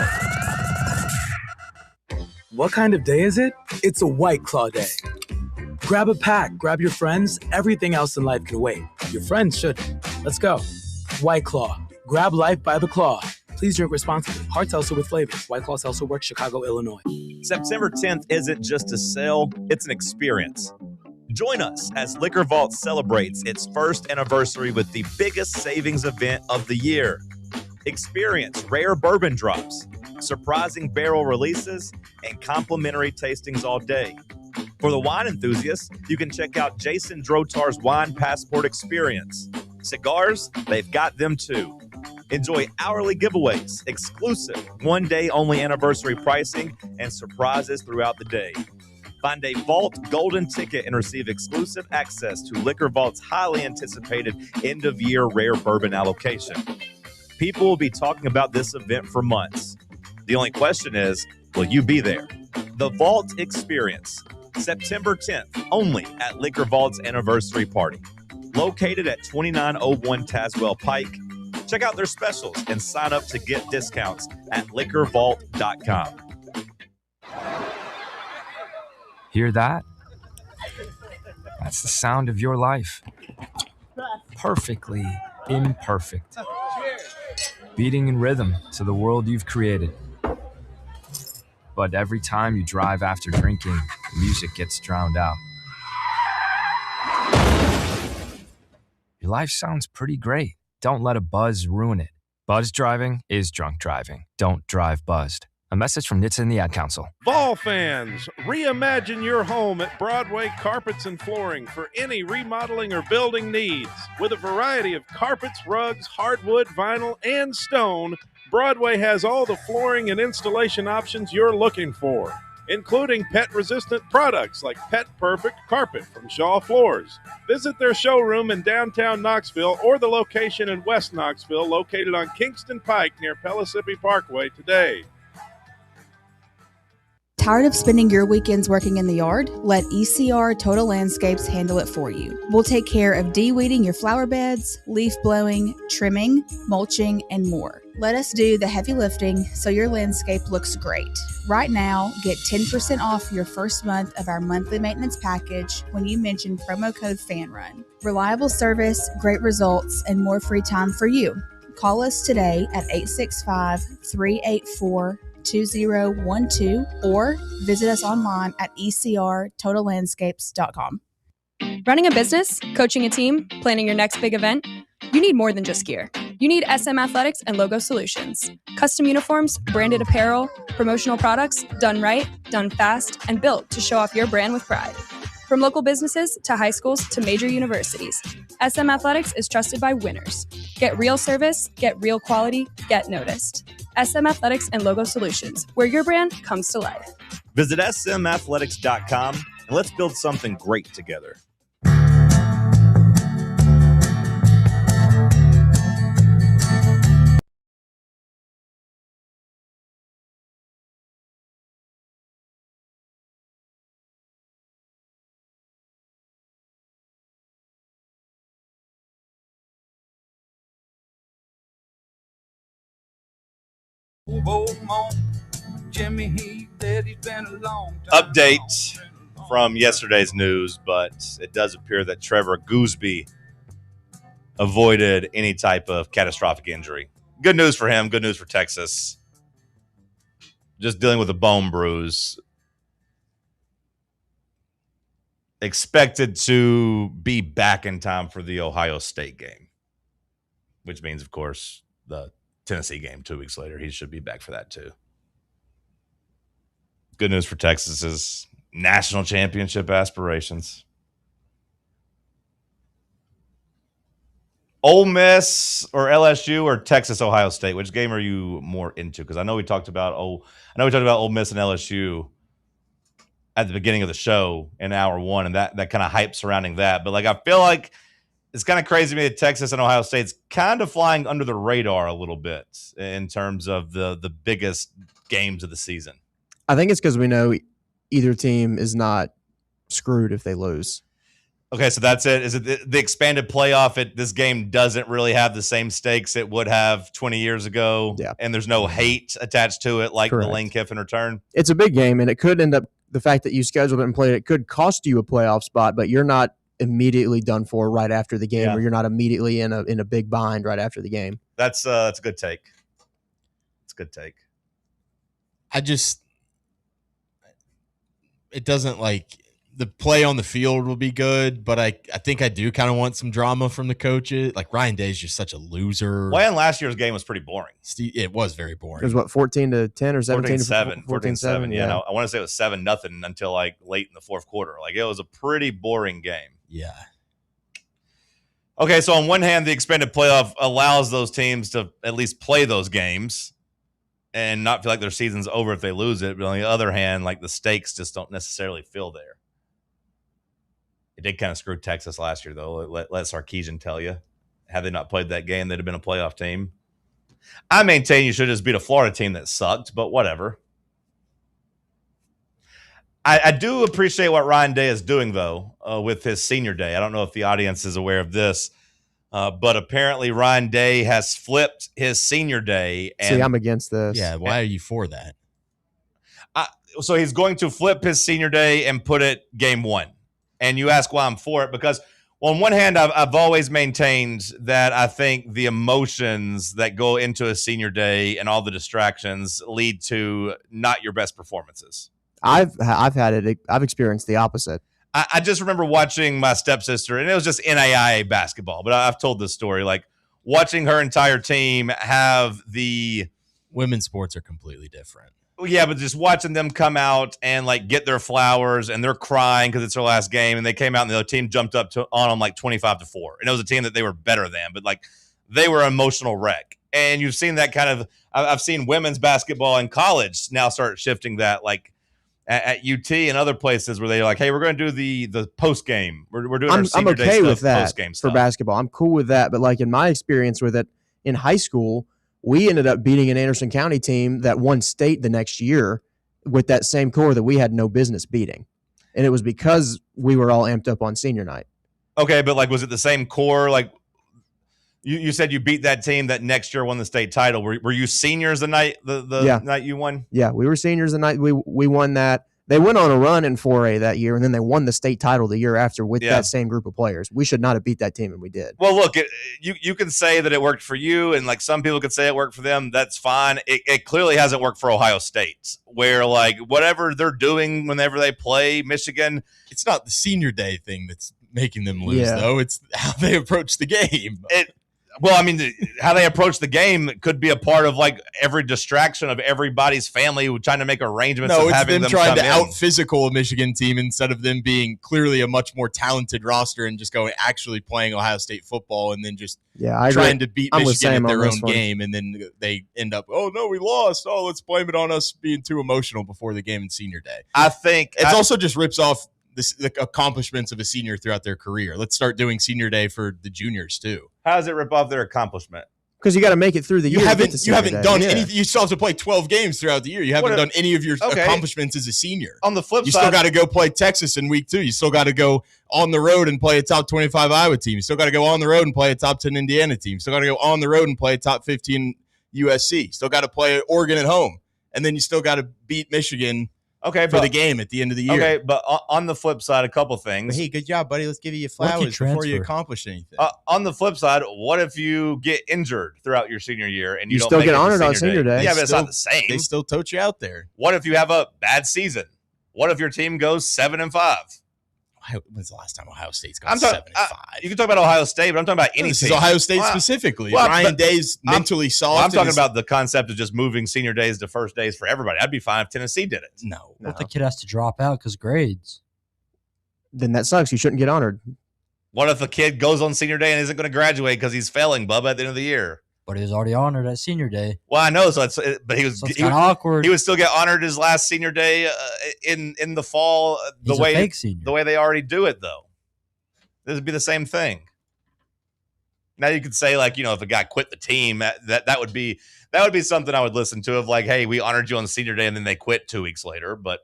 What kind of day is it? It's a White Claw day. Grab a pack, grab your friends. Everything else in life can wait. Your friends shouldn't. Let's go. White Claw. Grab life by the claw. Please drink responsibly. Hard seltzer with flavors. White Claw Seltzer Works, Chicago, Illinois. September 10th isn't just a sale, it's an experience. Join us as Liquor Vault celebrates its first anniversary with the biggest savings event of the year. Experience rare bourbon drops, surprising barrel releases, and complimentary tastings all day. For the wine enthusiasts, you can check out Jason Drotar's Wine Passport Experience. Cigars, they've got them too. Enjoy hourly giveaways, exclusive one-day only anniversary pricing, and surprises throughout the day. Find a Vault Golden ticket and receive exclusive access to Liquor Vault's highly anticipated end-of-year rare bourbon allocation. People will be talking about this event for months. The only question is, will you be there? The Vault Experience, September 10th, only at Liquor Vault's anniversary party. Located at 2901 Tazewell Pike. Check out their specials and sign up to get discounts at liquorvault.com. Hear that? That's the sound of your life. Perfectly imperfect. Beating in rhythm to the world you've created. But every time you drive after drinking, music gets drowned out. Your life sounds pretty great. Don't let a buzz ruin it. Buzz driving is drunk driving. Don't drive buzzed. A message from NHTSA and the Ad Council. Ball fans, reimagine your home at Broadway Carpets and Flooring for any remodeling or building needs. With a variety of carpets, rugs, hardwood, vinyl, and stone, Broadway has all the flooring and installation options you're looking for, including pet-resistant products like Pet Perfect Carpet from Shaw Floors. Visit their showroom in downtown Knoxville or the location in West Knoxville located on Kingston Pike near Pellissippi Parkway today. Tired of spending your weekends working in the yard? Let ECR Total Landscapes handle it for you. We'll take care of de-weeding your flower beds, leaf blowing, trimming, mulching, and more. Let us do the heavy lifting so your landscape looks great. Right now, get 10% off your first month of our monthly maintenance package when you mention promo code FANRUN. Reliable service, great results, and more free time for you. Call us today at 865-384-2012 or visit us online at ecrtotallandscapes.com. Running a business, coaching a team, planning your next big event, you need more than just gear. You need SM Athletics and Logo Solutions. Custom uniforms, branded apparel, promotional products, done right, done fast, and built to show off your brand with pride. From local businesses to high schools to major universities, SM Athletics is trusted by winners. Get real service, get real quality, get noticed. SM Athletics and Logo Solutions, where your brand comes to life. Visit smathletics.com and let's build something great together. Update from yesterday's news, but it does appear that Trevor Gooseby avoided any type of catastrophic injury. Good news for him. Good news for Texas. Just dealing with a bone bruise. Expected to be back in time for the Ohio State game, which means, of course, the Tennessee game 2 weeks later. He should be back for that too. Good news for Texas's national championship aspirations. Ole Miss or LSU or Texas Ohio State? Which game are you more into? Because I know we talked about Ole Miss and LSU at the beginning of the show in hour 1, and that kind of hype surrounding that. But I feel like it's kind of crazy to me that Texas and Ohio State's kind of flying under the radar a little bit in terms of the biggest games of the season. I think it's because we know either team is not screwed if they lose. Okay, so that's it. Is it the expanded playoff? This game doesn't really have the same stakes it would have 20 years ago. Yeah. And there's no hate attached to it like Correct. the Lane Kiffin return. It's a big game, and it could end up, the fact that you scheduled it and played it could cost you a playoff spot, but you're not immediately done for right after the game, or you're not immediately in a big bind right after the game. That's a good take. It's a good take. It doesn't the play on the field will be good, but I think I do kind of want some drama from the coaches. Ryan Day's just such a loser. Well, and last year's game was pretty boring. It was very boring. It was 14-10 or 17-7? 14-7. Yeah, no, I want to say it was 7-0 until late in the fourth quarter. It was a pretty boring game. Yeah. Okay, so on one hand, the expanded playoff allows those teams to at least play those games and not feel like their season's over if they lose it. But on the other hand, the stakes just don't necessarily feel there. It did kind of screw Texas last year, though. Let Sarkisian tell you. Had they not played that game, they'd have been a playoff team. I maintain you should just beat a Florida team that sucked, but whatever. I do appreciate what Ryan Day is doing, though, with his senior day. I don't know if the audience is aware of this, but apparently Ryan Day has flipped his senior day. See, I'm against this. Yeah, why are you for that? So he's going to flip his senior day and put it game 1. And you ask why I'm for it, because on one hand, I've always maintained that I think the emotions that go into a senior day and all the distractions lead to not your best performances. I've experienced the opposite. I just remember watching my stepsister, and it was just NAIA basketball, but I've told this story, watching her entire team have the women's sports are completely different. Yeah, but just watching them come out and get their flowers, and they're crying because it's their last game, and they came out and the other team jumped up on them 25-4, and it was a team that they were better than, but they were an emotional wreck. And you've seen that kind of. I've seen women's basketball in college now start shifting that, at UT and other places where they're hey, we're going to do the post game. We're doing our senior day stuff. I'm okay with that post-game for basketball. I'm cool with that, but in my experience with it in high school, we ended up beating an Anderson County team that won state the next year with that same core that we had no business beating. And it was because we were all amped up on senior night. Okay, but was it the same core? You said you beat that team that next year won the state title. Were you seniors the night night you won? Yeah, we were seniors the night we won that. They went on a run in 4A that year, and then they won the state title the year after with that same group of players. We should not have beat that team, and we did. Well, look, you can say that it worked for you, and some people could say it worked for them. That's fine. It clearly hasn't worked for Ohio State, where whatever they're doing whenever they play Michigan. It's not the senior day thing that's making them lose, though. It's how they approach the game. Well, I mean, how they approach the game could be a part of every distraction of everybody's family trying to make arrangements. No, of it's having them trying to out physical a Michigan team instead of them being clearly a much more talented roster and just actually playing Ohio State football and then just trying to beat Michigan at their own game. And then they end up, oh, no, we lost. Oh, let's blame it on us being too emotional before the game and senior day. I think it's also just rips off the accomplishments of a senior throughout their career. Let's start doing senior day for the juniors too. How does it rip off their accomplishment? Because you got to make it through the year. You haven't done anything. You still have to play 12 games throughout the year. You haven't done any of your accomplishments as a senior. On the flip side, you still got to go play Texas in week 2. You still got to go on the road and play a top 25 Iowa team. You still got to go on the road and play a top 10 Indiana team. You still got to go on the road and play a top 15 USC. Still got to play Oregon at home. And then you still got to beat Michigan for the game at the end of the year. Okay, but on the flip side, a couple things. But hey, good job, buddy. Let's give you flowers before you accomplish anything. On the flip side, what if you get injured throughout your senior year and you don't still make get it to honored on senior day? Yeah, but it's not the same. They still tote you out there. What if you have a bad season? What if your team goes 7-5? When's the last time Ohio State's gone 7-5? You can talk about Ohio State, but I'm talking about any This team. is Ohio State specifically. Ryan Day's mentally soft. I'm talking about the concept of just moving senior days to first days for everybody. I'd be fine if Tennessee did it. No. What if the kid has to drop out because grades? Then that sucks. You shouldn't get honored. What if a kid goes on senior day and isn't going to graduate because he's failing, Bubba, at the end of the year? But he was already honored at senior day. Well, I know, but he was So it's kind of awkward. He would still get honored his last senior day in the fall. He's a fake senior. The way they already do it, though, this would be the same thing. Now you could say, like, if a guy quit the team, that would be something I would listen to. Of like, hey, we honored you on senior day, and then they quit 2 weeks later. But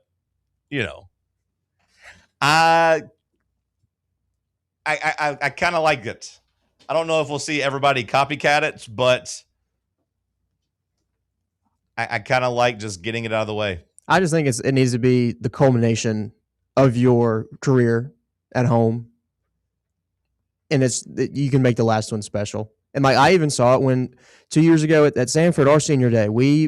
I kind of like it. I don't know if we'll see everybody copycat it, but I kind of like just getting it out of the way. I just think it needs to be the culmination of your career at home, and you can make the last one special. And like I even saw it when 2 years ago at Sanford, our senior day, we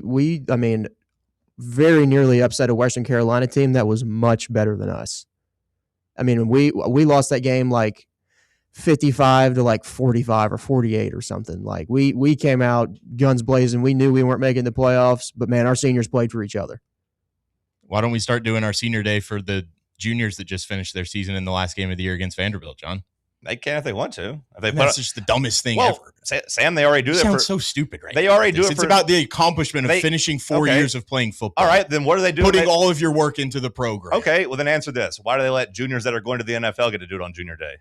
very nearly upset a Western Carolina team that was much better than us. I mean, we lost that game like 55 to like 45 or 48 or something. Like we came out guns blazing. We knew we weren't making the playoffs, but man, our seniors played for each other. Why don't we start doing our senior day for the juniors that just finished their season in the last game of the year against Vanderbilt, John? They can if they want to. That's just the dumbest thing ever. Sam, they already do that. Sounds so stupid, right? They already do it. It's about the accomplishment of finishing 4 years of playing football. All right, then what do they do? Putting all of your work into the program. Okay, well then answer this: why do they let juniors that are going to the NFL get to do it on junior day?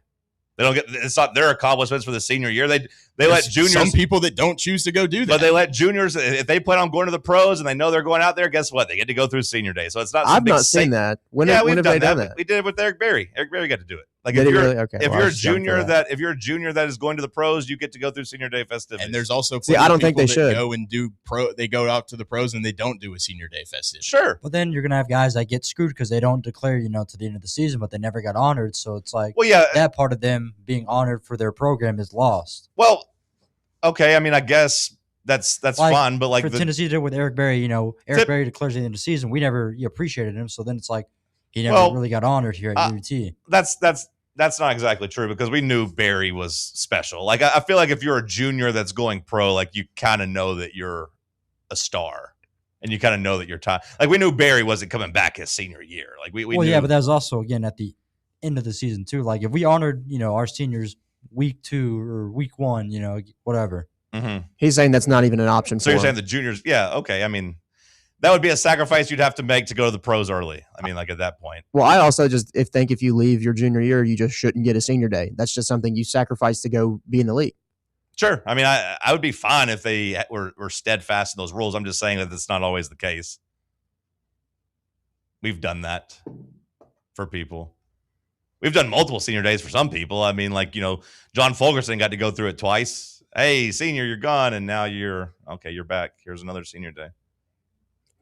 They don't get. It's not their accomplishments for the senior year. They let juniors. Some people that don't choose to go do that, but they let juniors if they plan on going to the pros and they know they're going out there. Guess what? They get to go through senior day. So it's not. I've not seen that. When have they done that? We did it with Eric Berry. Eric Berry got to do it. Like Did if he you're really? Okay. if Well, you're I a was young for junior that. if you're a junior that is going to the pros, you get to go through senior day festivities. And there's also I don't think they that should go and do they go out to the pros and they don't do a senior day festivity. Sure. But then you're gonna have guys that get screwed because they don't declare, to the end of the season, but they never got honored. So it's like, well, yeah, that part of them being honored for their program is lost. Well, okay. I mean, I guess that's Like, fun, but like for Tennessee did with Eric Berry, Eric Berry declares at the end of the season. We never appreciated him, so then it's like he never really got honored here at UT. That's not exactly true because we knew Barry was special. Like I feel like if you're a junior that's going pro, like you kind of know that you're a star, and you kind of know that you're time. Like we knew Barry wasn't coming back his senior year. Like we knew. Yeah, but that was also again at the end of the season too. Like if we honored our seniors week 2 or week 1, whatever. Mm-hmm. He's saying that's not even an option. So you're for saying him. the juniors? Yeah, okay. I mean, that would be a sacrifice you'd have to make to go to the pros early. I mean, like at that point. Well, I also just think if you leave your junior year, you just shouldn't get a senior day. That's just something you sacrifice to go be in the league. Sure. I mean, I would be fine if they were steadfast in those rules. I'm just saying that that's not always the case. We've done that for people. We've done multiple senior days for some people. I mean, like, John Fulgerson got to go through it twice. Hey, senior, you're gone, and now you're back. Here's another senior day.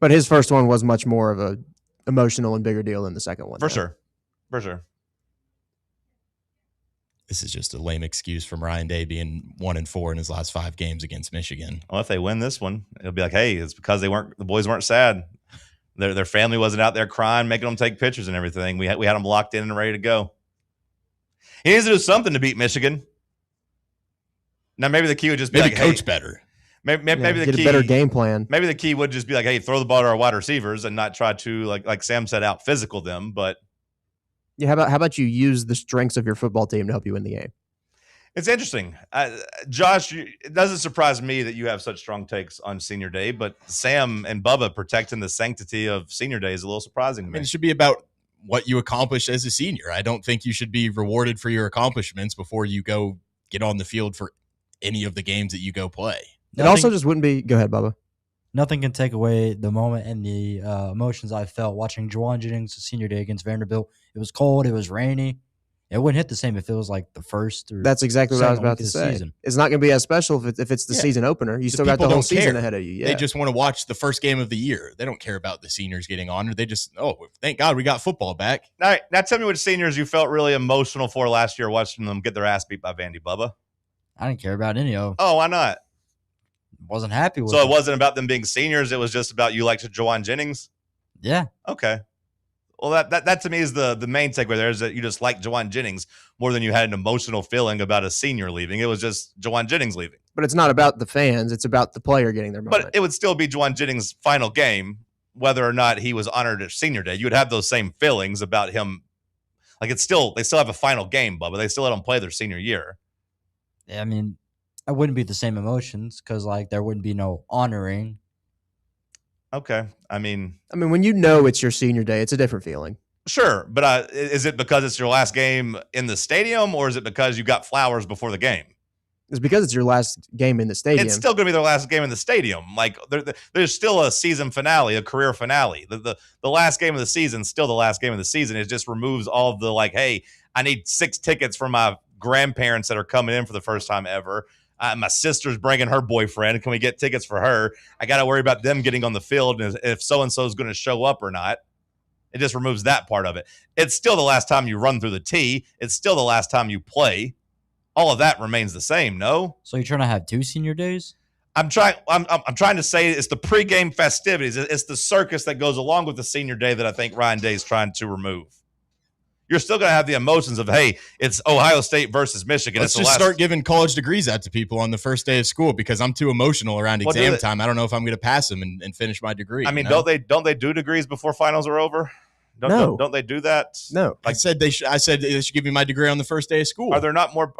But his first one was much more of a emotional and bigger deal than the second one. For sure. This is just a lame excuse from Ryan Day being 1-4 in his last 5 games against Michigan. Well, if they win this one, it'll be like, hey, it's because the boys weren't sad. Their family wasn't out there crying, making them take pictures and everything. We had them locked in and ready to go. He needs to do something to beat Michigan. Now, maybe the key would just be maybe like, coach hey, better. Maybe the get key, a better game plan. Maybe the key would just be like, hey, throw the ball to our wide receivers and not try to, like Sam said, out physical them. But yeah, how about you use the strengths of your football team to help you win the game? it's interesting. Josh, it doesn't surprise me that you have such strong takes on senior day, but Sam and Bubba protecting the sanctity of senior day is a little surprising to me. It should be about what you accomplish as a senior. I don't think you should be rewarded for your accomplishments before you go get on the field for any of the games that you go play. It also just wouldn't be. Go ahead, Bubba. Nothing can take away the moment and the emotions I felt watching Juwan Jennings' senior day against Vanderbilt. It was cold. It was rainy. It wouldn't hit the same if it was like the first or That's exactly what I was second about week to of the say. season. It's not going to be as special if it's the season opener. You still got the people whole don't season care. ahead of you. Yeah. They just want to watch the first game of the year. They don't care about the seniors getting honored. They just, thank God we got football back. All right, now tell me which seniors you felt really emotional for last year watching them get their ass beat by Vandy, Bubba. I didn't care about any of them. Oh, why not? Wasn't happy with So them. it wasn't about them being seniors. It was just about you liked Jawan Jennings? Yeah. Okay. Well, that to me is the main takeaway there is that you just like Jawan Jennings more than you had an emotional feeling about a senior leaving. It was just Jawan Jennings leaving. But it's not about the fans. It's about the player getting their moment. But it would still be Jawan Jennings' final game, whether or not he was honored at senior day. You would have those same feelings about him. Like they still have a final game, Bubba. They still let him play their senior year. Yeah, I mean, it wouldn't be the same emotions because like there wouldn't be no honoring. Okay. I mean, when you know it's your senior day, it's a different feeling. Sure, but is it because it's your last game in the stadium, or is it because you got flowers before the game? It's because it's your last game in the stadium. It's still going to be their last game in the stadium. Like there's still a season finale, a career finale. The last game of the season, still the last game of the season. It just removes all of the like, hey, I need 6 tickets for my grandparents that are coming in for the first time ever. My sister's bringing her boyfriend. Can we get tickets for her? I got to worry about them getting on the field and if so-and-so is going to show up or not. It just removes that part of it. It's still the last time you run through the tee. It's still the last time you play. All of that remains the same, no? So you're trying to have 2 senior days? I'm trying to say it's the pregame festivities. It's the circus that goes along with the senior day that I think Ryan Day is trying to remove. You're still going to have the emotions of, hey, it's Ohio State versus Michigan. Let's just start giving college degrees out to people on the first day of school because I'm too emotional around exam time. I don't know if I'm going to pass them and finish my degree. I mean, you know? don't they do degrees before finals are over? No. Don't they do that? No. I said they should give me my degree on the first day of school. Are there not more?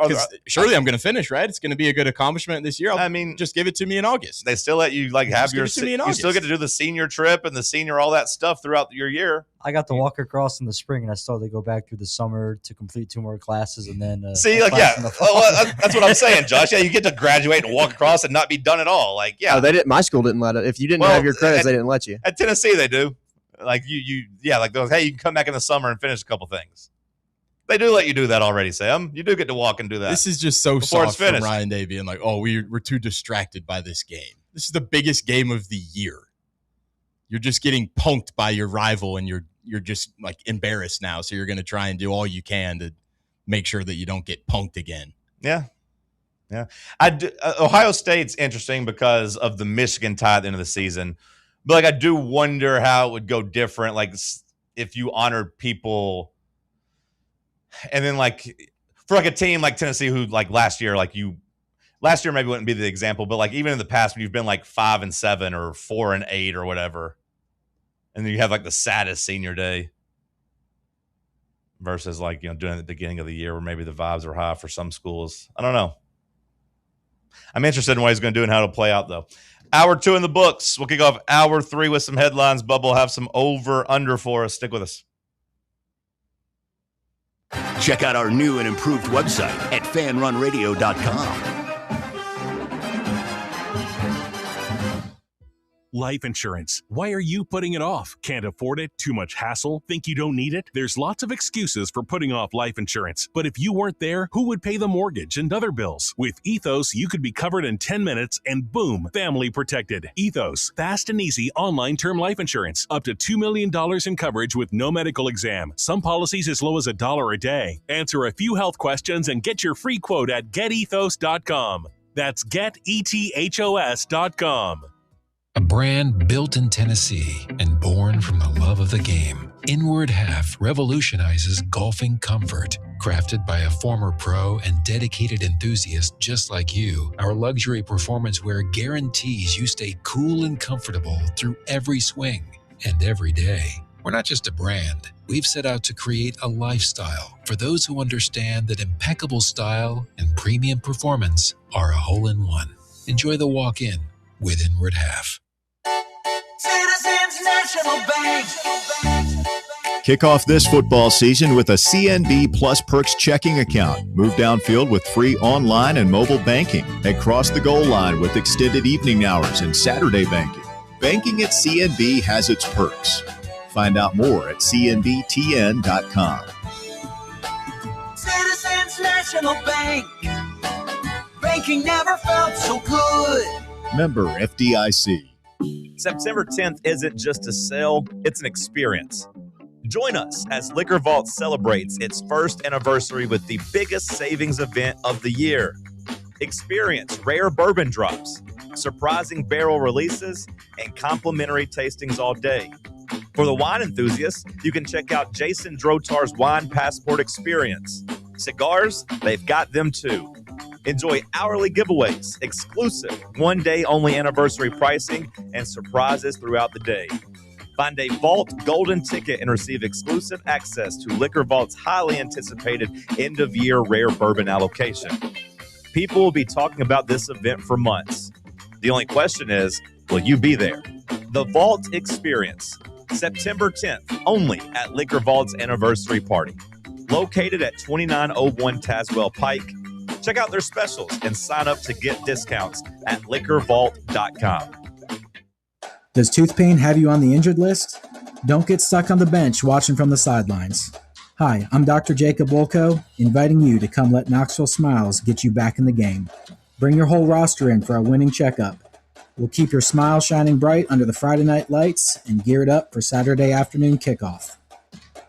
Surely I'm going to finish, right? It's going to be a good accomplishment this year. I mean, just give it to me in August. They still let you have your. You still get to do the senior trip and the senior all that stuff throughout your year. I got to walk across in the spring, and I still had to go back through the summer to complete 2 more classes, and then that's what I'm saying, Josh. Yeah, you get to graduate and walk across and not be done at all. Like, yeah, they didn't. My school didn't let it. If you didn't have your credits, they didn't let you. At Tennessee, they do. Like like those. Hey, you can come back in the summer and finish a couple things. They do let you do that already, Sam. You do get to walk and do that. This is just so soft from Ryan Day being like, "Oh, we're too distracted by this game. This is the biggest game of the year. You're just getting punked by your rival, and you're just like embarrassed now. So you're going to try and do all you can to make sure that you don't get punked again." Yeah. Ohio State's interesting because of the Michigan tie at the end of the season. But like, I do wonder how it would go different. Like if you honored people and then like for like a team like Tennessee, who like last year maybe wouldn't be the example, but like even in the past when you've been like 5-7 or 4-8 or whatever, and then you have like the saddest senior day versus like, doing it at the beginning of the year where maybe the vibes are high for some schools. I don't know. I'm interested in what he's going to do and how it'll play out though. Hour 2 in the books. We'll kick off hour 3 with some headlines. Bubba will have some over-under for us. Stick with us. Check out our new and improved website at fanrunradio.com. Life insurance. Why are you putting it off? Can't afford it? Too much hassle? Think you don't need it? There's lots of excuses for putting off life insurance. But if you weren't there, who would pay the mortgage and other bills? With Ethos, you could be covered in 10 minutes and boom, family protected. Ethos, fast and easy online term life insurance. Up to $2 million in coverage with no medical exam. Some policies as low as $1 a day. Answer a few health questions and get your free quote at getethos.com. That's getethos.com. A brand built in Tennessee and born from the love of the game. Inward Half revolutionizes golfing comfort. Crafted by a former pro and dedicated enthusiast just like you, our luxury performance wear guarantees you stay cool and comfortable through every swing and every day. We're not just a brand. We've set out to create a lifestyle for those who understand that impeccable style and premium performance are a hole-in-one. Enjoy the walk-in with Inward Half. Citizens National Bank. Kick off this football season with a CNB Plus Perks checking account. Move downfield with free online and mobile banking. And cross the goal line with extended evening hours and Saturday banking. Banking at CNB has its perks. Find out more at cnbtn.com. National Bank. Banking never felt so good. Member FDIC. September 10th isn't just a sale, it's an experience. Join us as Liquor Vault celebrates its first anniversary with the biggest savings event of the year. Experience rare bourbon drops, surprising barrel releases, and complimentary tastings all day. For the wine enthusiasts, you can check out Jason Drotar's Wine Passport Experience. Cigars, they've got them too. Enjoy hourly giveaways, exclusive one-day only anniversary pricing, and surprises throughout the day. Find a Vault Golden ticket and receive exclusive access to Liquor Vault's highly anticipated end-of-year rare bourbon allocation. People will be talking about this event for months. The only question is, will you be there? The Vault Experience, September 10th, only at Liquor Vault's anniversary party. Located at 2901 Tazewell Pike. Check out their specials and sign up to get discounts at liquorvault.com. Does tooth pain have you on the injured list? Don't get stuck on the bench watching from the sidelines. Hi, I'm Dr. Jacob Wolko, inviting you to come let Knoxville Smiles get you back in the game. Bring your whole roster in for a winning checkup. We'll keep your smile shining bright under the Friday night lights and gear it up for Saturday afternoon kickoff.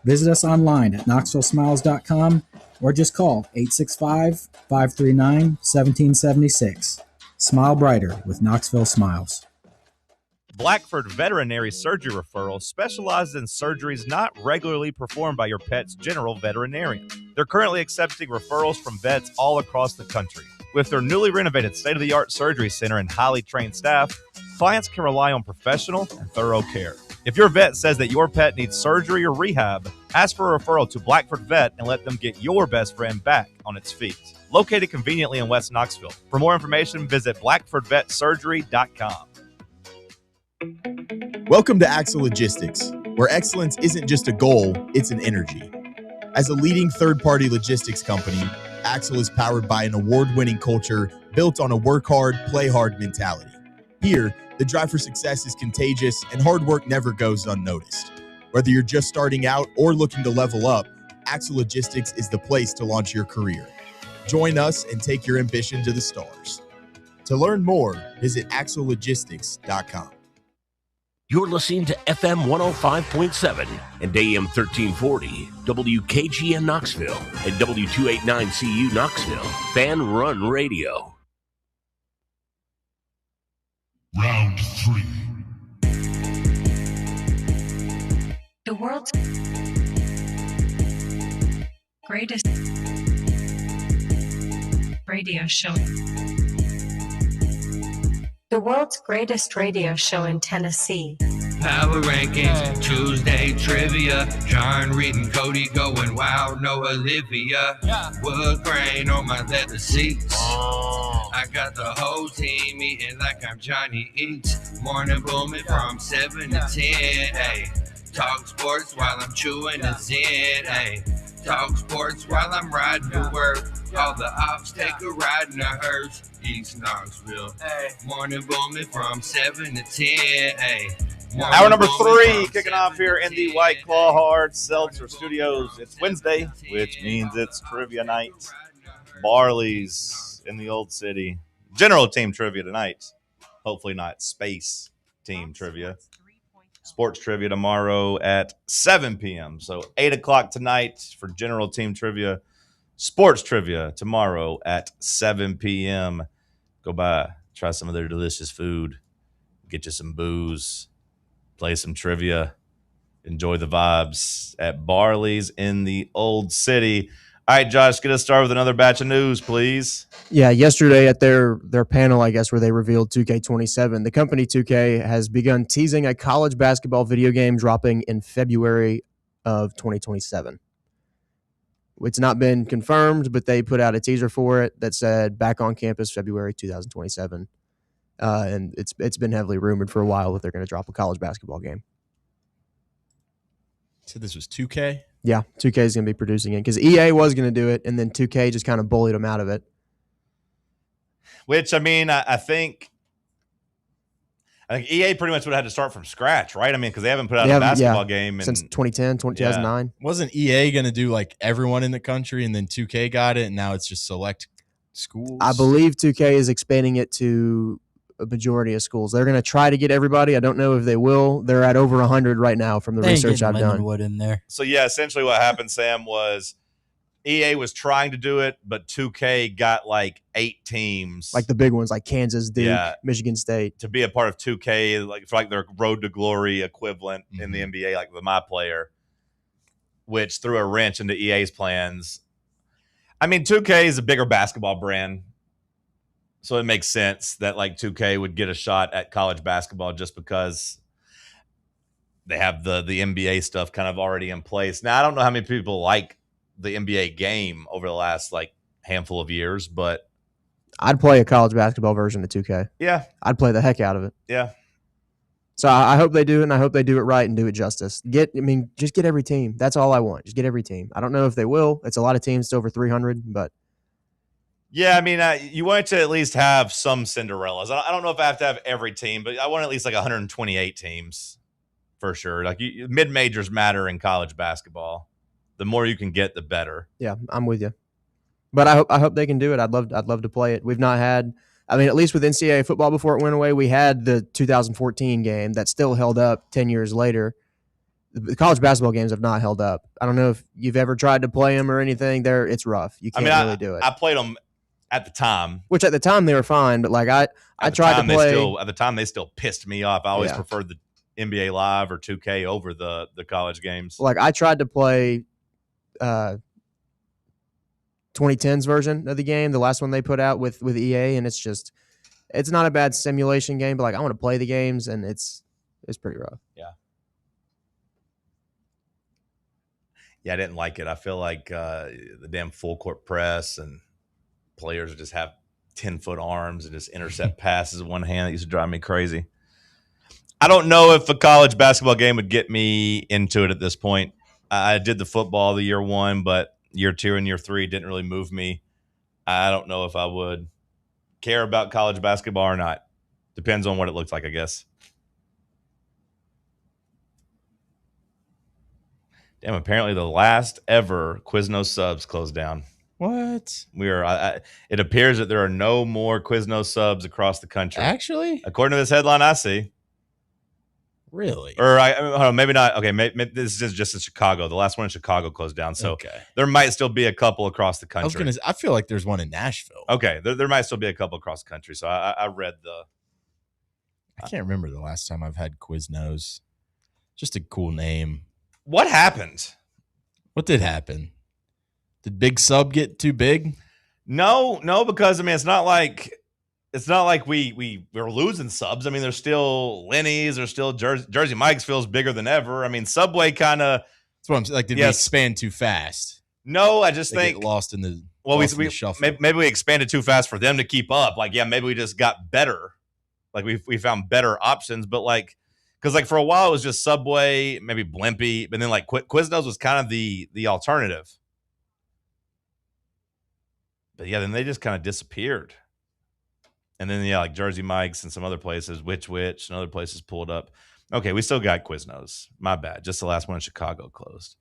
Visit us online at knoxvillesmiles.com or just call 865-539-1776. Smile brighter with Knoxville Smiles. Blackford Veterinary Surgery Referral specializes in surgeries not regularly performed by your pet's general veterinarian. They're currently accepting referrals from vets all across the country. With their newly renovated state-of-the-art surgery center and highly trained staff, clients can rely on professional and thorough care. If your vet says that your pet needs surgery or rehab, ask for a referral to Blackford Vet and let them get your best friend back on its feet. Located conveniently in West Knoxville. For more information, visit blackfordvetsurgery.com. Welcome to Axle Logistics, where excellence isn't just a goal, it's an energy. As a leading third-party logistics company, Axle is powered by an award-winning culture built on a work hard, play hard mentality. Here, the drive for success is contagious and hard work never goes unnoticed. Whether you're just starting out or looking to level up, Axle Logistics is the place to launch your career. Join us and take your ambition to the stars. To learn more, visit axlelogistics.com. You're listening to FM 105.7 and AM 1340, WKGN Knoxville, and W289CU Knoxville, Fan Run Radio. Round 3. The world's greatest radio show. The world's greatest radio show in Tennessee. Power Rankings, Tuesday Trivia. John Reed and Cody going wild, no Olivia. Wood grain on my leather seats. I got the whole team eating like I'm Johnny Eats. Morning booming from 7 to 10, ayy. Talk sports while I'm chewing a Zen, ayy. Talk sports while I'm riding to work. All the ops take a ride in a hearse. East Knoxville. Morning booming from 7 to 10, ayy. Hour number 3 kicking off here in the White Claw Hard Seltzer Studios. It's Wednesday, which means it's trivia night. Barley's in the Old City. General team trivia tonight. Hopefully not space team trivia. Sports trivia tomorrow at 7 p.m. So 8 o'clock tonight for general team trivia. Sports trivia tomorrow at 7 p.m. Go by, try some of their delicious food, get you some booze, play some trivia, enjoy the vibes at Barley's in the Old City. All right, Josh, get us started with another batch of news, please. Yeah, yesterday at their panel, I guess, where they revealed 2K27, the company 2K has begun teasing a college basketball video game dropping in February of 2027. It's not been confirmed, but they put out a teaser for it that said back on campus February 2027. And it's been heavily rumored for a while that they're going to drop a college basketball game. So this was 2K? Yeah, 2K is going to be producing it because EA was going to do it, and then 2K just kind of bullied them out of it. Which, I mean, I think I think EA pretty much would have had to start from scratch, right? I mean, because they haven't put out a basketball game since 2010, 2009. Wasn't EA going to do like everyone in the country, and then 2K got it, and now it's just select schools? I believe 2K is expanding it to a majority of schools. They're going to try to get everybody. I don't know if they will. They're at over 100 right now from the research I've done. Lindenwood in there. So, yeah, essentially what happened, Sam, was EA was trying to do it, but 2K got like 8 teams. Like the big ones, like Kansas, Duke, Michigan State. To be a part of 2K, like for like their Road to Glory equivalent in the NBA, like the My Player, which threw a wrench into EA's plans. I mean, 2K is a bigger basketball brand, so it makes sense that like 2K would get a shot at college basketball just because they have the NBA stuff kind of already in place. Now, I don't know how many people like the NBA game over the last like handful of years, but I'd play a college basketball version of 2K. Yeah. I'd play the heck out of it. Yeah. So I hope they do it, and I hope they do it right and do it justice. Just get every team. That's all I want. Just get every team. I don't know if they will. It's a lot of teams. It's over 300, but yeah, I mean, you want to at least have some Cinderellas. I don't know if I have to have every team, but I want at least like 128 teams for sure. Like mid-majors matter in college basketball. The more you can get, the better. Yeah, I'm with you. But I hope they can do it. I'd love to play it. We've not had, I mean, at least with NCAA football before it went away, we had the 2014 game that still held up 10 years later. The college basketball games have not held up. I don't know if you've ever tried to play them or anything. It's rough. You can't really do it. I played them at the time. Which at the time they were fine, but like I tried to play. At the time they still pissed me off. I always preferred the NBA Live or 2K over the college games. Like I tried to play 2010's version of the game, the last one they put out with EA, and it's not a bad simulation game, but like I want to play the games, and it's pretty rough. Yeah, I didn't like it. I feel like the damn full court press and players just have 10-foot arms and just intercept passes with one hand. That used to drive me crazy. I don't know if a college basketball game would get me into it at this point. I did the football the year 1, but year 2 and year 3 didn't really move me. I don't know if I would care about college basketball or not. Depends on what it looks like, I guess. Damn, apparently the last ever Quiznos subs closed down. What? It appears that there are no more Quiznos subs across the country. Actually? According to this headline I see. Really? Or maybe not. Okay, maybe this is just in Chicago. The last one in Chicago closed down, so there might still be a couple across the country. I feel like there's one in Nashville. Okay, there might still be a couple across the country. So I read I can't remember the last time I've had Quiznos. Just a cool name. What happened? What did happen? Did Big Sub get too big? No, because I mean it's not like we're losing subs. I mean, there's still Lenny's, there's still Jersey Mike's feels bigger than ever. I mean, Subway kind of. That's what I'm saying. Like, did we expand too fast? No, I just think get lost in the. Well, we shuffle. Maybe we expanded too fast for them to keep up. Like, yeah, maybe we just got better. Like we found better options, but like, because like for a while it was just Subway, maybe Blimpie, but then like Quiznos was kind of the alternative. But yeah, then they just kind of disappeared. And then, like Jersey Mike's and some other places, Which and other places pulled up. Okay, we still got Quiznos. My bad. Just the last one in Chicago closed.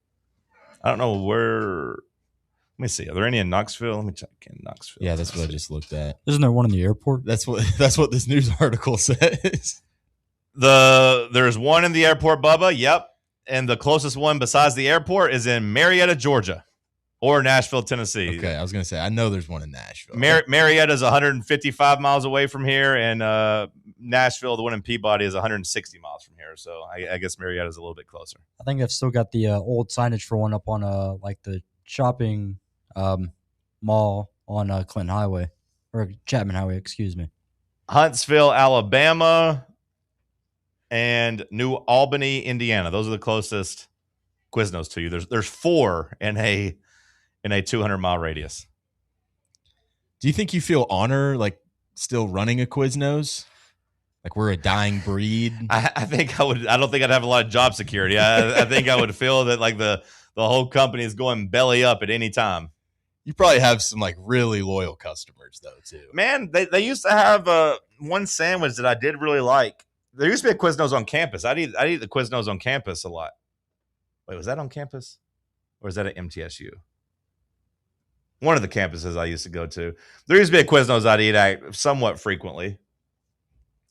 I don't know where. Let me see. Are there any in Knoxville? Let me check in Knoxville. Yeah, that's what I just looked at. Isn't there one in the airport? That's what this news article says. There's one in the airport, Bubba. Yep. And the closest one besides the airport is in Marietta, Georgia. Or Nashville, Tennessee. Okay, I was going to say, I know there's one in Nashville. Marietta is 155 miles away from here, and Nashville, the one in Peabody, is 160 miles from here. So I guess Marietta is a little bit closer. I think I've still got the old signage for one up on like the shopping mall on Clinton Highway, or Chapman Highway, excuse me. Huntsville, Alabama, and New Albany, Indiana. Those are the closest Quiznos to you. There's 4 in a 200-mile radius. Do you think you feel honor like still running a Quiznos? Like we're a dying breed? I think I would. I don't think I'd have a lot of job security. I think I would feel that like the whole company is going belly up at any time. You probably have some like really loyal customers though too. Man, they used to have one sandwich that I did really like. There used to be a Quiznos on campus. I'd eat the Quiznos on campus a lot. Wait, was that on campus? Or is that at MTSU? One of the campuses I used to go to. There used to be a Quiznos I'd eat at somewhat frequently.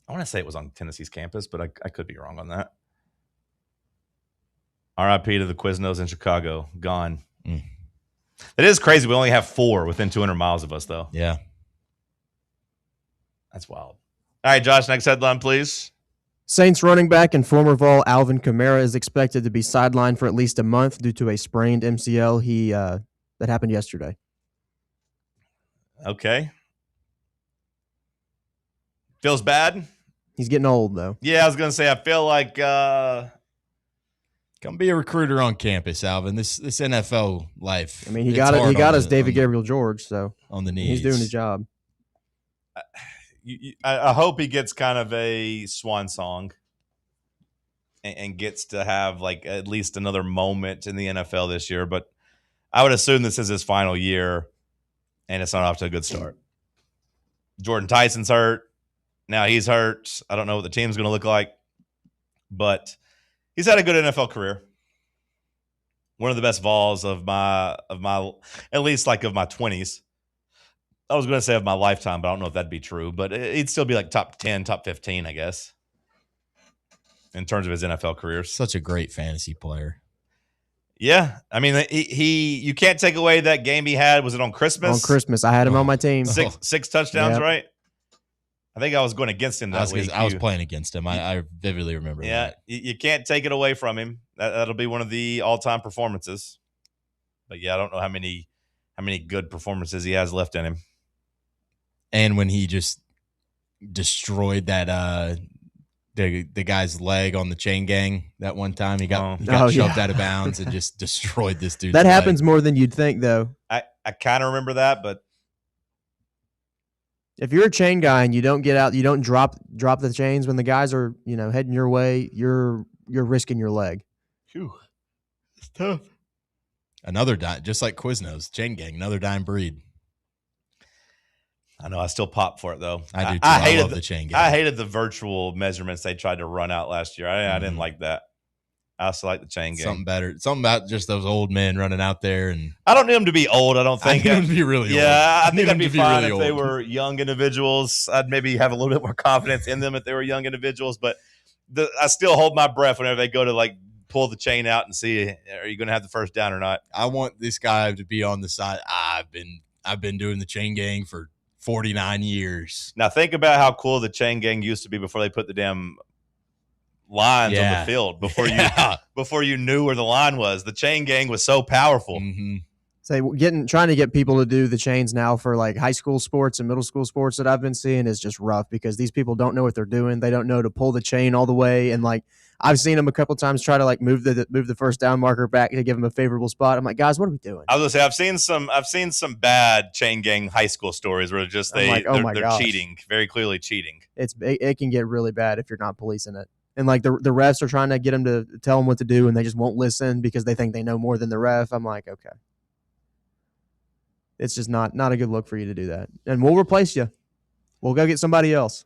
I want to say it was on Tennessee's campus, but I could be wrong on that. RIP to the Quiznos in Chicago. Gone. It is crazy. We only have 4 within 200 miles of us, though. Yeah. That's wild. All right, Josh, next headline, please. Saints running back and former Vol Alvin Kamara is expected to be sidelined for at least a month due to a sprained MCL that happened yesterday. Okay. Feels bad? He's getting old, though. Yeah, I was going to say, I feel like... Come be a recruiter on campus, Alvin. This NFL life. I mean, he got us David Gabriel George, so on the knees. He's doing his job. I hope he gets kind of a swan song and gets to have like at least another moment in the NFL this year. But I would assume this is his final year, and it's not off to a good start. Jordan Tyson's hurt. Now he's hurt. I don't know what the team's going to look like, but he's had a good NFL career. One of the best Vols of my at least like of my 20s. I was going to say of my lifetime, but I don't know if that'd be true. But he'd still be like top 10, top 15, I guess, in terms of his NFL career. Such a great fantasy player. Yeah. I mean, you can't take away that game he had. Was it on Christmas? On Christmas. I had him on my team. Six touchdowns, right? I think I was going against him that week. I was playing against him. I vividly remember that. Yeah, you can't take it away from him. That'll be one of the all-time performances. But, yeah, I don't know how many good performances he has left in him. And when he just destroyed that the guy's leg on the chain gang that one time, he got shoved out of bounds and just destroyed this dude's That leg. happens more than you'd think, though. I kind of remember that, but if you're a chain guy and you don't get out, you don't drop the chains when the guys are, heading your way, you're risking your leg. Phew. It's tough. Another just like Quiznos, chain gang, another dying breed. I know. I still pop for it, though. I do, too. I hated the chain gang. I hated the virtual measurements they tried to run out last year. I didn't like that. I also like the chain gang. Something better. Something about just those old men running out there. And I don't need them to be old, I don't think. I need them to be really old. Yeah, I think I'd be fine really if they were young individuals. I'd maybe have a little bit more confidence in them if they were young individuals. But I still hold my breath whenever they go to, like, pull the chain out and see, are you going to have the first down or not? I want this guy to be on the side. I've been doing the chain gang for 49 years. Now think about how cool the chain gang used to be before they put the damn lines on the field. Before you knew where the line was, the chain gang was so powerful. Mm-hmm. So trying to get people to do the chains now for like high school sports and middle school sports that I've been seeing is just rough because these people don't know what they're doing. They don't know to pull the chain all the way, and like I've seen them a couple times try to like move the first down marker back to give them a favorable spot. I'm like, guys, what are we doing? I was gonna say I've seen some bad chain gang high school stories where just they're cheating, very clearly cheating. It can get really bad if you're not policing it. And like the refs are trying to get them to tell them what to do, and they just won't listen because they think they know more than the ref. I'm like, okay. It's just not a good look for you to do that. And we'll replace you. We'll go get somebody else.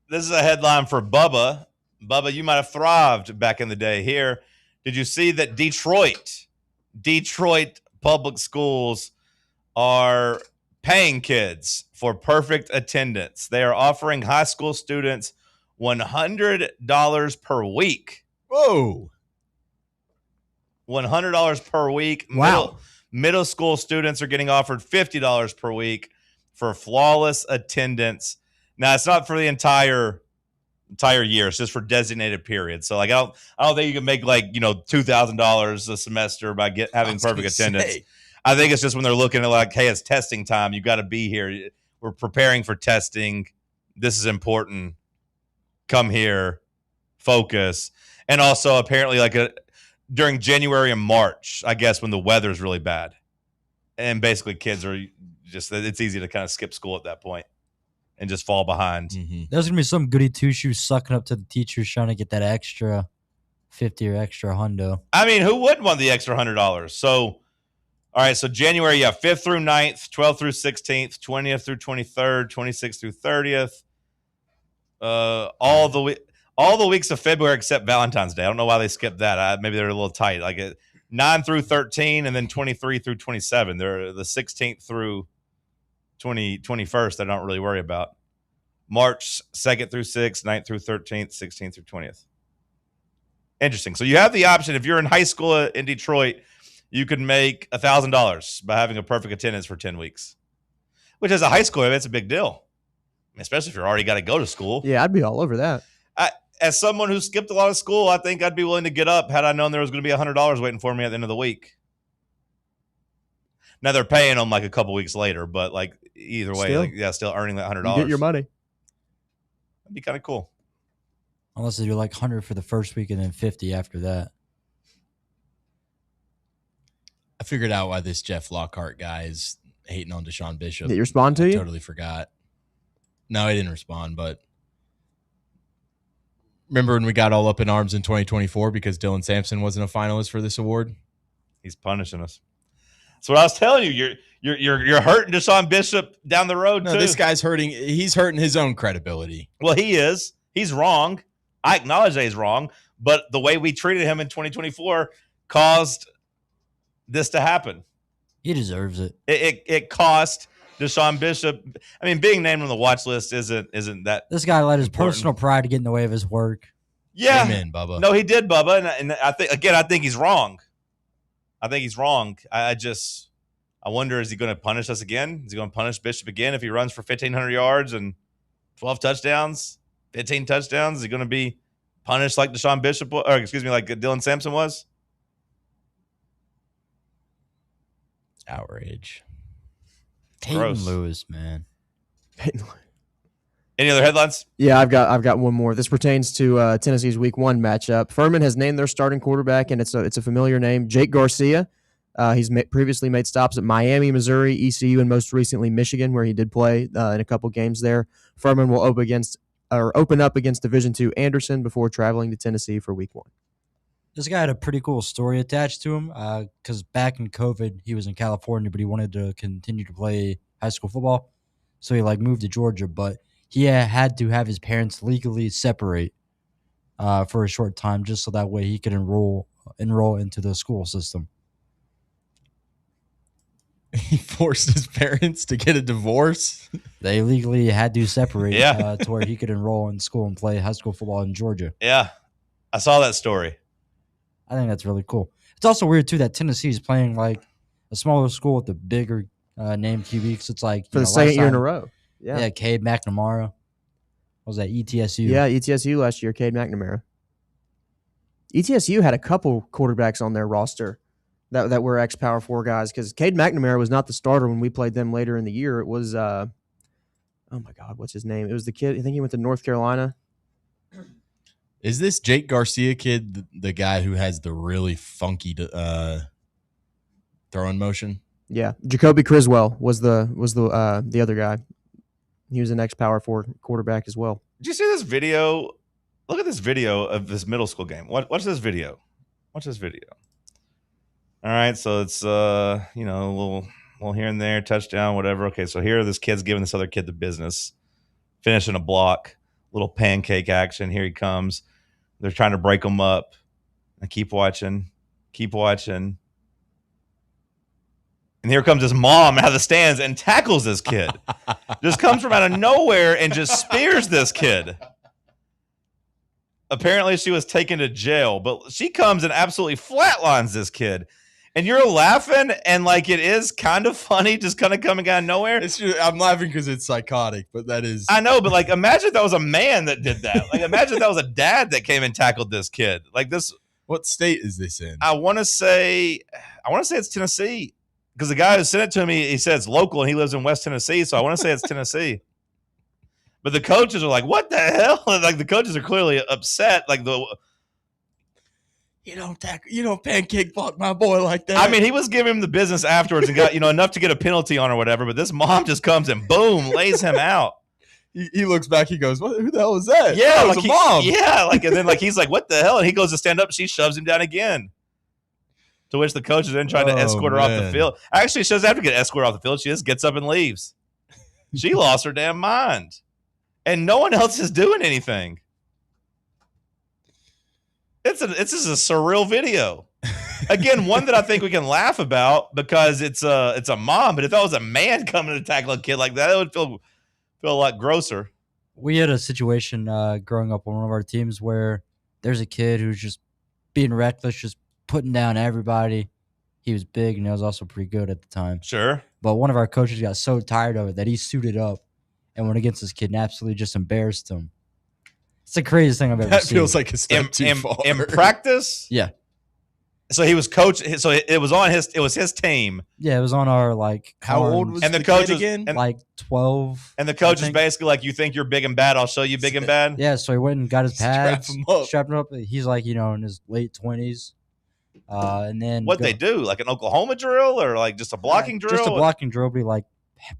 This is a headline for Bubba. Bubba, you might have thrived back in the day here. Did you see that Detroit public schools are paying kids for perfect attendance? They are offering high school students $100 per week. Whoa. $100 per week. Wow. Middle school students are getting offered $50 per week for flawless attendance. Now, it's not for the entire year. It's just for designated periods. So, like, I don't think you can make like $2,000 a semester by having perfect attendance. I think it's just when they're looking at like, hey, it's testing time. You got to be here. We're preparing for testing. This is important. Come here, focus, and also apparently like during January and March, I guess, when the weather's really bad. And basically kids are just, it's easy to kind of skip school at that point and just fall behind. Mm-hmm. There's going to be some goody two-shoes sucking up to the teachers trying to get that extra 50 or extra hundo. I mean, who wouldn't want the extra $100? So, all right, so January, 5th through 9th, 12th through 16th, 20th through 23rd, 26th through 30th. All All the weeks of February except Valentine's Day. I don't know why they skipped that. Maybe they're a little tight. Like 9 through 13 and then 23 through 27. They're the 16th through 21st. I don't really worry about. March 2nd through 6th, 9th through 13th, 16th through 20th. Interesting. So you have the option. If you're in high school in Detroit, you could make $1,000 by having a perfect attendance for 10 weeks, which as a high schooler, that's a big deal, especially if you're already got to go to school. Yeah, I'd be all over that. As someone who skipped a lot of school, I think I'd be willing to get up had I known there was going to be $100 waiting for me at the end of the week. Now they're paying them like a couple weeks later, but like either way, still earning that $100. You get your money. That'd be kind of cool. Unless you're like 100 for the first week and then 50 after that. I figured out why this Jeff Lockhart guy is hating on Deshaun Bishop. Did he respond to you? Totally forgot. No, he didn't respond, but remember when we got all up in arms in 2024 because Dylan Sampson wasn't a finalist for this award? He's punishing us. That's what I was telling you. You're hurting Deshaun Bishop down the road, no, too. This guy's hurting. He's hurting his own credibility. Well, he is. He's wrong. I acknowledge that he's wrong, but the way we treated him in 2024 caused this to happen. He deserves it. It cost Deshaun Bishop. I mean, being named on the watch list isn't that. This guy let his important. personal pride get in the way of his work. Yeah, amen, Bubba. No, he did, Bubba, and I think he's wrong. I think he's wrong. I wonder, is he going to punish us again? Is he going to punish Bishop again if he runs for 1,500 yards and 12 touchdowns, 15 touchdowns? Is he going to be punished like Deshaun Bishop, or excuse me, like Dylan Sampson was? Outrage. Peyton Lewis, man. Any other headlines? Yeah, I've got one more. This pertains to Tennessee's Week 1 matchup. Furman has named their starting quarterback, and it's a familiar name, Jake Garcia. He's previously made stops at Miami, Missouri, ECU, and most recently Michigan, where he did play in a couple games there. Furman will open up against Division II Anderson before traveling to Tennessee for Week 1. This guy had a pretty cool story attached to him because back in COVID, he was in California, but he wanted to continue to play high school football. So he moved to Georgia, but he had to have his parents legally separate for a short time just so that way he could enroll into the school system. He forced his parents to get a divorce. They legally had to separate to where he could enroll in school and play high school football in Georgia. Yeah, I saw that story. I think that's really cool. It's also weird, too, that Tennessee is playing like a smaller school with a bigger name QB because it's like for the second year in a row. Yeah, Cade McNamara. What was that, ETSU? Yeah, ETSU last year, Cade McNamara. ETSU had a couple quarterbacks on their roster that were ex-Power 4 guys because Cade McNamara was not the starter when we played them later in the year. It was, oh my God, what's his name? It was the kid, I think he went to North Carolina. Is this Jake Garcia kid the guy who has the really funky throwing motion? Yeah, Jacoby Criswell was the other guy. He was an ex-Power 4 quarterback as well. Did you see this video? Look at this video of this middle school game. Watch this video. Watch this video. All right, so it's a little here and there, touchdown, whatever. Okay, so here this kid's giving this other kid the business, finishing a block, little pancake action. Here he comes. They're trying to break him up. I keep watching. And here comes his mom out of the stands and tackles this kid. Just comes from out of nowhere and just spears this kid. Apparently she was taken to jail, but she comes and absolutely flatlines this kid. And you're laughing, and it is kind of funny, just kind of coming out of nowhere. I'm laughing because it's psychotic, but that is. I know, but imagine if that was a man that did that. Imagine if that was a dad that came and tackled this kid. This. What state is this in? I want to say it's Tennessee, because the guy who sent it to me, he said it's local and he lives in West Tennessee, so I want to say it's Tennessee. But the coaches are like, "What the hell?" The coaches are clearly upset. You don't pancake block my boy like that. I mean, he was giving him the business afterwards and got enough to get a penalty on or whatever. But this mom just comes and boom, lays him out. He looks back. He goes, "Who the hell was that?" Yeah, that was a mom. Yeah, and then he's like, "What the hell?" And he goes to stand up. She shoves him down again. To which the coach is then trying to escort her off the field. Actually, she doesn't have to get escorted off the field. She just gets up and leaves. She lost her damn mind, and no one else is doing anything. This is a surreal video. Again, one that I think we can laugh about because it's a mom, but if that was a man coming to tackle a kid like that, it would feel a lot grosser. We had a situation growing up on one of our teams where there's a kid who's just being reckless, just putting down everybody. He was big and he was also pretty good at the time. Sure. But one of our coaches got so tired of it that he suited up and went against this kid and absolutely just embarrassed him. It's the craziest thing I've ever seen. That feels like a step too far. In practice? Yeah. So he was coach. So it was on his. It was his team. Yeah, it was on our How old was the coach kid again? Like 12. And the coach is basically like, "You think you're big and bad? I'll show you big and bad." Yeah, so he went and got his pads, strapped him up. He's like, in his late 20s. And then What'd they do? Like an Oklahoma drill or like just a blocking drill? Just a blocking drill. But he like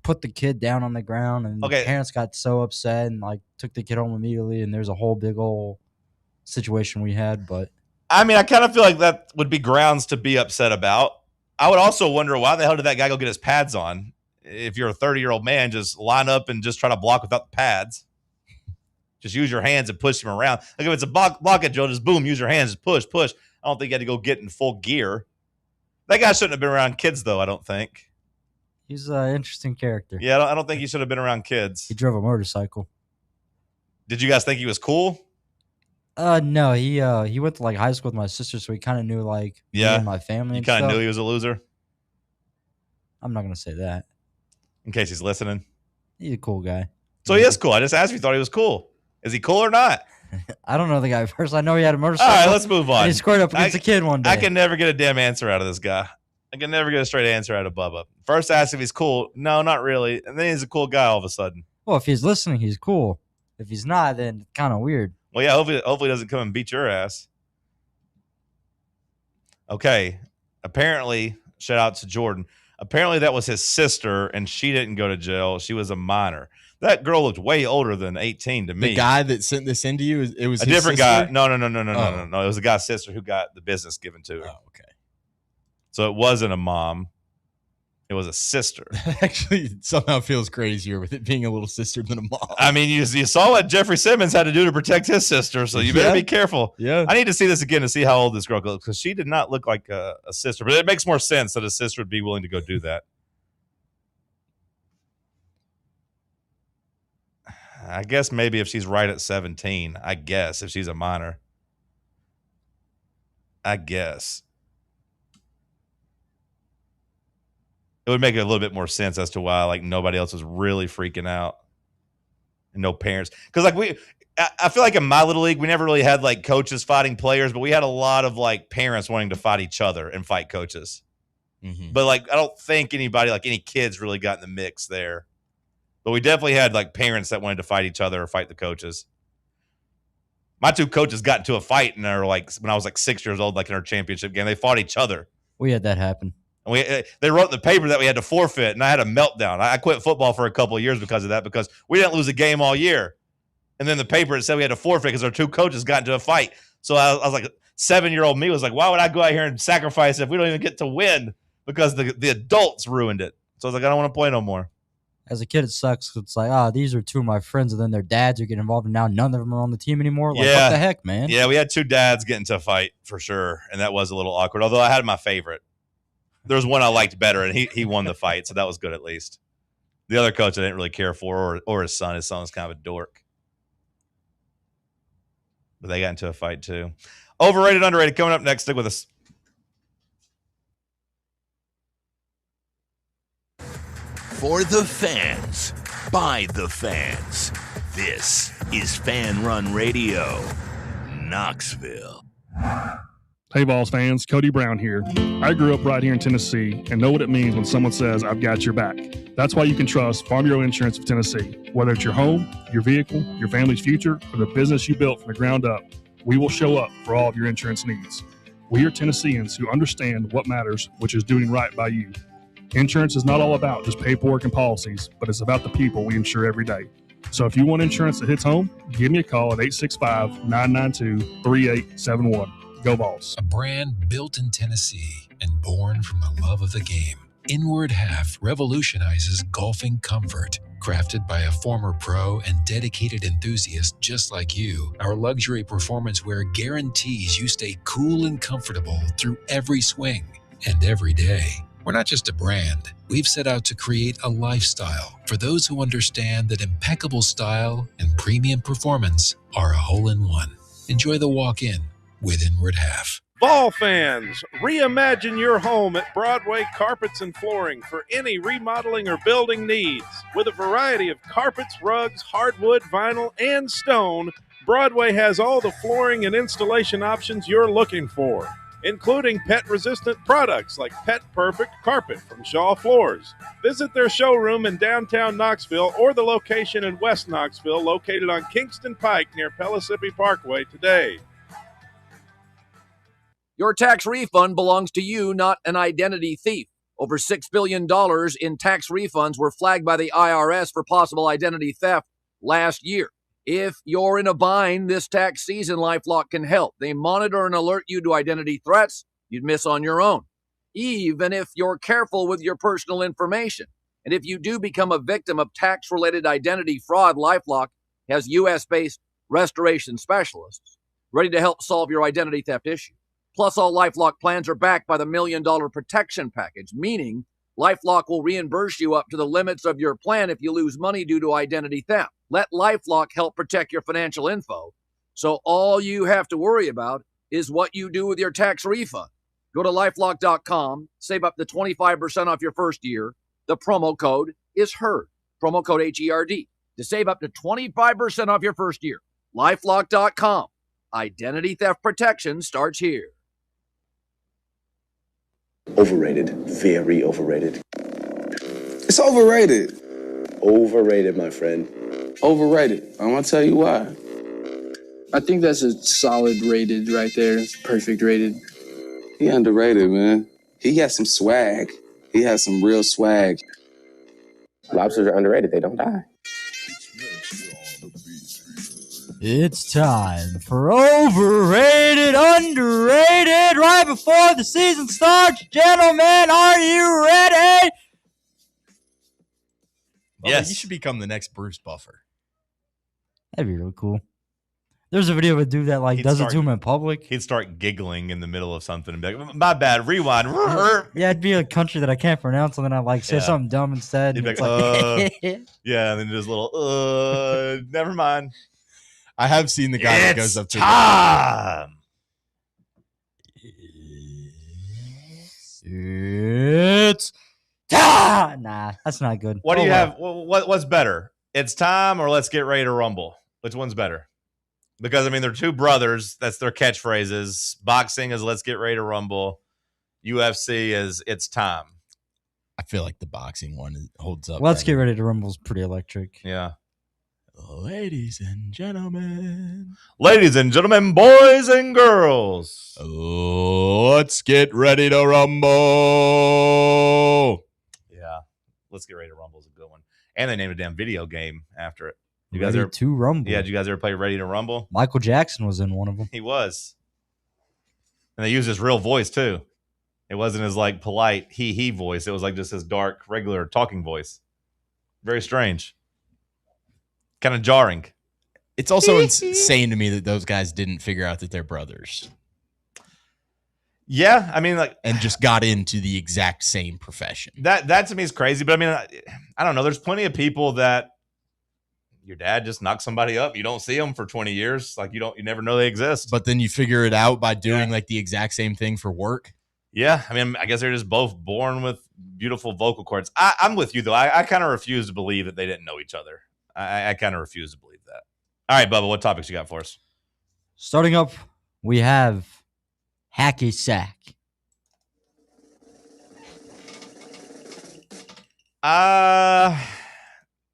put the kid down on the ground, and the parents got so upset and like took the kid home immediately. And there's a whole big old situation we had. But I mean, I kind of feel like that would be grounds to be upset about. I would also wonder why the hell did that guy go get his pads on? If you're a 30-year-old man, just line up and just try to block without the pads. Just use your hands and push him around. Like if it's a blockage drill, just boom, use your hands, just push. I don't think you had to go get in full gear. That guy shouldn't have been around kids, though, I don't think. He's an interesting character. Yeah, I don't think he should have been around kids. He drove a motorcycle. Did you guys think he was cool? No, he went to like high school with my sister, so he kind of knew like me and my family. You kind of knew he was a loser? I'm not going to say that. In case he's listening. He's a cool guy. So he is cool. I just asked if you thought he was cool. Is he cool or not? I don't know the guy first. I know he had a motorcycle. All right, let's move on. And he squared up against a kid one day. I can never get a damn answer out of this guy. I can never get a straight answer out of Bubba. First ask if he's cool. No, not really. And then he's a cool guy all of a sudden. Well, if he's listening, he's cool. If he's not, then kind of weird. Well, yeah, hopefully he doesn't come and beat your ass. Okay. Apparently, shout out to Jordan. Apparently that was his sister, and she didn't go to jail. She was a minor. That girl looked way older than 18 to me. The guy that sent this into you, it was a his different sister? guy. No. It was the guy's sister who got the business given to her. Oh, okay. So it wasn't a mom. It was a sister. Actually, somehow feels crazier with it being a little sister than a mom. I mean, you saw what Jeffrey Simmons had to do to protect his sister, so you better be careful. Yeah. I need to see this again to see how old this girl looks, because she did not look like a sister. But it makes more sense that a sister would be willing to go do that. I guess maybe if she's right at 17, I guess, if she's a minor. I guess. It would make a little bit more sense as to why like nobody else was really freaking out and no parents. Because like I feel like in my little league, we never really had like coaches fighting players, but we had a lot of like parents wanting to fight each other and fight coaches. Mm-hmm. But like I don't think anybody, like any kids really got in the mix there. But we definitely had like parents that wanted to fight each other or fight the coaches. My two coaches got into a fight and they're like when I was like 6 years old, like in our championship game, they fought each other. We had that happen. And they wrote in the paper that we had to forfeit, and I had a meltdown. I quit football for a couple of years because of that, because we didn't lose a game all year. And then the paper, it said we had to forfeit because our two coaches got into a fight. So I was like, 7-year-old me was like, why would I go out here and sacrifice if we don't even get to win because the adults ruined it? So I was like, I don't want to play no more. As a kid, it sucks. It's like, these are two of my friends, and then their dads are getting involved, and now none of them are on the team anymore. Like, what the heck, man? Yeah, we had two dads get into a fight for sure, and that was a little awkward, although I had my favorite. There was one I liked better, and he won the fight, so that was good at least. The other coach I didn't really care for, or his son. His son was kind of a dork. But they got into a fight too. Overrated, underrated. Coming up next, stick with us. For the fans, by the fans. This is Fan Run Radio, Knoxville. Hey, Vols fans, Cody Brown here. I grew up right here in Tennessee and know what it means when someone says, I've got your back. That's why you can trust Farm Bureau Insurance of Tennessee. Whether it's your home, your vehicle, your family's future, or the business you built from the ground up, we will show up for all of your insurance needs. We are Tennesseans who understand what matters, which is doing right by you. Insurance is not all about just paperwork and policies, but it's about the people we insure every day. So if you want insurance that hits home, give me a call at 865-992-3871. Go Vols. A brand built in Tennessee and born from the love of the game. Inward Half revolutionizes golfing comfort. Crafted by a former pro and dedicated enthusiast just like you, our luxury performance wear guarantees you stay cool and comfortable through every swing and every day. We're not just a brand. We've set out to create a lifestyle for those who understand that impeccable style and premium performance are a hole-in-one. Enjoy the walk-in with Inward Half. Ball fans, reimagine your home at Broadway Carpets and Flooring for any remodeling or building needs. With a variety of carpets, rugs, hardwood, vinyl, and stone, Broadway has all the flooring and installation options you're looking for, including pet-resistant products like Pet Perfect Carpet from Shaw Floors. Visit their showroom in downtown Knoxville or the location in West Knoxville located on Kingston Pike near Pellissippi Parkway today. Your tax refund belongs to you, not an identity thief. Over $6 billion in tax refunds were flagged by the IRS for possible identity theft last year. If you're in a bind this tax season, LifeLock can help. They monitor and alert you to identity threats you'd miss on your own, even if you're careful with your personal information. And if you do become a victim of tax-related identity fraud, LifeLock has U.S.-based restoration specialists ready to help solve your identity theft issue. Plus, all LifeLock plans are backed by the $1 Million Protection Package, meaning LifeLock will reimburse you up to the limits of your plan if you lose money due to identity theft. Let LifeLock help protect your financial info, so all you have to worry about is what you do with your tax refund. Go to LifeLock.com, save up to 25% off your first year. The promo code is HERD, promo code HERD, to save up to 25% off your first year. LifeLock.com. Identity theft protection starts here. Overrated. Very overrated. It's overrated. Overrated, my friend. Overrated. I'm going to tell you why. I think that's a solid rated right there. It's perfect rated. He underrated, man. He has some swag. He has some real swag. Lobsters are underrated. They don't die. It's time for Overrated, Underrated, right before the season starts. Gentlemen, are you ready? Yes. You should become the next Bruce Buffer. That'd be really cool. There's a video of a dude that does it to him in public. He'd start giggling in the middle of something and be like, my bad, rewind. Yeah, it'd be a country that I can't pronounce, and then I say something dumb instead. He'd be yeah, and then just a little, never mind. I have seen the guy that goes up to time. It's time. Nah, that's not good. What do you have? What's better? It's time or let's get ready to rumble? Which one's better? Because, I mean, they're two brothers. That's their catchphrases. Boxing is let's get ready to rumble. UFC is it's time. I feel like the boxing one holds up. Let's get ready to rumble is pretty electric. Yeah. Ladies and gentlemen. Ladies and gentlemen, boys and girls. Let's get ready to rumble. Yeah. Let's get ready to rumble is a good one. And they named a damn video game after it. You guys guys to Rumble. Yeah, did you guys ever play Ready to Rumble? Michael Jackson was in one of them. He was. And they used his real voice too. It wasn't his polite he voice. It was just his dark, regular talking voice. Very strange. Kind of jarring. It's also insane to me that those guys didn't figure out that they're brothers. Yeah, I mean, and just got into the exact same profession. That to me is crazy. But I mean, I don't know. There's plenty of people that your dad just knocks somebody up. You don't see them for 20 years. You never know they exist. But then you figure it out by doing the exact same thing for work. Yeah, I mean, I guess they're just both born with beautiful vocal cords. I'm with you though. I kind of refuse to believe that they didn't know each other. I kind of refuse to believe that. All right, Bubba, what topics you got for us? Starting up, we have hacky sack.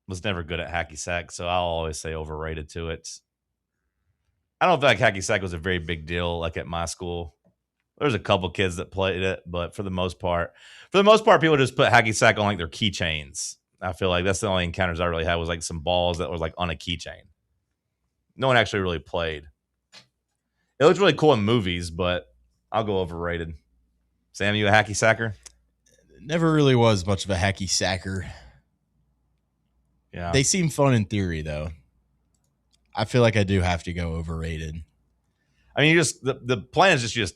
Was never good at hacky sack, so I'll always say overrated to it. I don't feel like hacky sack was a very big deal at my school. There's a couple kids that played it, but for the most part, people just put hacky sack on their keychains. I feel like that's the only encounters I really had was some balls that were on a keychain. No one actually really played. It looks really cool in movies, but I'll go overrated. Sam, you a hacky sacker? Never really was much of a hacky sacker. Yeah. They seem fun in theory, though. I feel like I do have to go overrated. I mean, the plan is just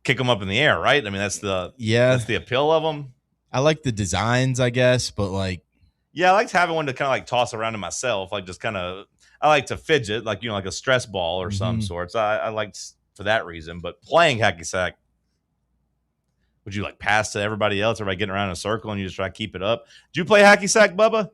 kick them up in the air, right? I mean, that's the appeal of them. I like the designs, I guess, but like, yeah, I liked having one to kind of like toss around to myself, like just kind of. I like to fidget, like like a stress ball or some sorts. I liked for that reason, but playing hacky sack, would you like pass to everybody else? Everybody getting around in a circle and you just try to keep it up? Did you play hacky sack, Bubba?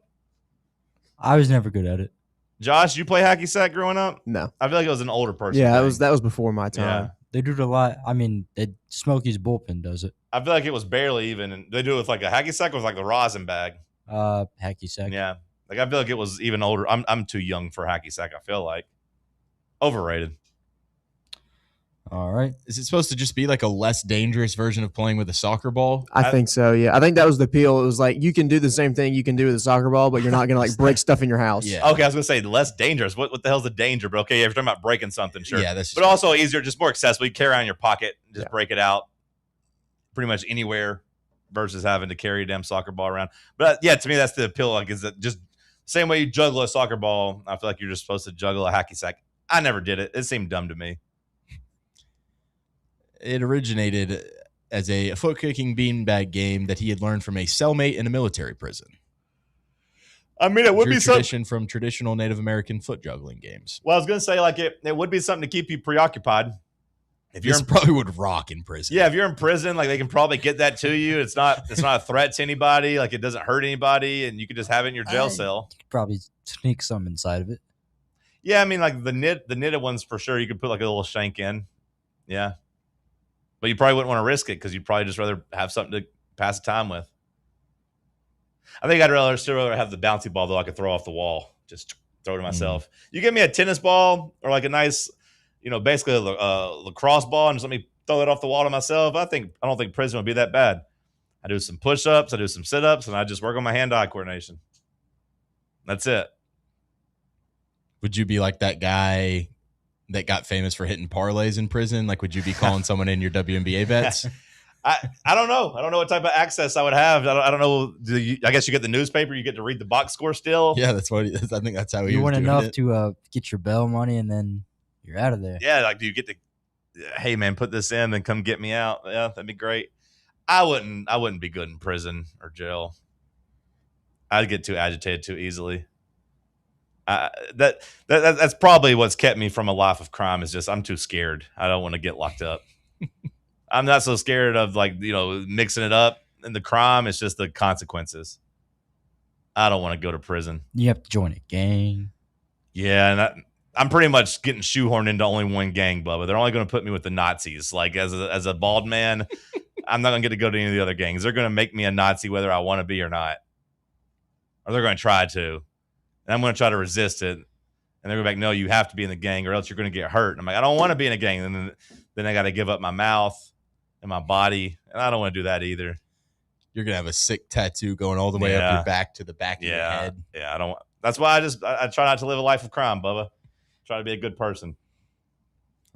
I was never good at it. Josh, did you play hacky sack growing up? No. I feel like it was an older person. Yeah, thing. that was before my time. Yeah. They do it a lot. I mean, Smokey's bullpen does it. I feel like it was barely even. And they do it with like a hacky sack with like the rosin bag. Hacky sack. Yeah. Like I feel like it was even older. I'm too young for hacky sack, I feel like. Overrated. All right. Is it supposed to just be like a less dangerous version of playing with a soccer ball? I think so, yeah. I think that was the appeal. It was like you can do the same thing you can do with a soccer ball, but you're not going to like break stuff in your house. Yeah. Okay, I was going to say less dangerous. What the hell's the danger? But okay, yeah, if you're talking about breaking something, sure. Yeah, but also easier, just more accessible. You carry around in your pocket, just break it out pretty much anywhere versus having to carry a damn soccer ball around. But yeah, to me, that's the appeal. Like, is that just same way you juggle a soccer ball, I feel like you're just supposed to juggle a hacky sack. I never did it. It seemed dumb to me. It originated as a foot-kicking beanbag game that he had learned from a cellmate in a military prison. I mean, it would be tradition from traditional Native American foot juggling games. Well, I was going to say, like, it would be something to keep you preoccupied. If you're probably would rock in prison. Yeah, if you're in prison, like they can probably get that to you. It's not a threat to anybody. Like it doesn't hurt anybody, and you can just have it in your jail cell. You could probably sneak some inside of it. Yeah, I mean, like the knitted ones for sure. You could put like a little shank in. Yeah, but you probably wouldn't want to risk it because you'd probably just rather have something to pass the time with. I think I'd still rather have the bouncy ball though. I could throw off the wall, just throw it to myself. You give me a tennis ball or like a nice. Basically a lacrosse ball and just let me throw it off the wall to myself. I don't think prison would be that bad. I do some push-ups, I do some sit-ups, and I just work on my hand-eye coordination. That's it. Would you be like that guy that got famous for hitting parlays in prison? Like, would you be calling someone in your WNBA bets? I don't know. I don't know what type of access I would have. I don't know. I guess you get the newspaper. You get to read the box score still. Yeah, that's what. I think that's how he. You was win doing enough it. to get your bail money and then. You're out of there. Yeah, like do you get to hey man, put this in, then come get me out. Yeah, that'd be great. I wouldn't be good in prison or jail. I'd get too agitated too easily. That's probably what's kept me from a life of crime is just I'm too scared. I don't want to get locked up. I'm not so scared of like, mixing it up in the crime. It's just the consequences. I don't want to go to prison. You have to join a gang. Yeah, and I'm pretty much getting shoehorned into only one gang, Bubba. They're only going to put me with the Nazis. Like, as a bald man, I'm not going to get to go to any of the other gangs. They're going to make me a Nazi whether I want to be or not. Or they're going to try to. And I'm going to try to resist it. And they're going to be like, no, you have to be in the gang or else you're going to get hurt. And I'm like, I don't want to be in a gang. And then I got to give up my mouth and my body. And I don't want to do that either. You're going to have a sick tattoo going all the way up your back to the back of your head. Yeah, I don't. That's why I try not to live a life of crime, Bubba. Try to be a good person.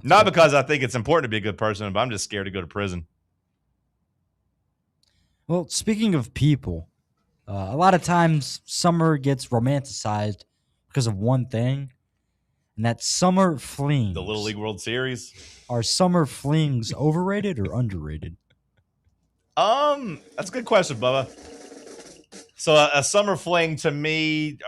Not because I think it's important to be a good person, but I'm just scared to go to prison. Well, speaking of people, a lot of times summer gets romanticized because of one thing, and that's summer flings. The Little League World Series. Are summer flings overrated or underrated? That's a good question, Bubba. So a summer fling to me,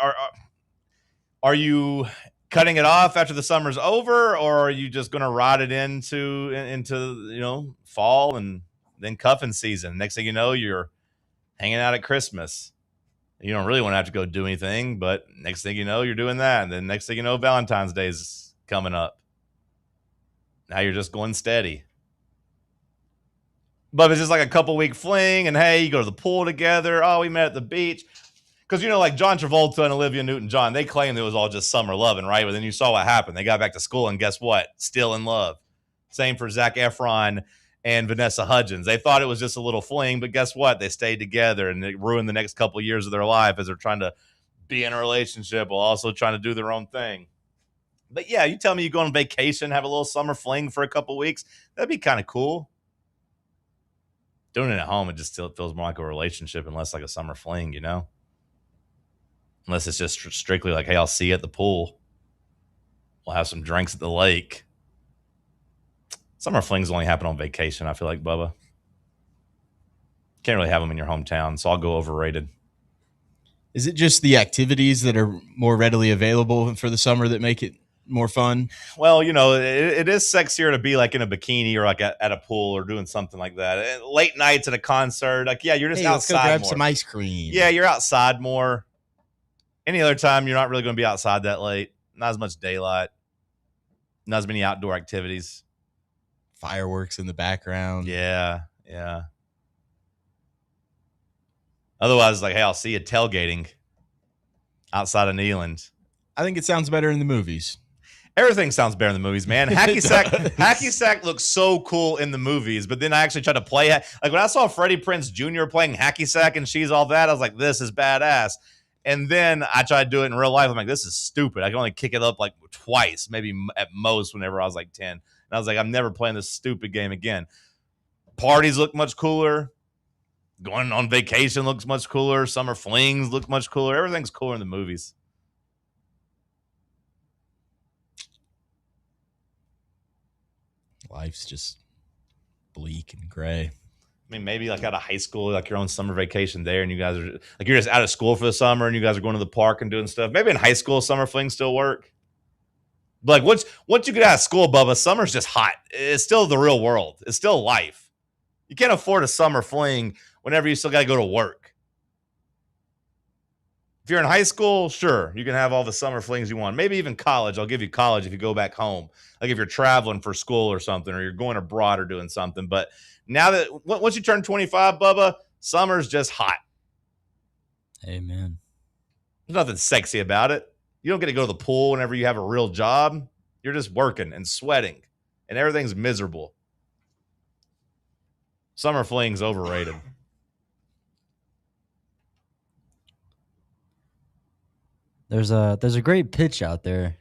are you cutting it off after the summer's over, or are you just going to ride it into fall and then cuffing season? Next thing you know, you're hanging out at Christmas. You don't really want to have to go do anything, but next thing you know, you're doing that. And then next thing you know, Valentine's Day is coming up. Now you're just going steady. But it's just like a couple-week fling, and hey, you go to the pool together. Oh, we met at the beach. Because, like John Travolta and Olivia Newton-John, they claimed it was all just summer loving, right? But then you saw what happened. They got back to school, and guess what? Still in love. Same for Zac Efron and Vanessa Hudgens. They thought it was just a little fling, but guess what? They stayed together, and it ruined the next couple of years of their life as they're trying to be in a relationship while also trying to do their own thing. But, yeah, you tell me you go on vacation, have a little summer fling for a couple of weeks. That'd be kind of cool. Doing it at home, it just still feels more like a relationship and less like a summer fling, Unless it's just strictly like, hey, I'll see you at the pool. We'll have some drinks at the lake. Summer flings only happen on vacation, I feel like, Bubba. Can't really have them in your hometown, so I'll go overrated. Is it just the activities that are more readily available for the summer that make it more fun? Well, it is sexier to be like in a bikini or like at a pool or doing something like that. And late nights at a concert, like, yeah, you're just outside let's go grab more. some ice cream. Yeah, you're outside more. Any other time, you're not really going to be outside that late. Not as much daylight. Not as many outdoor activities. Fireworks in the background. Yeah. Otherwise, like, hey, I'll see you tailgating outside of Neyland. I think it sounds better in the movies. Everything sounds better in the movies, man. Hacky sack looks so cool in the movies, but then I actually tried to play it. Like when I saw Freddie Prinze Jr. playing hacky sack and She's All That, I was like, this is badass. And then I tried to do it in real life. I'm like, this is stupid. I can only kick it up like twice, maybe at most whenever I was like 10. And I was like, I'm never playing this stupid game again. Parties look much cooler. Going on vacation looks much cooler. Summer flings look much cooler. Everything's cooler in the movies. Life's just bleak and gray. I mean, maybe like out of high school, like your own summer vacation there, and you guys are like, you're just out of school for the summer and you guys are going to the park and doing stuff. Maybe in high school, summer flings still work. But like once you get out of school, Bubba, summer's just hot. It's still the real world. It's still life. You can't afford a summer fling whenever you still got to go to work. If you're in high school, sure, you can have all the summer flings you want. Maybe even college. I'll give you college if you go back home. Like if you're traveling for school or something, or you're going abroad or doing something. But now that once you turn 25, Bubba, summer's just hot. Amen. There's nothing sexy about it. You don't get to go to the pool whenever you have a real job. You're just working and sweating, and everything's miserable. Summer fling's overrated. There's a great pitch out there.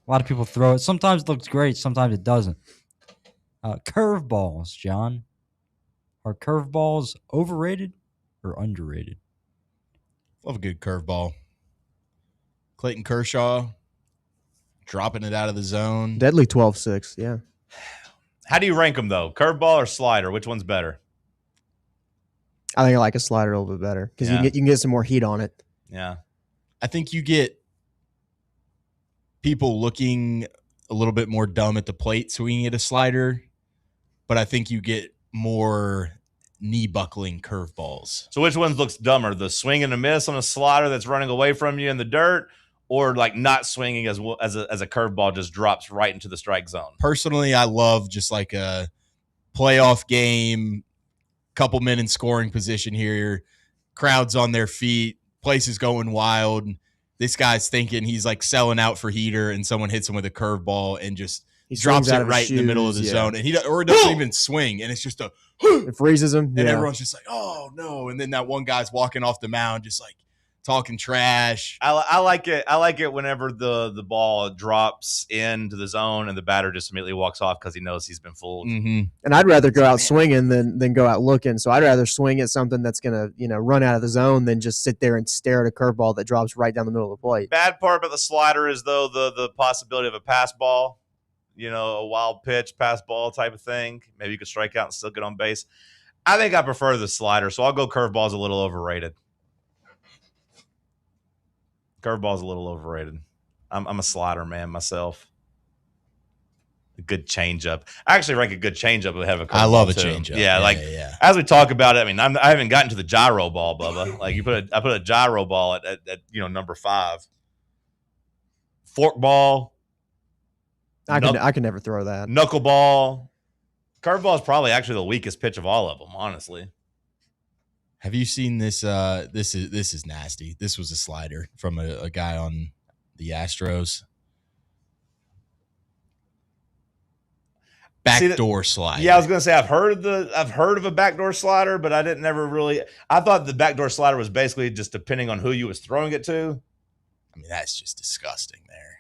A lot of people throw it. Sometimes it looks great. Sometimes it doesn't. Curveballs, John. Are curveballs overrated or underrated? Love a good curveball. Clayton Kershaw dropping it out of the zone. Deadly 12-6, yeah. How do you rank them, though? Curveball or slider? Which one's better? I think I like a slider a little bit better because you can get some more heat on it. Yeah. I think you get people looking a little bit more dumb at the plate swinging at a slider, but I think you get more knee-buckling curveballs. So which one looks dumber? The swing and a miss on a slider that's running away from you in the dirt, or like not swinging as a curveball just drops right into the strike zone? Personally, I love just like a playoff game, couple men in scoring position here, crowds on their feet, place is going wild. This guy's thinking he's like selling out for heater, and someone hits him with a curveball and just drops it right in the middle of the zone. And he doesn't even swing, and it's just it freezes him. And everyone's just like, oh no. And then that one guy's walking off the mound just like talking trash. I like it. I like it whenever the ball drops into the zone and the batter just immediately walks off because he knows he's been fooled. Mm-hmm. And I'd rather go out swinging than go out looking. So I'd rather swing at something that's gonna run out of the zone than just sit there and stare at a curveball that drops right down the middle of the plate. Bad part about the slider is though the possibility of a pass ball, a wild pitch pass ball type of thing. Maybe you could strike out and still get on base. I think I prefer the slider, so I'll go curveball's a little overrated. Curveball's a little overrated. I'm a slider man myself. A good changeup. I actually rank a good changeup ahead of a curveball. I love a too. changeup. Yeah. As we talk about it, I mean, I haven't gotten to the gyro ball, Bubba. Like I put a gyro ball at number 5. Fork ball. I can never throw that. Knuckleball. Curveball is probably actually the weakest pitch of all of them, honestly. Have you seen this? This is nasty. This was a slider from a guy on the Astros. Backdoor slider. Yeah, I was gonna say I've heard of a backdoor slider, but I didn't never really. I thought the backdoor slider was basically just depending on who you was throwing it to. I mean, that's just disgusting there.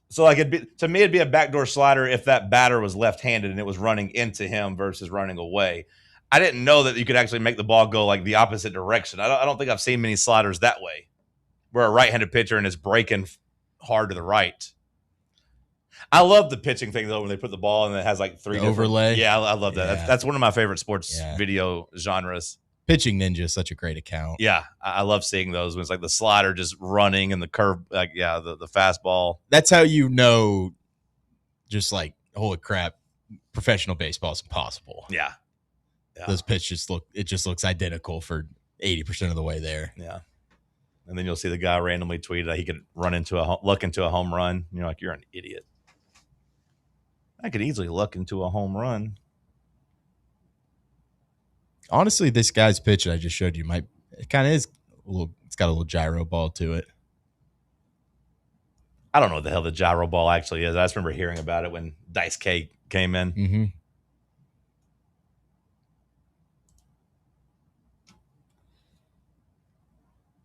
So like it'd be a backdoor slider if that batter was left-handed and it was running into him versus running away. I didn't know that you could actually make the ball go like the opposite direction. I don't think I've seen many sliders that way, where a right-handed pitcher and it's breaking hard to the right. I love the pitching thing though when they put the ball and it has like three overlay. Yeah, I love that. Yeah. That's one of my favorite sports video genres. Pitching Ninja is such a great account. Yeah, I love seeing those when it's like the slider just running and the curve, like the fastball. That's how you know, just like holy crap, professional baseball is impossible. Yeah. Those pitches just looks identical for 80% of the way there. Yeah. And then you'll see the guy randomly tweet that he could luck into a home run. You're like, you're an idiot. I could easily luck into a home run. Honestly, this guy's pitch that I just showed you it kind of is it's got a little gyro ball to it. I don't know what the hell the gyro ball actually is. I just remember hearing about it when Dice K came in. Mm-hmm.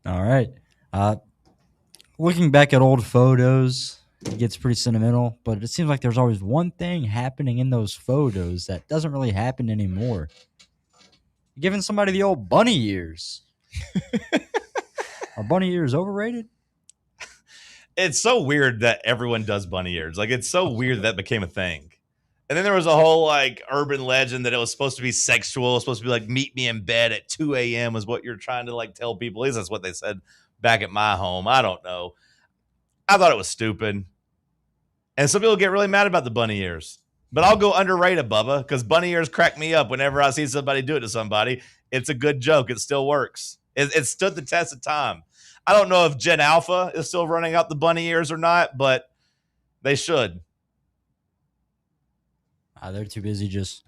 All right. Looking back at old photos, it gets pretty sentimental, but it seems like there's always one thing happening in those photos that doesn't really happen anymore. You're giving somebody the old bunny ears. Are bunny ears overrated? It's so weird that everyone does bunny ears. Like, it's so weird that became a thing. And then there was a whole like urban legend that it was supposed to be sexual. It was supposed to be like, meet me in bed at 2 a.m. was what you're trying to like tell people. At least that's what they said back at my home. I don't know. I thought it was stupid. And some people get really mad about the bunny ears. But I'll go underrated, Bubba, because bunny ears crack me up whenever I see somebody do it to somebody. It's a good joke. It still works. It stood the test of time. I don't know if Gen Alpha is still running out the bunny ears or not, but they should. They're too busy just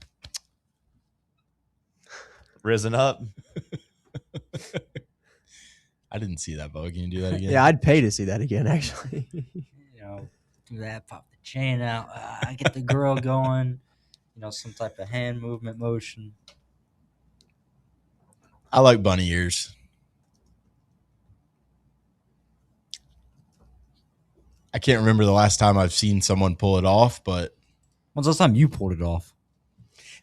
risen up. I didn't see that, Bo. Can you do that again? Yeah, I'd pay to see that again, actually. Do that, pop the chain out, get the girl going, some type of hand movement motion. I like bunny ears. I can't remember the last time I've seen someone pull it off, but when's the last time you pulled it off?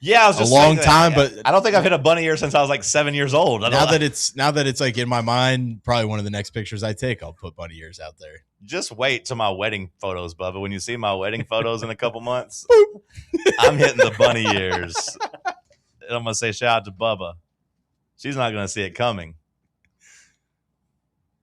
Yeah, I was just a long time, that. but I don't think I've hit a bunny ear since I was like 7 years old. Now that it's like in my mind, probably one of the next pictures I take, I'll put bunny ears out there. Just wait till my wedding photos, Bubba. When you see my wedding photos in a couple months, I'm hitting the bunny ears. And I'm gonna say shout out to Bubba. She's not gonna see it coming.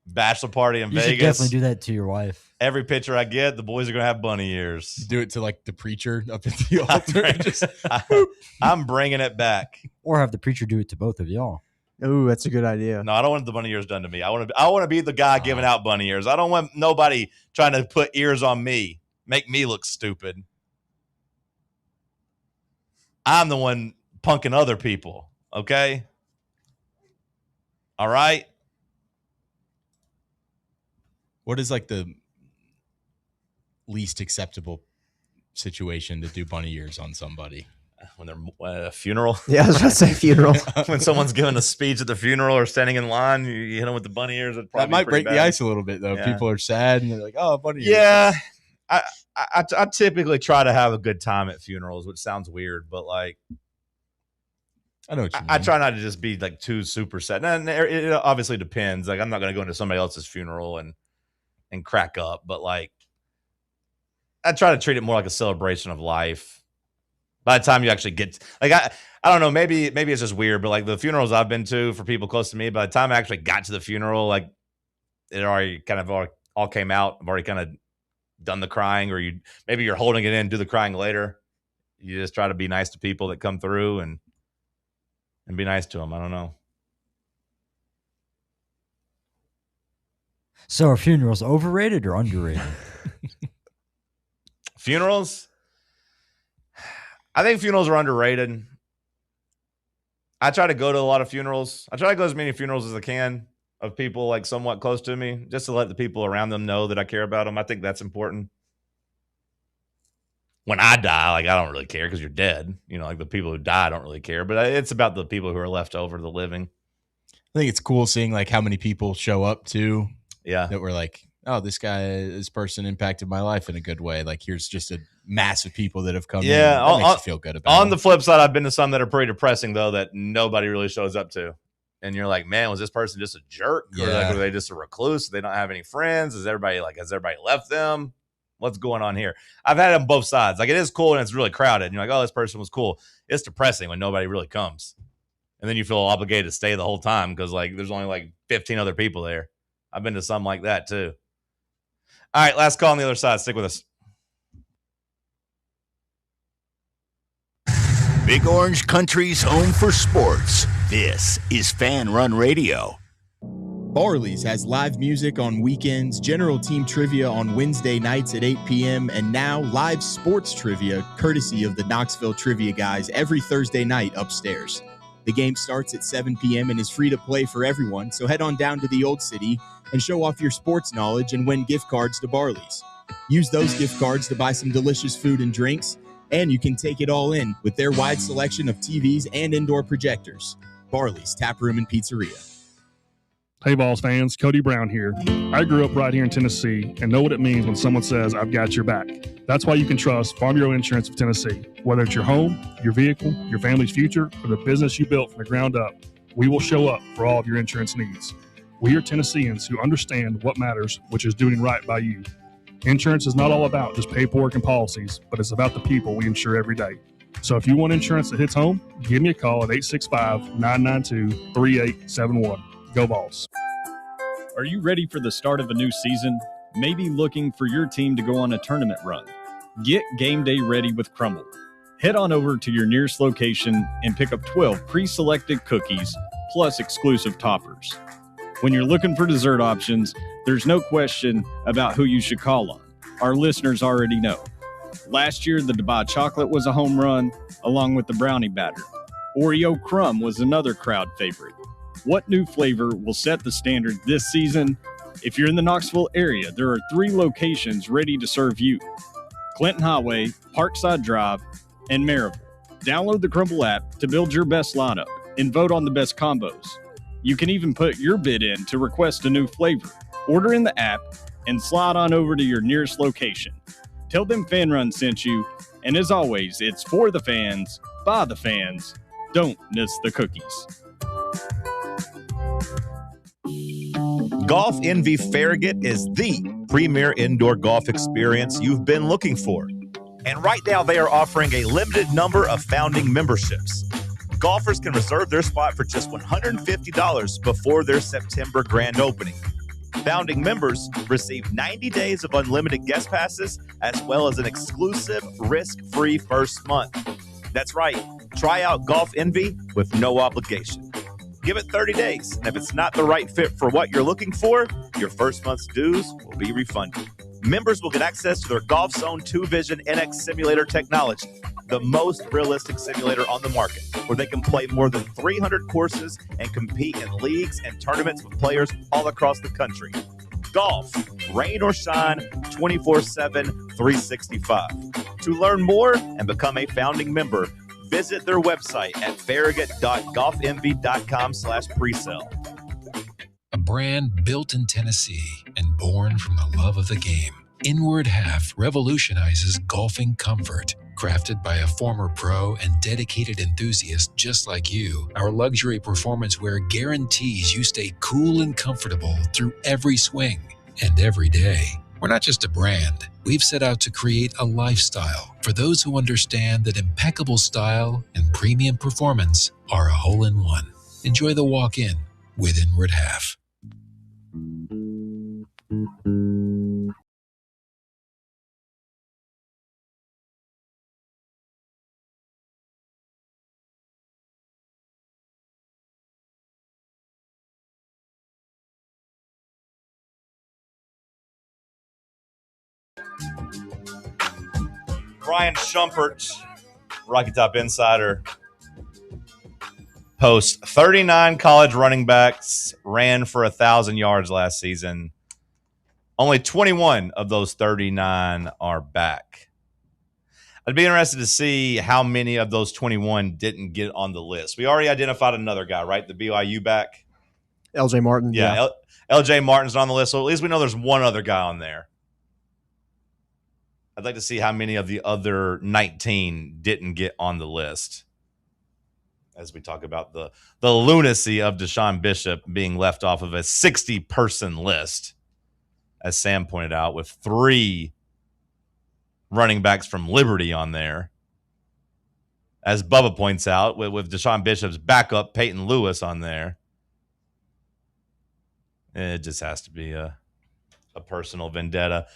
Bachelor party in You Vegas. should definitely do that to your wife. Every picture I get, the boys are gonna have bunny ears. Do it to like the preacher up at the altar. I'm bringing it back. Or have the preacher do it to both of y'all. Ooh, that's a good idea. No, I don't want the bunny ears done to me. I want to be the guy giving out bunny ears. I don't want nobody trying to put ears on me, make me look stupid. I'm the one punking other people. Okay. All right. What is like the least acceptable situation to do bunny ears on somebody? When they're at a funeral? Yeah, I was about to say funeral. When someone's giving a speech at the funeral or standing in line, you hit them with the bunny ears. That might break the ice a little bit, though. Yeah. People are sad and they're like, oh, bunny ears. Yeah. I typically try to have a good time at funerals, which sounds weird, but like, I know what you mean. I try not to just be like too super sad. And it obviously depends. Like, I'm not going to go into somebody else's funeral and crack up, but like, I try to treat it more like a celebration of life. By the time you actually get, like, I don't know, maybe it's just weird, but like the funerals I've been to for people close to me, by the time I actually got to the funeral, like it already kind of all came out. I've already kind of done the crying, or maybe you're holding it in, do the crying later. You just try to be nice to people that come through and be nice to them. I don't know. So are funerals overrated or underrated? Funerals? I think funerals are underrated. I try to go to a lot of funerals. I try to go to as many funerals as I can of people like somewhat close to me, just to let the people around them know that I care about them. I think that's important. When I die, like, I don't really care because you're dead. Like the people who die, I don't really care. But it's about the people who are left over, the living. I think it's cool seeing like how many people show up to. Yeah. That were like, oh, this person impacted my life in a good way. Like, here's just a mass of people that have come in. Yeah, That makes you feel good about On them. the flip side, I've been to some that are pretty depressing, though, that nobody really shows up to. And you're like, man, was this person just a jerk? Or like, were they just a recluse? They don't have any friends? Has everybody left them? What's going on here? I've had it on both sides. Like, it is cool and it's really crowded. And you're like, oh, this person was cool. It's depressing when nobody really comes. And then you feel obligated to stay the whole time because, like, there's only like 15 other people there. I've been to some like that, too. All right, last call on the other side. Stick with us. Big Orange Country's home for sports. This is Fan Run Radio. Barley's has live music on weekends, general team trivia on Wednesday nights at 8 p.m., and now live sports trivia courtesy of the Knoxville Trivia Guys every Thursday night upstairs. The game starts at 7 p.m. and is free to play for everyone, so head on down to the Old City and show off your sports knowledge and win gift cards to Barley's. Use those gift cards to buy some delicious food and drinks, and you can take it all in with their wide selection of TVs and indoor projectors. Barley's Tap Room and Pizzeria. Hey, Vols fans, Cody Brown here. I grew up right here in Tennessee and know what it means when someone says, I've got your back. That's why you can trust Farm Bureau Insurance of Tennessee. Whether it's your home, your vehicle, your family's future, or the business you built from the ground up, we will show up for all of your insurance needs. We are Tennesseans who understand what matters, which is doing right by you. Insurance is not all about just paperwork and policies, but it's about the people we insure every day. So if you want insurance that hits home, give me a call at 865-992-3871. Go Vols. Are you ready for the start of a new season? Maybe looking for your team to go on a tournament run? Get game day ready with Crumble. Head on over to your nearest location and pick up 12 pre-selected cookies plus exclusive toppers. When you're looking for dessert options, there's no question about who you should call on. Our listeners already know. Last year, the Dubai chocolate was a home run, along with the brownie batter. Oreo crumb was another crowd favorite. What new flavor will set the standard this season? If you're in the Knoxville area, there are 3 locations ready to serve you: Clinton Highway, Parkside Drive, and Maryville. Download the Crumble app to build your best lineup and vote on the best combos. You can even put your bid in to request a new flavor. Order in the app and slide on over to your nearest location. Tell them Fan Run sent you, and as always, it's for the fans, by the fans. Don't miss the cookies. Golf Envy Farragut is the premier indoor golf experience you've been looking for. And right now, they are offering a limited number of founding memberships. Golfers can reserve their spot for just $150 before their September grand opening. Founding members receive 90 days of unlimited guest passes, as well as an exclusive risk-free first month. That's right. Try out Golf Envy with no obligation. Give it 30 days, and if it's not the right fit for what you're looking for, your first month's dues will be refunded. Members will get access to their Golf Zone 2 Vision NX simulator technology, the most realistic simulator on the market, where they can play more than 300 courses and compete in leagues and tournaments with players all across the country. Golf, rain or shine, 24/7, 365. To learn more and become a founding member, visit their website at farragut.golfenvy.com/presale. A brand built in Tennessee and born from the love of the game. Inward Half revolutionizes golfing comfort. Crafted by a former pro and dedicated enthusiast just like you, our luxury performance wear guarantees you stay cool and comfortable through every swing and every day. We're not just a brand. We've set out to create a lifestyle for those who understand that impeccable style and premium performance are a hole-in-one. Enjoy the walk-in with Inward Half. Brian Shumpert, Rocky Top Insider, posts 39 college running backs ran for 1,000 yards last season. Only 21 of those 39 are back. I'd be interested to see how many of those 21 didn't get on the list. We already identified another guy, right? The BYU back. LJ Martin. Yeah. LJ Martin's not on the list, so at least we know there's one other guy on there. I'd like to see how many of the other 19 didn't get on the list as we talk about the lunacy of Deshaun Bishop being left off of a 60-person list, as Sam pointed out, with 3 running backs from Liberty on there. As Bubba points out, with Deshaun Bishop's backup, Peyton Lewis, on there. It just has to be a personal vendetta.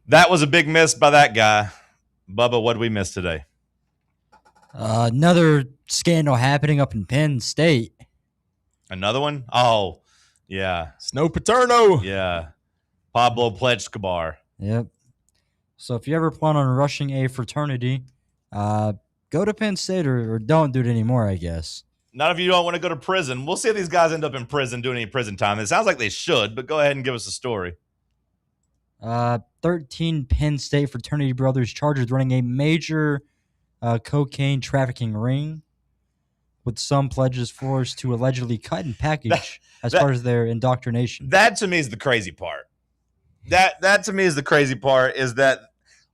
That was a big miss by that guy. Bubba, what did we miss today? Another scandal happening up in Penn State. Another one? Oh, yeah. Snow Paterno. Yeah. Pablo Plechkabar. Yep. So if you ever plan on rushing a fraternity, go to Penn State or don't do it anymore, I guess. Not if you don't want to go to prison. We'll see if these guys end up in prison doing any prison time. It sounds like they should, but go ahead and give us a story. 13 Penn State fraternity brothers charged with running a major cocaine trafficking ring, with some pledges forced to allegedly cut and package as part of their indoctrination. That to me is the crazy part. That to me is the crazy part is that,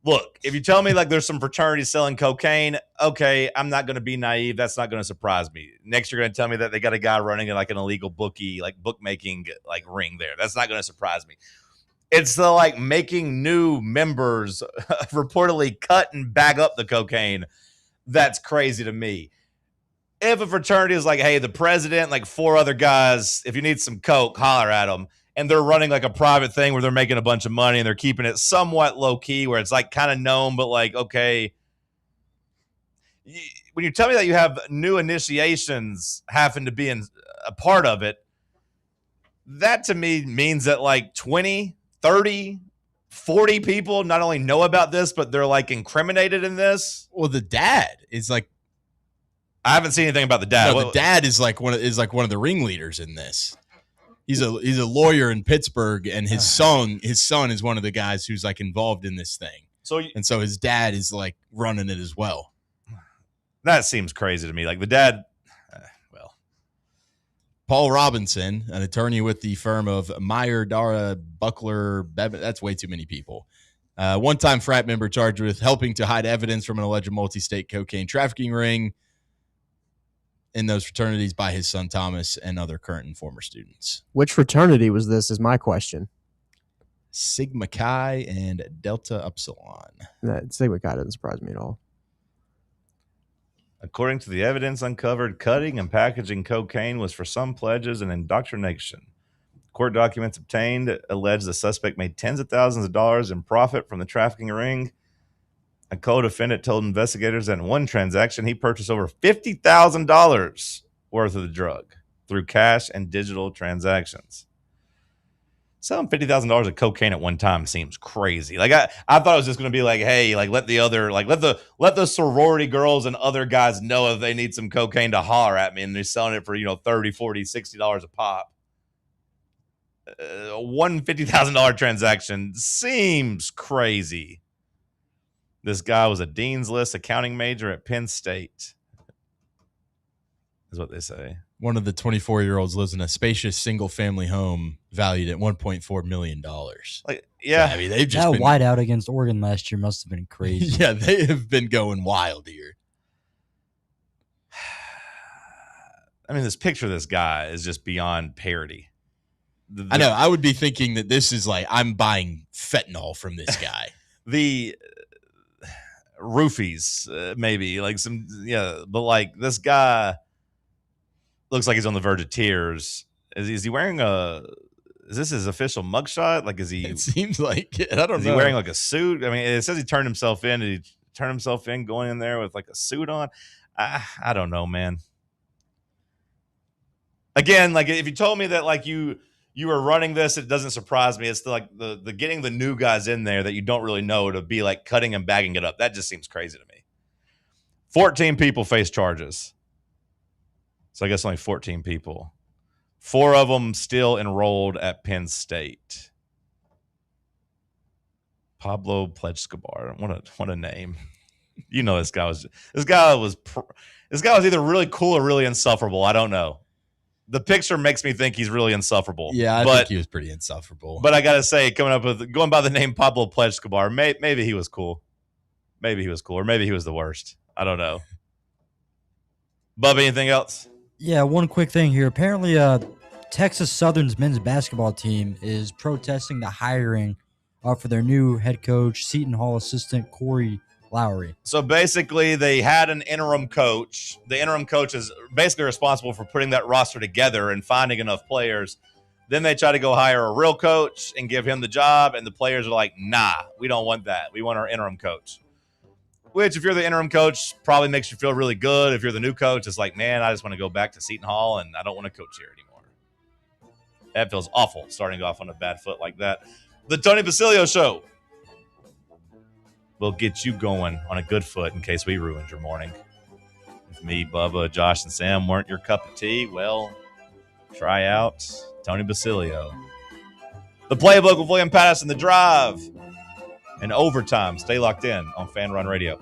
look, if you tell me like there's some fraternities selling cocaine, okay, I'm not going to be naive. That's not going to surprise me. Next, you're going to tell me that they got a guy running like an illegal bookie, like bookmaking like ring there. That's not going to surprise me. It's the like making new members reportedly cut and bag up the cocaine. That's crazy to me. If a fraternity is like, hey, the president, like 4 other guys, if you need some coke, holler at them. And they're running like a private thing where they're making a bunch of money and they're keeping it somewhat low key, where it's like kind of known, but like, okay. When you tell me that you have new initiations having to be in a part of it, that to me means that like 20, 30, 40 people not only know about this, but they're like incriminated in this. Well, the dad is like, I haven't seen anything about the dad. No, the dad is like one of the ringleaders in this. He's a lawyer in Pittsburgh, and his son is one of the guys who's like involved in this thing. So his dad is like running it as well. That seems crazy to me. Like the dad, Paul Robinson, an attorney with the firm of Meyer, Dara, Buckler, Bevan. That's way too many people. One-time frat member charged with helping to hide evidence from an alleged multi-state cocaine trafficking ring in those fraternities by his son Thomas and other current and former students. Which fraternity was this is my question. Sigma Chi and Delta Upsilon. That Sigma Chi doesn't surprise me at all. According to the evidence uncovered, cutting and packaging cocaine was for some pledges and indoctrination. Court documents obtained allege the suspect made tens of thousands of dollars in profit from the trafficking ring. A co-defendant told investigators that in one transaction, he purchased over $50,000 worth of the drug through cash and digital transactions. Selling $50,000 of cocaine at one time seems crazy. Like I thought it was just going to be like, hey, like let the sorority girls and other guys know if they need some cocaine to holler at me, and they're selling it for, $30, $40, $60 a pop. One $50,000 transaction seems crazy. This guy was a Dean's List accounting major at Penn State, is what they say. One of the 24-year-olds lives in a spacious single-family home valued at $1.4 million. Like, yeah. So, I mean, they've just that been whiteout against Oregon last year must have been crazy. Yeah, they have been going wild here. I mean, this picture of this guy is just beyond parody. I know. I would be thinking that this is like, I'm buying fentanyl from this guy. The roofies, maybe like some, but like this guy looks like he's on the verge of tears. Is he wearing is this his official mugshot? Like, is he? It seems like it. I don't know. Is he wearing like a suit? I mean, it says he turned himself in. Did he turn himself in going in there with like a suit on? I don't know, man. Again, like if you told me that like you were running this, it doesn't surprise me. It's the getting the new guys in there that you don't really know to be like cutting and bagging it up. That just seems crazy to me. 14 people face charges. So I guess only 14 people. 4 of them still enrolled at Penn State. Pablo Plechkabar. What a name. You know, this guy was either really cool or really insufferable. I don't know. The picture makes me think he's really insufferable. Yeah, I think he was pretty insufferable. But I got to say, going by the name Pablo Escobar, maybe he was cool. Maybe he was cool, or maybe he was the worst. I don't know. Bub, anything else? Yeah, one quick thing here. Apparently, Texas Southern's men's basketball team is protesting the hiring for their new head coach, Seton Hall assistant Corey Lowry. So basically, they had an interim coach. The interim coach is basically responsible for putting that roster together and finding enough players. Then they try to go hire a real coach and give him the job, and the players are like, nah, we don't want that. We want our interim coach. Which, if you're the interim coach, probably makes you feel really good. If you're the new coach, it's like, man, I just want to go back to Seton Hall, and I don't want to coach here anymore. That feels awful, starting off on a bad foot like that. The Tony Basilio Show will get you going on a good foot in case we ruined your morning. If me, Bubba, Josh, and Sam weren't your cup of tea, well, try out Tony Basilio. The Playbook with William Patterson, The Drive, and Overtime. Stay locked in on Fan Run Radio.